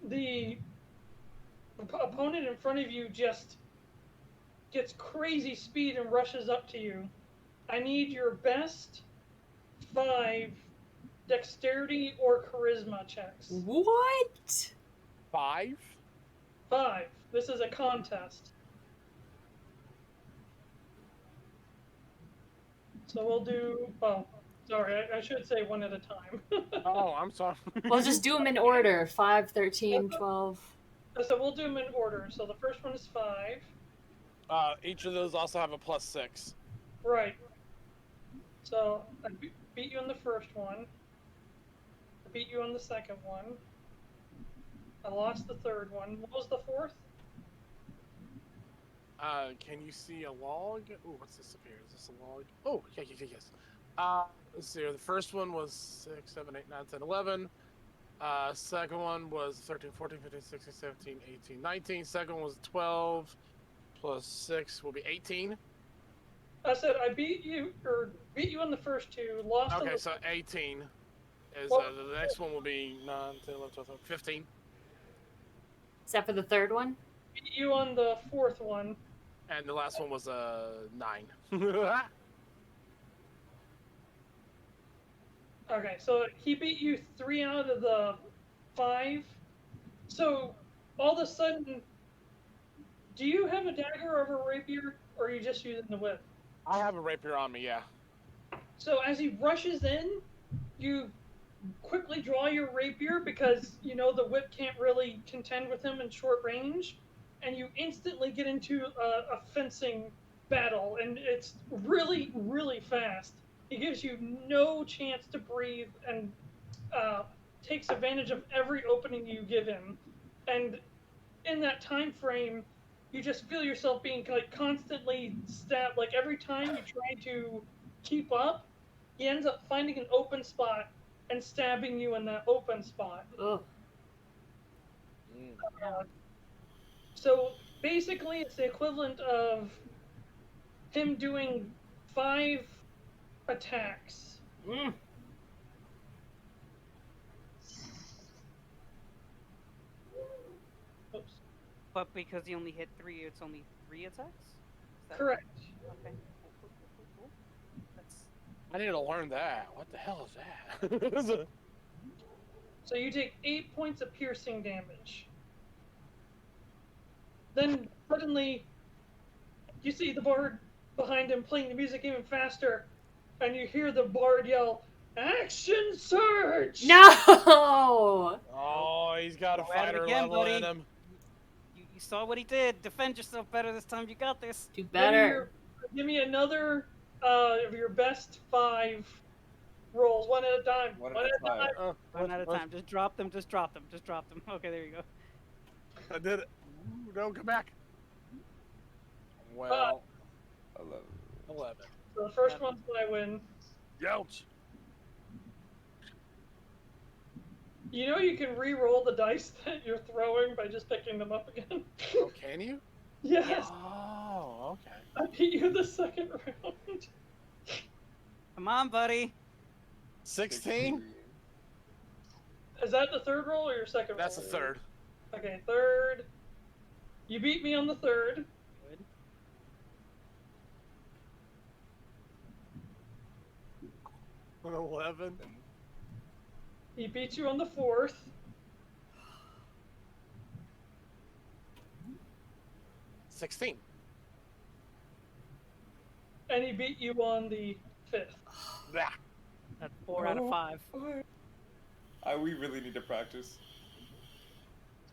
the opponent in front of you just gets crazy speed and rushes up to you. I need your best 5 dexterity or charisma checks. What? 5? 5. This is a contest. So we'll do, oh, sorry, I should say one at a time. Oh, I'm sorry. We'll just do them in order. 5, 13, 12. So we'll do them in order. So the first one is 5. Each of those also have a +6. Right. So I beat you on the first one. I beat you on the second one. I lost the third one. What was the fourth? Can you see a log? Oh, what's this up here? Is this a log? Oh, yes. Let's see here. The first one was 6, 7, 8, 9, 10, 11. Second one was 13, 14, 15, 16, 17, 18, 19. Second one was 12 plus 6 will be 18. I said I beat you on the first 2, lost on Okay, the... so 18 is Well, the next one will be 9, 10, 11, 12, 13, 15. Except for the third one? Beat you on the fourth one. And the last one was 9. Okay, so he beat you 3 out of the 5. So all of a sudden, do you have a dagger or a rapier, or are you just using the whip? I have a rapier on me, yeah. So as he rushes in, you quickly draw your rapier because you know the whip can't really contend with him in short range, and you instantly get into a fencing battle, and it's really, really fast. It gives you no chance to breathe and takes advantage of every opening you give him, and in that time frame, you just feel yourself being like constantly stabbed. Like every time you try to keep up, he ends up finding an open spot and stabbing you in that open spot. Ugh. So basically, it's the equivalent of him doing 5 attacks. Mm. Oops. But because he only hit 3, it's only 3 attacks? Is that Correct. Okay. Cool. That's... I need to learn that. What the hell is that? So you take 8 points of piercing damage. Then suddenly, you see the bard behind him playing the music even faster, and you hear the bard yell, "Action surge!" No! Oh, he's got a Go at it fighter again, level buddy. in him. You saw what he did. Defend yourself better this time. You got this. Do better. Give me another of your best 5 rolls, one at a time. One at a time. One at a time. Just drop them. Okay, there you go. I did it. Ooh, no, come back. Well, 11. So the first one's my win. Youch. You know you can re-roll the dice that you're throwing by just picking them up again. Oh, can you? Yes. Oh, okay. I beat you the second round. Come on, buddy. 16? Is that the third roll or your second roll? That's the third. Okay, third. You beat me on the third. Good. 11. He beat you on the fourth. 16. And he beat you on the fifth. Bah. That's 4 out of 5. We really need to practice.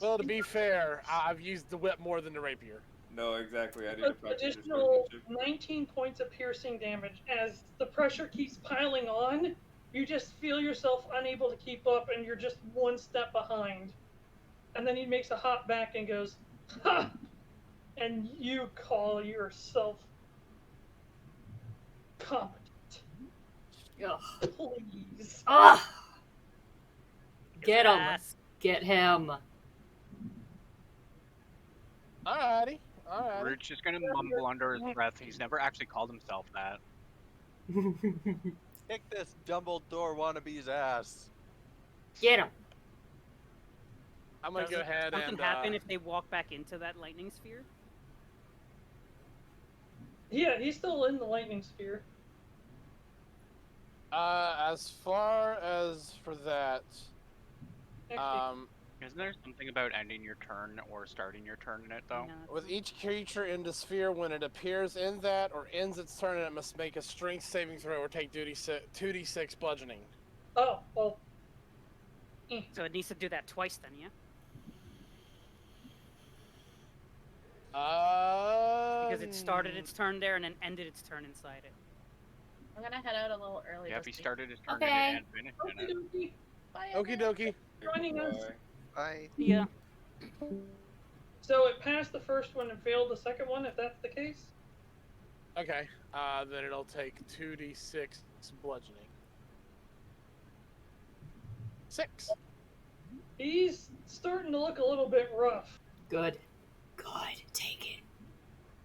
Well, to be fair, I've used the whip more than the rapier. No, exactly. I need to practice. Additional 19 points of piercing damage. As the pressure keeps piling on, you just feel yourself unable to keep up and you're just one step behind. And then he makes a hop back and goes, "Ha!" And you call yourself competent. Ugh. Please. Ugh. Get him. Yes. Get him. Alrighty. Groot's just gonna mumble under his breath. He's never actually called himself that. Kick this Dumbledore wannabe's ass. Get him. I'm gonna go ahead Something and happen if they walk back into that lightning sphere? Yeah, he's still in the lightning sphere. as far as for that, Isn't there something about ending your turn or starting your turn in it, though? with each creature in the sphere, when it appears in that or ends its turn, it must make a strength saving throw or take 2d6 bludgeoning. Oh, well. So it needs to do that twice then, yeah? Because it started its turn there and then ended its turn inside it. I'm gonna head out a little early. Yeah, if he started his turn Okay. in it and finished in it. Bye, Okie dokie. Joining us. Bye. Yeah. So it passed the first one and failed the second one, if that's the case? Okay, then it'll take 2d6 bludgeoning. 6. He's starting to look a little bit rough. Good. Good. Take it.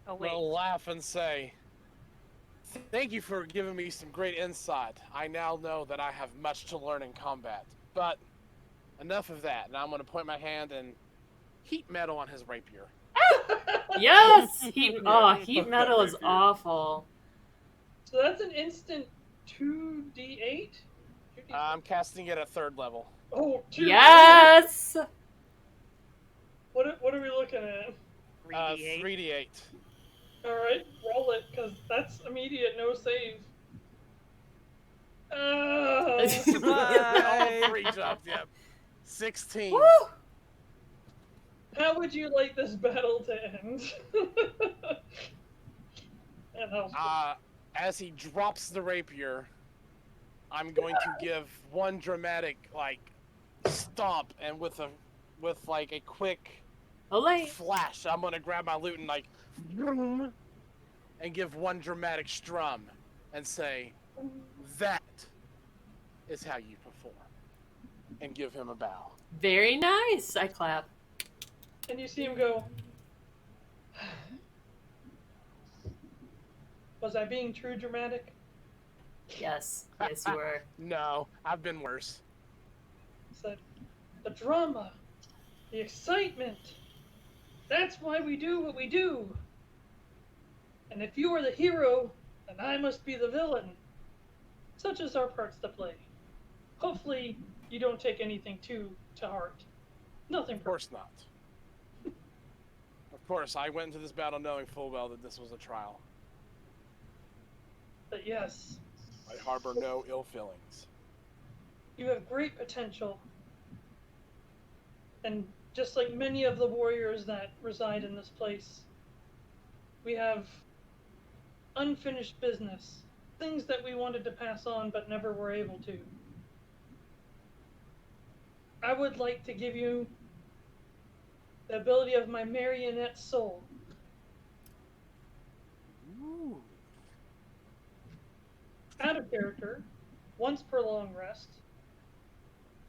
Oh, wait. I'll laugh and say, thank you for giving me some great insight. I now know that I have much to learn in combat. But enough of that. Now I'm going to point my hand and heat metal on his rapier. Yes! Heat metal is awful. So that's an instant 2d8? I'm casting it at 3rd level. Oh, 2. Yes! What are we looking at? 3d8. Alright, roll it, because that's immediate, no save. All 3 dropped, yep. 16. Woo! How would you like this battle to end? And As he drops the rapier, I'm going to give one dramatic, stomp, and with like a quick Olay. flash, I'm gonna grab my lute and like, vroom, and give one dramatic strum, and say, "That is how you perform," and give him a bow. Very nice. I clap. And you see him go, was I being too dramatic? Yes. Yes, you were. No, I've been worse. He said, the drama, the excitement, that's why we do what we do. And if you are the hero, then I must be the villain. Such is our parts to play. Hopefully, you don't take anything too to heart. Nothing. Of course not. Of course, I went into this battle knowing full well that this was a trial. But yes, I harbor no ill feelings. you have great potential. And just like many of the warriors that reside in this place, we have unfinished business. Things that we wanted to pass on but never were able to. I would like to give you the ability of my marionette soul. Ooh. Out of character, once per long rest,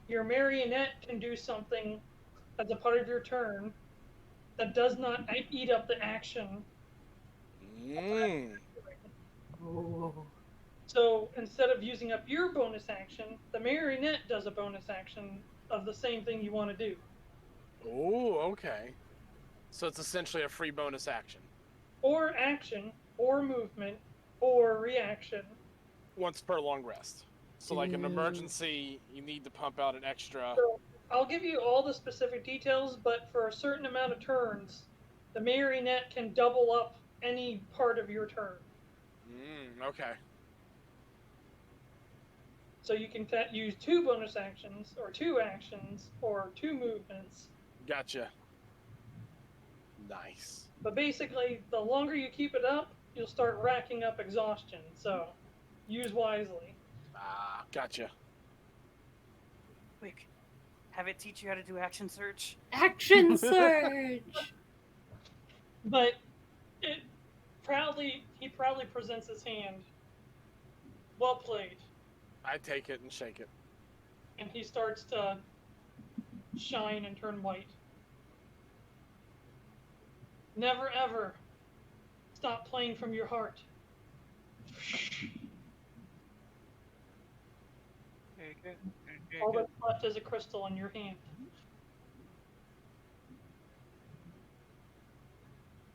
your marionette can do something as a part of your turn that does not eat up the action. Ooh. So instead of using up your bonus action, the marionette does a bonus action of the same thing you want to do. Oh, okay. So it's essentially a free bonus action. Or action, or movement, or reaction. Once per long rest. So like an emergency, you need to pump out an extra. So I'll give you all the specific details, but for a certain amount of turns, the marionette can double up any part of your turn. Okay. So you can use 2 bonus actions, or 2 actions, or 2 movements. Gotcha. Nice. But basically, the longer you keep it up, you'll start racking up exhaustion. So use wisely. Ah, gotcha. Quick, have it teach you how to do action search. Action surge. But he proudly presents his hand. Well played. I take it and shake it. And he starts to shine and turn white. Never ever stop playing from your heart. All that's left is a crystal in your hand.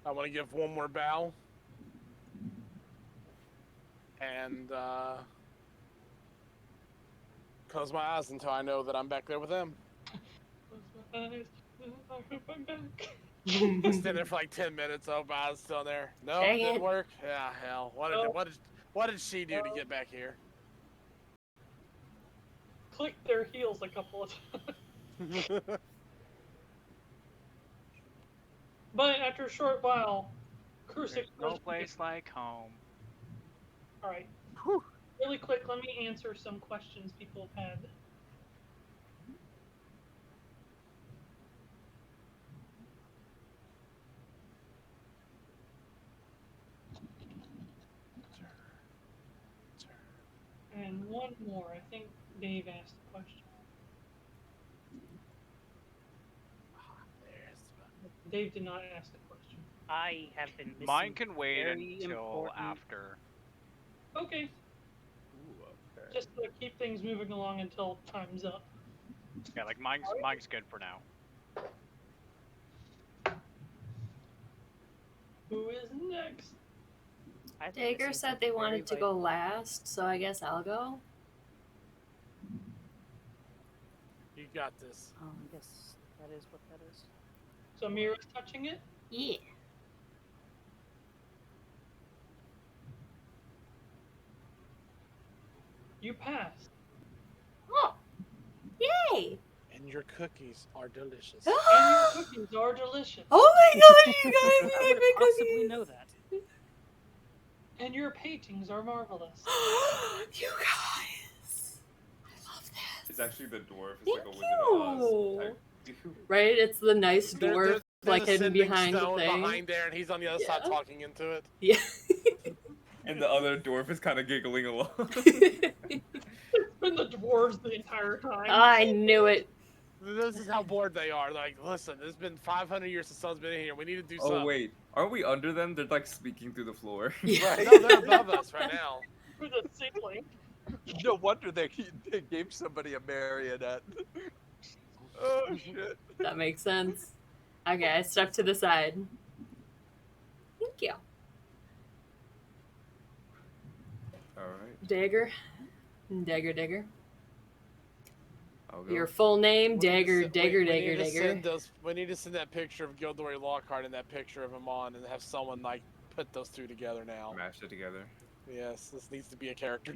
I want to give one more bow. And close my eyes until I know that I'm back there with them. I hope I'm back. I stand there for like 10 minutes. Oh, my eyes still there. No, Dang didn't it. work. Yeah, hell. What did she do to get back here? Click their heels a couple of times. But after a short while, Crusix There's no place like home. Alright. Whew. Really quick, let me answer some questions people have had. And one more. I think Dave asked a question. Dave did not ask a question. I have been missing. Mine can wait very until important- after. Okay. Just to keep things moving along until time's up. Yeah, like mine's good for now. Who is next? I've been Dagger missing said they something very wanted to go vital. last, so I guess I'll go. You got this. I guess that is what that is. So Mirra's touching it? Yeah. You passed. Oh! Yay! And your cookies are delicious. And your cookies are delicious. Oh my god, you guys How make could me I possibly cookies! know that? And your paintings are marvelous. You guys! I love It's actually the dwarf. It's like a Wizard of Oz type dude. Right? It's the nice dwarf, There's like a hidden sending behind the stone thing. behind there, and he's on the other side Yeah. talking into it. Yeah. And the other dwarf is kind of giggling along. It's been the dwarves the entire time. I knew it. This is how bored they are. Like, listen, it's been 500 years since someone's been in here. We need to do something. Oh wait, aren't we under them? They're like speaking through the floor. Right. No, they're above us right now. Through the ceiling. No wonder they gave somebody a marionette. Oh shit. That makes sense. Okay, I step to the side. Thank you. Alright, Dagger. Dagger. I'll go. Your full name, Dagger. We need to send that picture of Gilderoy Lockhart and that picture of him on, and have someone like put those two together now. Mash it together. Yes, this needs to be a character.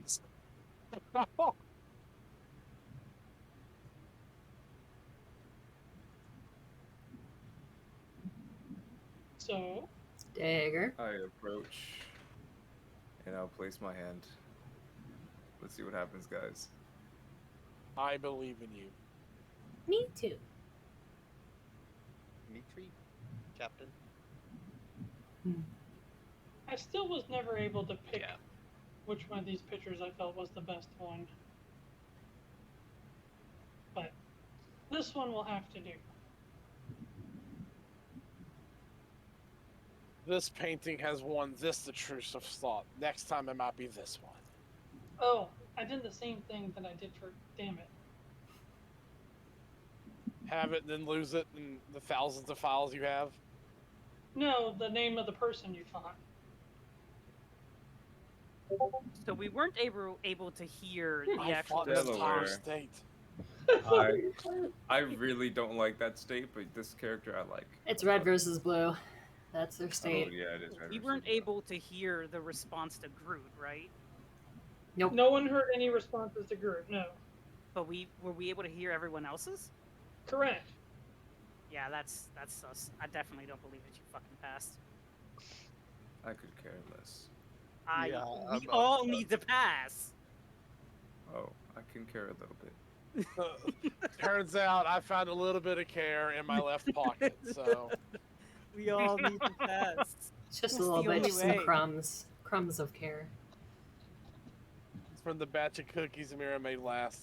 So, Dagger. I approach, and I'll place my hand. Let's see what happens, guys. I believe in you. Me too. Me too, Captain. I still was never able to pick which one of these pictures I felt was the best one. But this one will have to do. This painting has won this the truce of thought. Next time it might be this one. Oh, I did the same thing that I did for Damn It. Have it, then lose it in the thousands of files you have. No, the name of the person you fought. So we weren't able to hear the I actual. fought this entire Delaware. state. I really don't like that state, but this character I like. It's red versus blue. That's their Oh state. yeah, it is. red We versus weren't blue. able to hear the response to Groot, right? Nope. No one heard any responses to Groot, no. But were we able to hear everyone else's? Correct. Yeah, that's sus. I definitely don't believe that you fucking passed. I could care less. Yeah, We I'm all upset. need to pass. Oh, I can care a little bit. Turns out I found a little bit of care in my left pocket, so We all need to pass. It's just That's a little the bit, only just some way. crumbs of care. it's from the batch of cookies Mirra made last.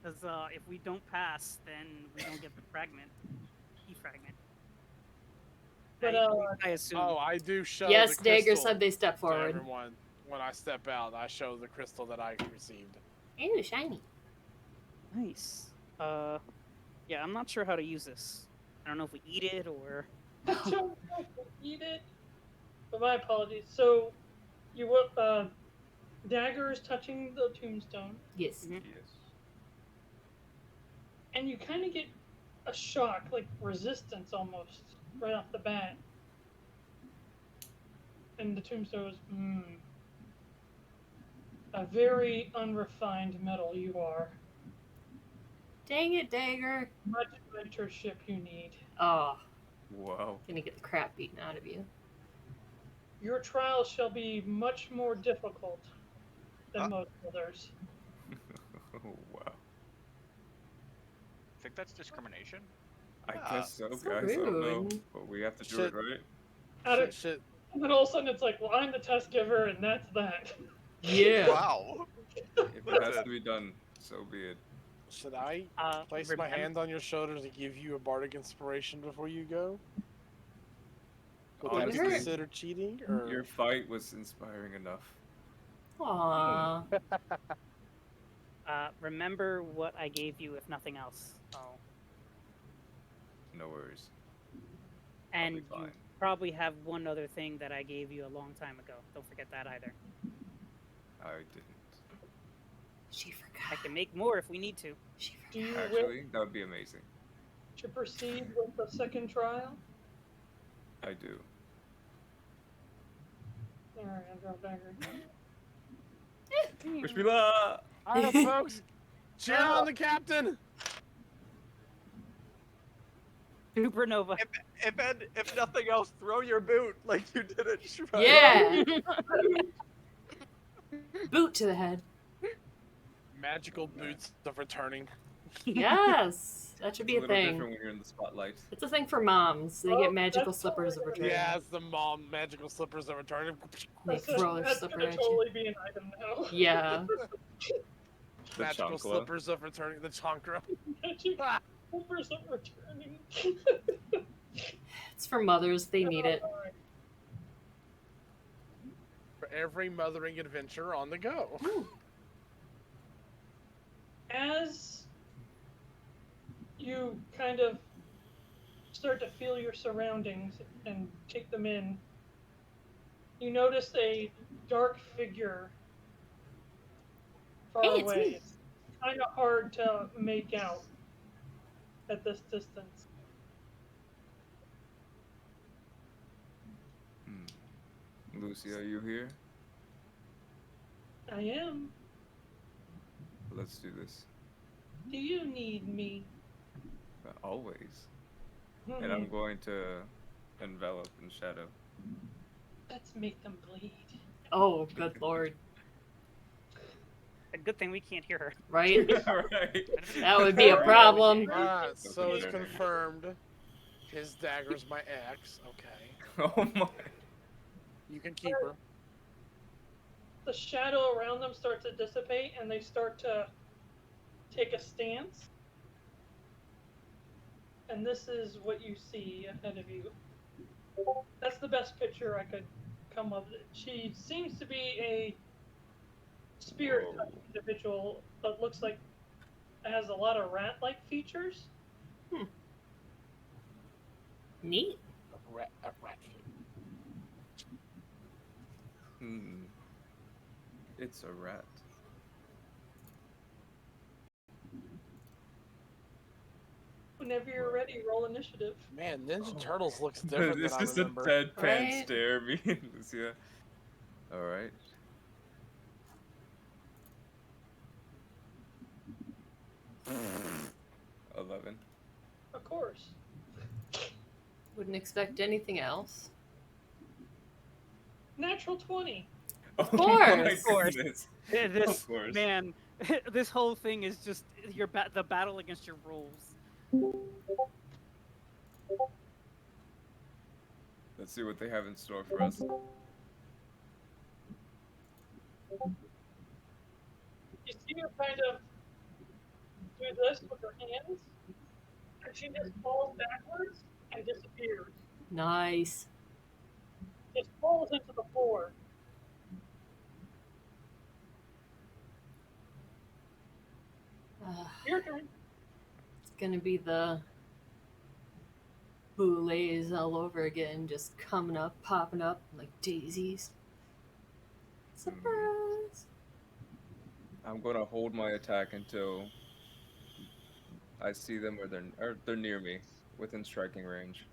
Because if we don't pass, then we don't get the fragment. Fragment. But, I assume. Oh, I do show Yes, the Dagger crystal said they step to forward. everyone. When I step out, I show the crystal that I received. Ooh, shiny. Nice. Yeah, I'm not sure how to use this. I don't know if we eat it or. I don't know if we eat it. But my apologies. So, Dagger is touching the tombstone, Yes. Yes. and you kind of get a shock, like resistance almost, right off the bat. And the tombstone is, a very unrefined metal you are. Dang it, Dagger. Much mentorship you need. Oh, Wow. gonna get the crap beaten out of you. Your trial shall be much more difficult than most others. Oh, wow. Think that's discrimination? I Yeah. guess so, So guys. I don't know, rude. but we have to do Shit. it, right? Out of- Shit. And then all of a sudden it's like, well, I'm the test giver, and that's that. Yeah. Wow. If it has to be done, so be it. Should I place my Remember- hand on your shoulder to give you a bardic inspiration before you go? Would that be Honestly, considered cheating? Or your fight was inspiring enough. Aww. Remember what I gave you, if nothing else. Oh. No worries. And be you fine. probably have one other thing that I gave you a long time ago. Don't forget that either. I didn't. She I forgot. can make more if we need to. She Do you forgot. wish Actually, that would be amazing. to proceed with the second trial? I do. Alright, I'll drop Dagger. Wish me luck! Alright, folks, cheer on the captain. Supernova. If nothing else, throw your boot like you did at Shrike. Yeah. Boot to the head. Magical boots of returning. Yes, that should be It's a little thing. different when you're in the spotlight. It's a thing for moms. They get magical slippers of returning. Yeah, it's the mom magical slippers of returning. They throw their That's slipper gonna at you. totally be an item now. Yeah. The Magical chancla. slippers of returning. The chankra. Magic slippers of returning. It's for mothers. They need it. For every mothering adventure on the go. As you kind of start to feel your surroundings and take them in, you notice a dark figure far Hey, it's away. me. It's kind of hard to make out at this distance. Lucy, are you here? I am. Let's do this. Do you need me? Always. And I'm going to envelop in shadow. Let's make them bleed. Oh, good lord. A good thing we can't hear her. Right? Right. That would be a problem. So it's confirmed. His dagger's my ex. Okay. Oh my. You can keep her. The shadow around them starts to dissipate and they start to take a stance. And this is what you see ahead of you. That's the best picture I could come up with. She seems to be a spirit type individual that looks like has a lot of rat-like features. Neat. A rat. It's a rat. Whenever you're ready, roll initiative. Man, Ninja Turtles looks different It's than just I a remember. deadpan Right? stare at me and Lucia. Alright. $11. Of course. Wouldn't expect anything else. Natural 20. Of course. Of course. Goodness. This Of course. man, this whole thing is just the battle against your rules. Let's see what they have in store for us. You see her kind of do this with her hands, and she just falls backwards and disappears. Nice. Just falls into the floor. Your turn. It's gonna be the boulets all over again, just coming up, popping up like daisies. Surprise! I'm gonna hold my attack until I see them or they're near me, within striking range.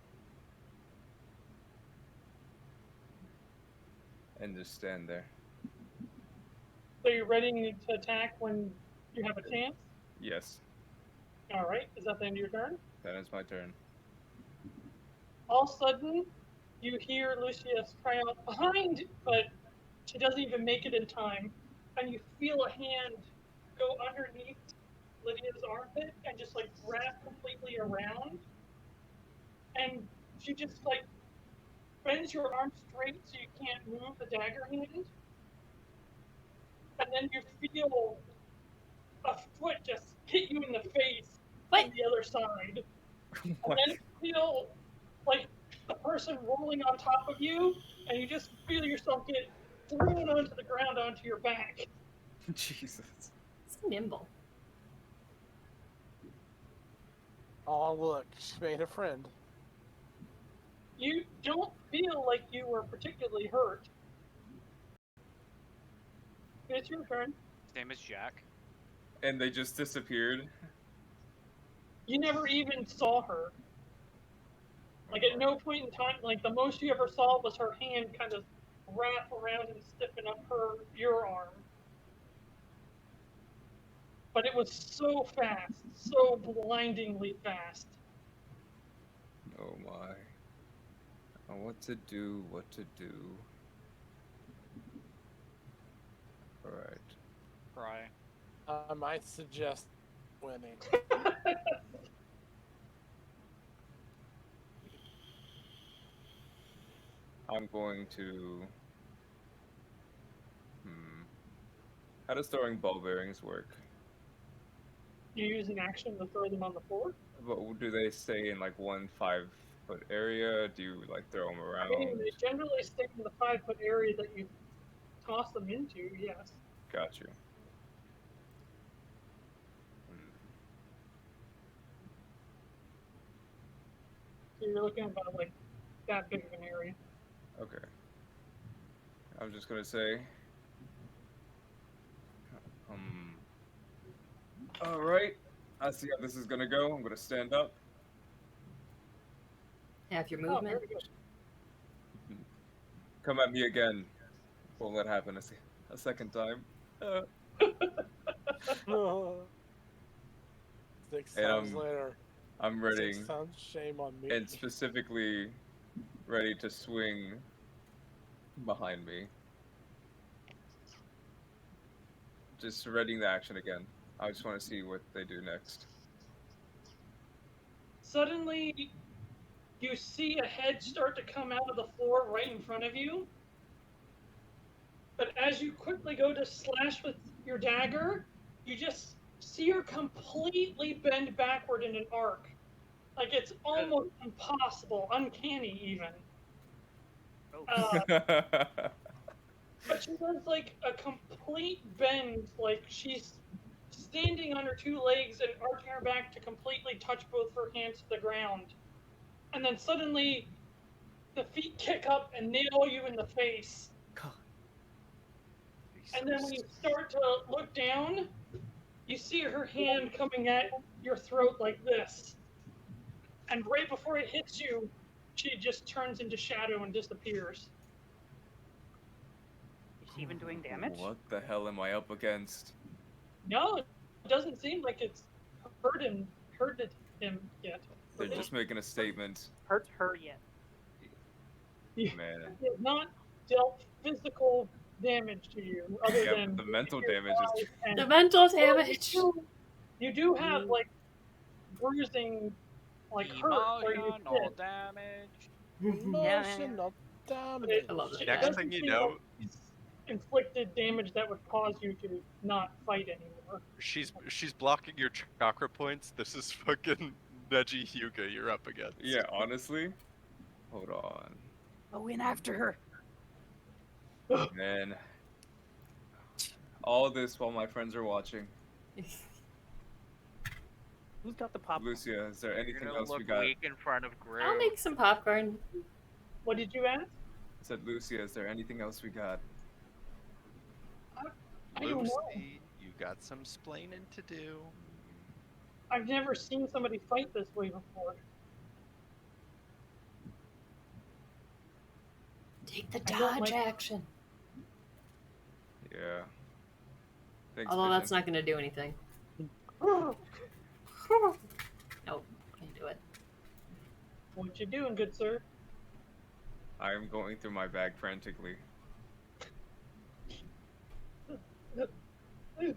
And just stand there. So you're ready to attack when you have a chance? Yes, Alright, is that the end of your turn? that is my turn. All of a sudden, you hear Lucius cry out, behind! But she doesn't even make it in time. And you feel a hand go underneath Lydia's armpit and just like wrap completely around. And she just like bends your arm straight so you can't move the dagger hand. And then you feel a foot just hit you in the face from the other side. And then you feel like the person rolling on top of you, and you just feel yourself get thrown onto the ground onto your back. Jesus. So nimble. Oh, look, she made a friend. You don't feel like you were particularly hurt. It's your turn. His name is Jack. And they just disappeared. You never even saw her. Like at no point in time, like the most you ever saw was her hand kind of wrap around and stiffen up your arm. But it was so fast, so blindingly fast. Oh my. Oh, what to do, what to do. Alright. Cry. I might suggest winning. I'm going to. How does throwing ball bearings work? You use an action to throw them on the floor? But do they stay in like 1 5-foot area? Do you like throw them around? I mean, they generally stay in the 5-foot area that you toss them into, yes. Got you. So you're looking about like that big of an area. Okay. I'm just gonna say. All right. I see how this is gonna go. I'm gonna stand up. Half your Oh, movement. very good. Come at me again. Won't let happen a second time. 6 And times later. I'm ready. 6 times shame on me. And specifically ready to swing behind me. Just readying the action again. I just want to see what they do next. Suddenly, you see a head start to come out of the floor right in front of you. But as you quickly go to slash with your dagger, you just see her completely bend backward in an arc. Like it's almost impossible, uncanny even. But she does like a complete bend, like she's standing on her 2 legs and arching her back to completely touch both her hands to the ground. And then suddenly, the feet kick up and nail you in the face. God. And then when you start to look down, you see her hand coming at your throat like this. And right before it hits you, she just turns into shadow and disappears. Is she even doing damage? What the hell am I up against? No, it doesn't seem like it's hurted him yet. They're just making a statement. Hurt her yet? Man. He has not dealt physical damage to you, other Yeah, than but the mental your damage is. eyes and- The mental damage. You do have like bruising, like hurt where you Emotional hit. damage. Emotional damage. I love that. Next doesn't thing you seem know, like it's inflicted damage that would cause you to not fight anymore. she's blocking your chakra points. This is fucking Neji Hyuga you're up against. Yeah, honestly. Hold on. Go in after her. Man. All this while my friends are watching. Who's got the popcorn? Lucia, is there You're anything gonna else we look got? weak in front of Groot. I'll make some popcorn. What did you ask? I said, Lucia, is there anything else we got? I don't know. Lucy, you got some splaining to do. I've never seen somebody fight this way before. Take the I don't dodge like- action. Yeah. Thanks, Although that's Pigeon. not going to do anything. Nope, can't do it. What you doing, good sir? I am going through my bag frantically.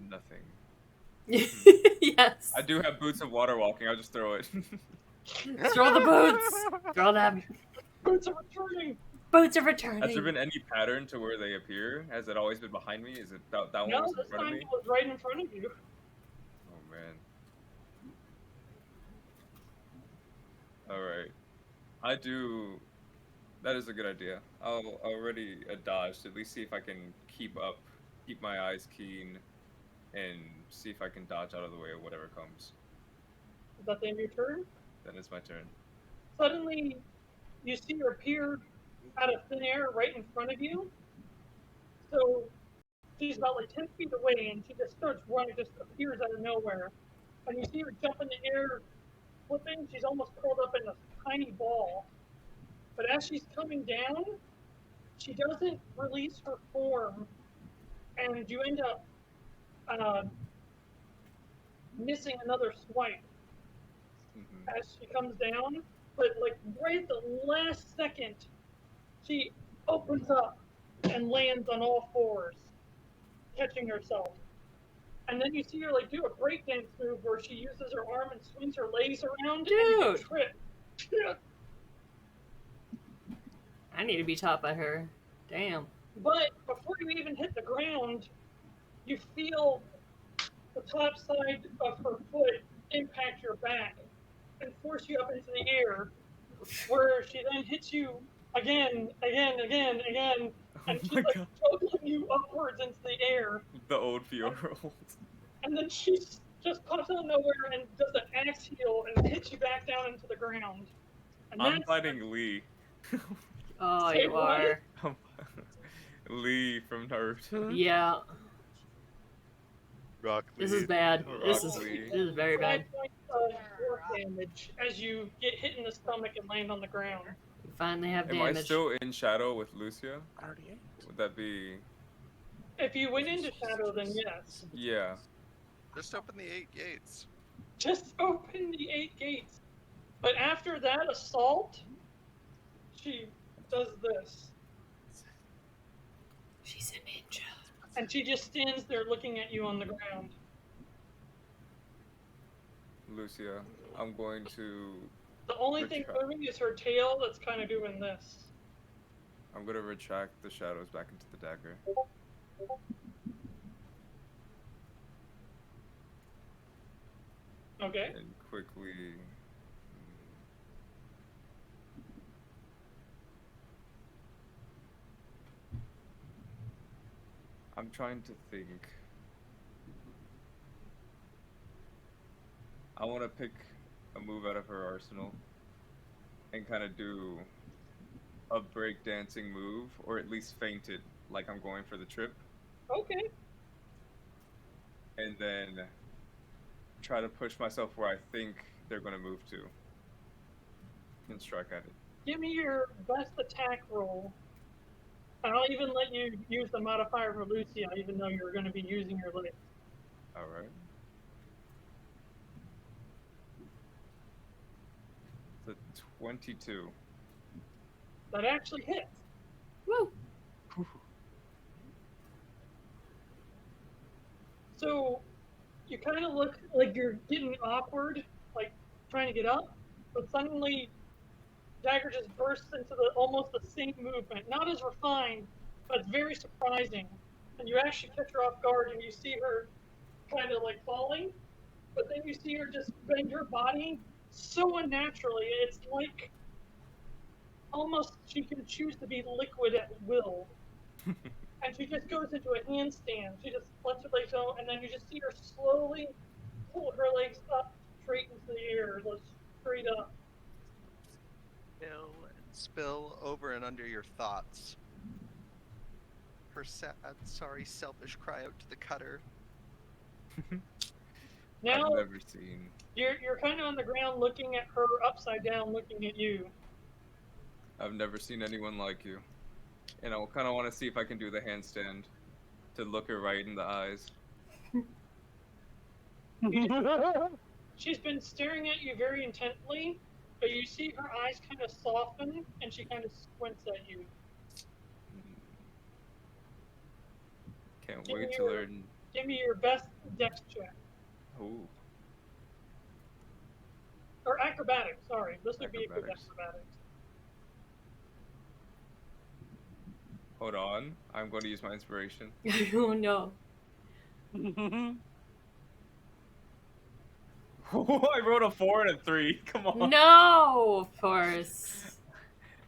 Nothing. Yes. I do have boots of water walking. I'll just throw it. Throw the boots. Throw them. Boots are returning. Boots are returning. Has there been any pattern to where they appear? Has it always been behind me? Is it that one No, was in this front of time me? it was right in front of you. Oh man. Alright. I do. That is a good idea. I'll already dodge to at least see if I can keep my eyes keen, and see if I can dodge out of the way of whatever comes. Is that the end of your turn? Then it's my turn. Suddenly, you see her appear out of thin air right in front of you. So she's about like 10 feet away, and she just starts running, just appears out of nowhere. And you see her jump in the air, flipping. She's almost curled up in a tiny ball. But as she's coming down, she doesn't release her form, and you end up missing another swipe as she comes down. But like right at the last second, she opens up and lands on all fours, catching herself. And then you see her like do a breakdance move where she uses her arm and swings her legs around and Dude. you trip. I need to be taught by her. Damn. But before you even hit the ground, you feel the top side of her foot impact your back and force you up into the air, where she then hits you again, and she's like choking you upwards into the air. The old Fiora. And then she just pops out of nowhere and does an axe heel and hits you back down into the ground. And I'm fighting Lee. Oh, Say you what? are. Lee from Naruto. Yeah. Rock This Lee. is bad. This Rock is Lee. very bad. 5 points of force damage as you get hit in the stomach and land on the ground. You finally have Am damage. I still in shadow with Lucia? Already. Would that be? If you went into shadow, then yes. Yeah. Just open the 8 gates. Just open the 8 gates. But after that assault, she does this. She's a ninja. And she just stands there looking at you on the ground. Lucia, I'm going to. The only thing Retract. moving is her tail that's kind of doing this. I'm gonna retract the shadows back into the dagger. Okay. And quickly. I'm trying to think. I want to pick a move out of her arsenal and kind of do a breakdancing move, or at least feint it like I'm going for the trip, Okay. and then try to push myself where I think they're going to move to and strike at it. Give me your best attack roll. And I'll even let you use the modifier for Lucia, even though you're going to be using your leg. Alright. It's a 22. That actually hits. Woo! So you kind of look like you're getting awkward, like trying to get up, but suddenly Dagger just bursts into almost the same movement. Not as refined, but it's very surprising. And you actually catch her off guard and you see her kind of like falling, but then you see her just bend her body so unnaturally. It's like almost she can choose to be liquid at will. And she just goes into a handstand. She just lets her legs go, and then you just see her slowly pull her legs up straight into the air, just straight up. Spill over and under your thoughts. Her sad, sorry, selfish cry out to the cutter. Now I've never seen. you're kind of on the ground looking at her upside down, looking at you. I've never seen anyone like you. And I kind of want to see if I can do the handstand to look her right in the eyes. She's been staring at you very intently, but you see her eyes kind of soften, and she kind of squints at you. Can't Give wait me to your- learn. Give me your best dex check. Ooh. Or acrobatics, sorry. This would be a good Acrobatics. acrobatics. Hold on. I'm going to use my inspiration. Oh no. I wrote a 4 and a 3. Come on. No, of course.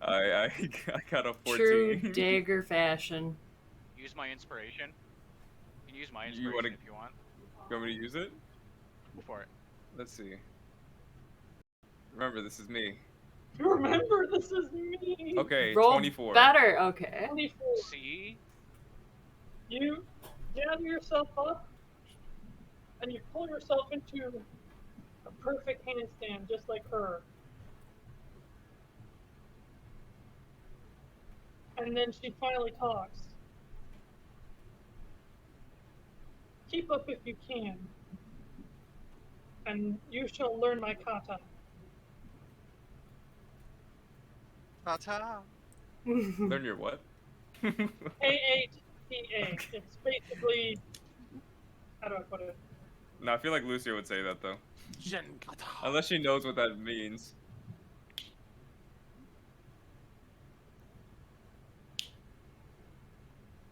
I got a 14. True Dagger fashion. Use my inspiration. You can use my You inspiration wanna- if you want. You want me to use it? Go for it. Let's see. Remember, this is me. Remember, this is me. Okay, Roll 24. better. Okay. 24. See? You gather yourself up, and you pull yourself into a perfect handstand, just like her. And then she finally talks. Keep up if you can, and you shall learn my kata. Ta-ta! Learn your what? A8PA. It's basically How do I put it? No, I feel like Lucia would say that though. Gengata. Unless she knows what that means.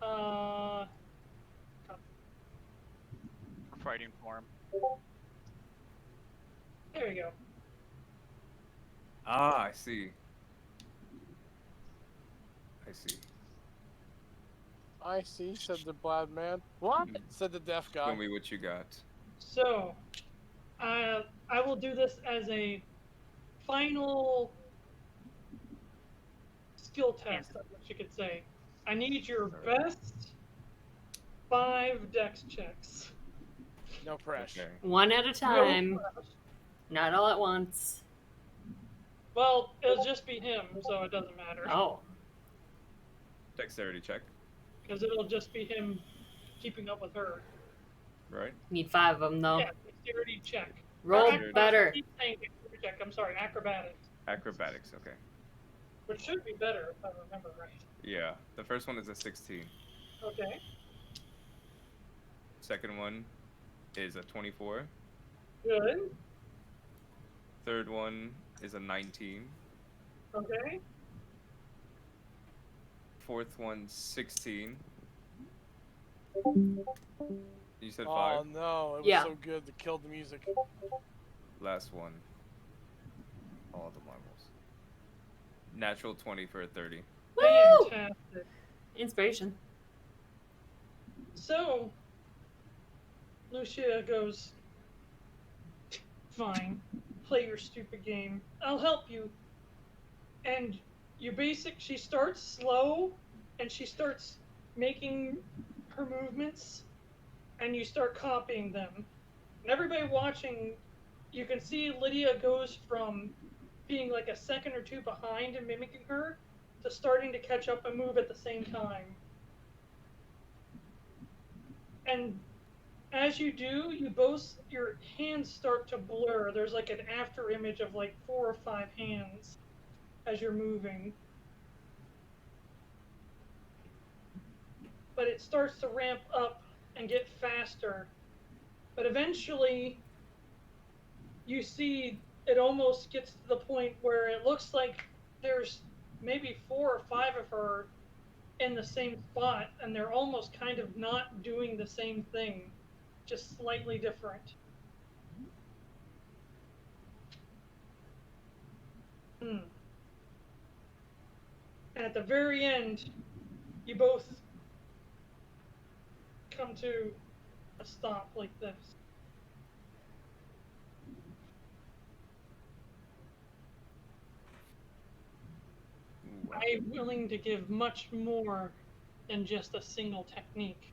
Uh, We're fighting for him. there we go. Ah, I see. I see. I see, said the blind man. What? Hmm. Said the deaf guy. Tell me what you got. So, I will do this as a final skill test, I guess you could say. I need your best 5 dex checks. No pressure. Okay. One at a time, No pressure. not all at once. Well, it'll just be him, so it doesn't matter. Oh, Dexterity check, Because it'll just be him keeping up with her. right? need 5 of them though. Yeah, dexterity check. Roll Dexterity. better. I keep saying dexterity check. I'm sorry, acrobatics. Acrobatics, okay. Which should be better if I remember right. Yeah, the first one is a 16. Okay. Second one is a 24. Good. Third one is a 19. Okay. Fourth one, 16. You said Oh 5? no, it was Yeah. so good to kill the music. Last one. All the marbles. Natural 20 for a 30. Woo! Fantastic. Inspiration. So, Lucia goes, fine, play your stupid game. I'll help you. And she starts slow, and she starts making her movements, and you start copying them. And everybody watching, you can see Lydia goes from being like a second or two behind and mimicking her, to starting to catch up and move at the same time. And as you do, your hands start to blur. There's like an after image of like 4 or 5 hands as you're moving. But it starts to ramp up and get faster. But eventually, you see it almost gets to the point where it looks like there's maybe 4 or 5 of her in the same spot, and they're almost kind of not doing the same thing, just slightly different. And at the very end, you both come to a stop like this. Ooh, I'm willing to give much more than just a single technique.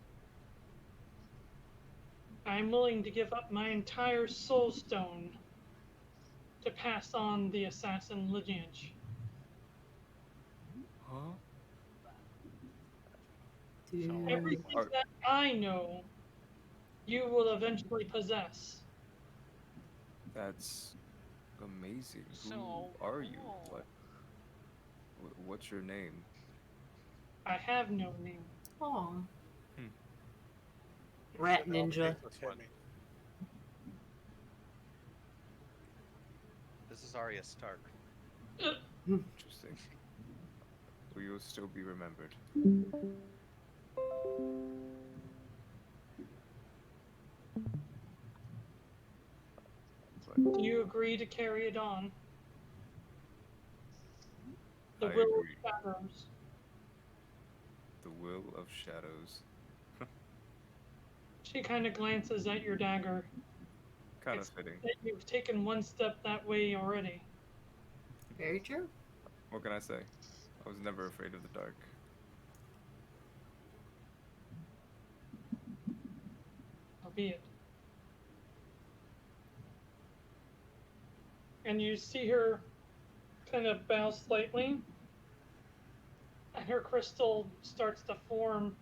I'm willing to give up my entire soul stone to pass on the assassin lineage. Huh? Dude. Everything that I know, you will eventually possess. That's amazing. So Who are you? cool. What's your name? I have no name. Aw. Hmm. Rat ninja. This is Arya Stark. Interesting. Will you still be remembered? Do you agree to carry it on? The I will of agree. shadows. The will of shadows. She kind of glances at your dagger. Kind of It's- fitting. That you've taken one step that way already. Very true. What can I say? I was never afraid of the dark. Albeit. And you see her kind of bow slightly, and her crystal starts to form.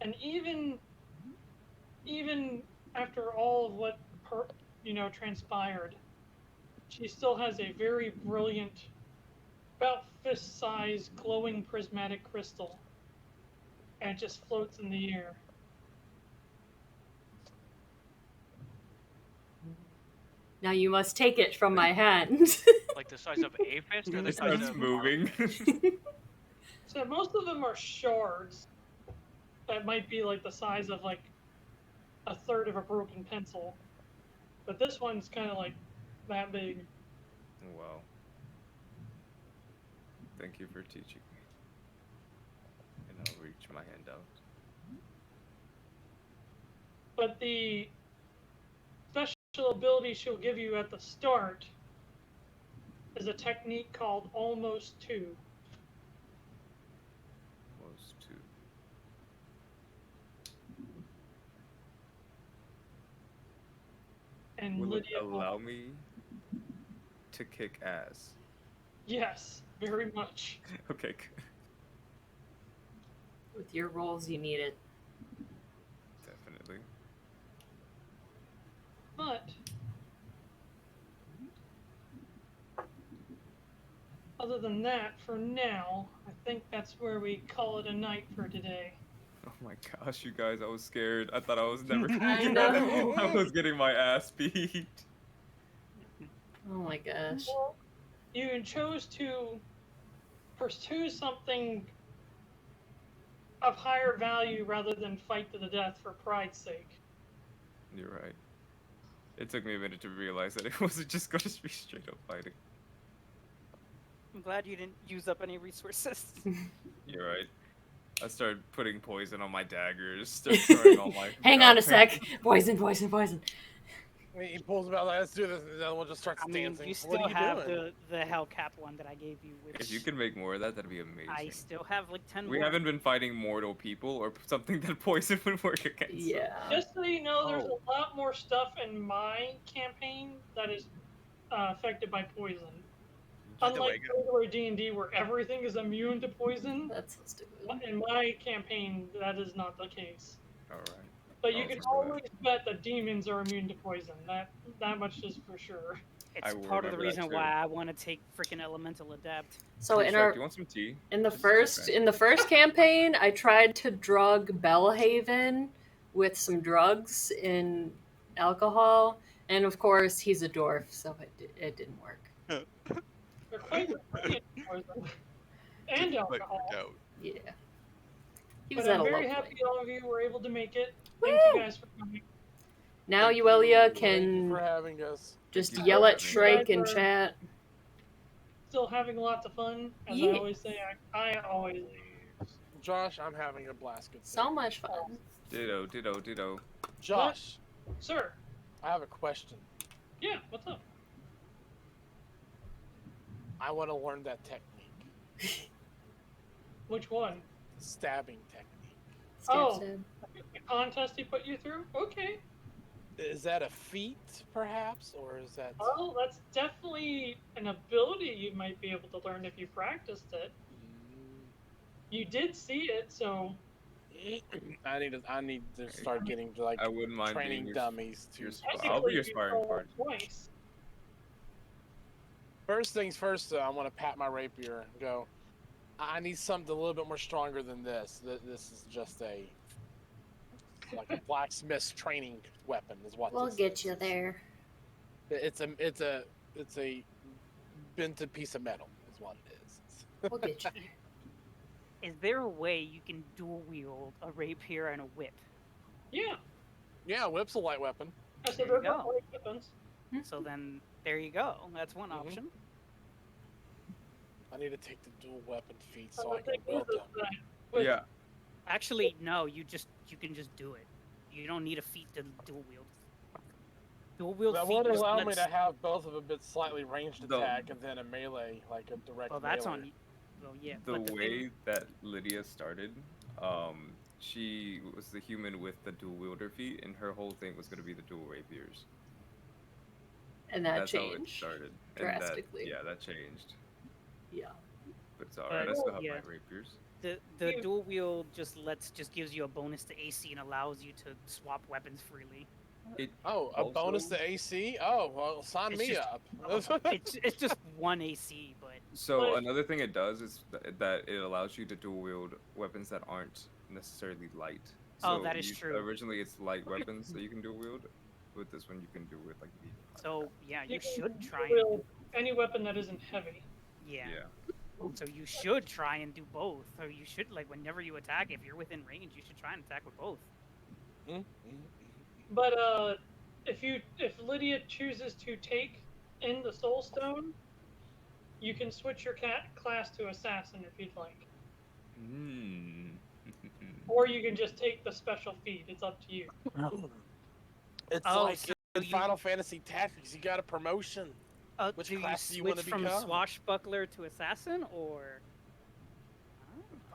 And even after all of what transpired, she still has a very brilliant, about fist-sized, glowing prismatic crystal, and it just floats in the air. Now you must take it from my hand. Like the size of a fist or the It size starts of moving. So most of them are shards that might be like the size of like a third of a broken pencil. But this one's kind of like that big. Wow. Thank you for teaching me. And I'll reach my hand out. But the special ability she'll give you at the start is a technique called Almost Two. Close to. And Will it Lydia will- allow me to kick ass? Yes, very much. Okay, good. With your rolls, you need it. Definitely. But other than that, for now, I think that's where we call it a night for today. Oh my gosh, you guys, I was scared. I thought I was never I gonna know. I was getting my ass beat. Oh my gosh. Well, you chose to pursue something of higher value rather than fight to the death for pride's sake. You're right. It took me a minute to realize that it wasn't just gonna be straight up fighting. I'm glad you didn't use up any resources. You're right. I started putting poison on my daggers, started throwing all my... Hang on a sec. Poison, poison, poison. He pulls about, like, let's do this, and the other one just starts I mean, dancing. you What still are you have doing? the Hellcat one that I gave you, which If you could make more of that, that'd be amazing. I still have like 10 We more. haven't been fighting mortal people or something that poison would work against. Yeah. Just so you know, there's Oh. a lot more stuff in my campaign that is affected by poison. By the Unlike way, regular D&D where everything is immune to poison, That's so stupid. in my campaign that is not the case. Alright. But you Oh, can thanks for that. always bet that demons are immune to poison. That much is for sure. It's I will part of the remember that reason too. why I want to take freaking Elemental Adapt. So Hey, in Shrike, our do you want some tea? in the This is first okay. in the first campaign, I tried to drug Bellhaven with some drugs in alcohol, and of course he's a dwarf, so it didn't work. They're quite resilient to poison and Didn't quite alcohol. work out. Yeah. He was But at I'm a very low happy point. all of you were able to make it. Thank Woo! you guys for coming. Now Thank you. Yuelia Thank you can for having us. just you yell for at having Shrike us. in chat. Still having lots of fun. As I Yeah. always say, I always Josh, I'm having a blast. Good So thing. much fun. Ditto, ditto, ditto. Josh, Sir, I have a question. yeah, what's up? I want to learn that technique. Which one? Stabbing technique. Stab, Oh. stab. The contest he put you through? Okay. Is that a feat, perhaps? Or is that... Well, that's definitely an ability you might be able to learn if you practiced it. You did see it, so I need to start getting to, like, I wouldn't mind being training your- dummies to... your spar. I'll be your technically you sparring roll partner. twice. First things first, I want to pat my rapier and go, I need something a little bit more stronger than this. This is just like a blacksmith's training weapon is what We'll this get is. you there. It's a bent piece of metal is what it is. We'll get you there. Is there a way you can dual wield a rapier and a whip? Yeah. Yeah, whip's a light weapon. I said There they're you go. not light weapons. So then, there you go. That's one Mhm. option. I need to take the dual weapon feat so And I the can thing wield is them. that with- Yeah. Actually, no. You can just do it. You don't need a feat to dual wield. Dual wield That feat would just allow me lets- to have both of a bit slightly ranged The- attack and then a melee, like a direct Well, that's melee. on. Well, yeah. The but the way thing, that Lydia started, she was the human with the dual wielder feat, and her whole thing was going to be the dual rapiers. And that That's how it changed. started. drastically. And that changed. Yeah. But it's alright, I But- still have yeah. my rapiers. the You- dual wield just gives you a bonus to AC and allows you to swap weapons freely. Oh, a bonus Also- to AC? Oh, well, sign It's me just- up. It's just one AC, but So But- another thing it does is that it allows you to dual wield weapons that aren't necessarily light. Oh, So that is true. Originally, it's light weapons that you can dual wield, with this one you can do with like medium. So yeah, you can should try and wield any weapon that isn't heavy. yeah. Yeah. So you should try and do both, or you should like whenever you attack, if you're within range, you should try and attack with both. But if Lydia chooses to take in the Soul Stone, you can switch your class to Assassin if you'd like. Or you can just take the special feat. It's up to you. It's like in Final Fantasy Tactics, you got a promotion. Which do class do you you want switch to from become? Swashbuckler to Assassin, or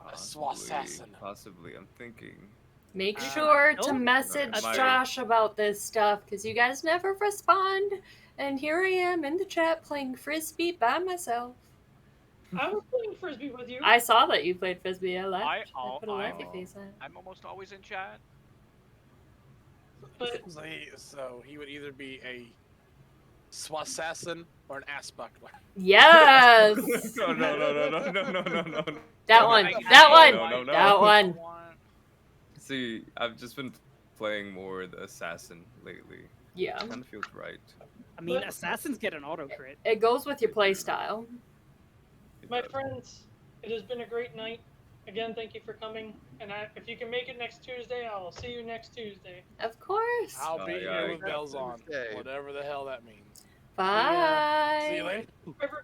A Swassassassin. Possibly, I'm thinking. Make sure to nope. message My- Josh about this stuff because you guys never respond. And here I am in the chat playing Frisbee by myself. I was playing Frisbee with you. I saw that you played Frisbee. I laughed. I put a I'm- laughy face on it. I'm almost always in chat. But So he would either be a Swassassin or an Assbuckler. Yes! No. That one. No, That one. no. That one. See, I've just been playing more the assassin lately. Yeah. Kind of feels right. I mean, But- assassins get an auto crit. It goes with your playstyle. my friends, it has been a great night. Again, thank you for coming. And if you can make it next Tuesday, I'll see you next Tuesday. Of course. I'll be yeah, here with bells on. Tuesday. Whatever the hell that means. Bye. See you later. Everyone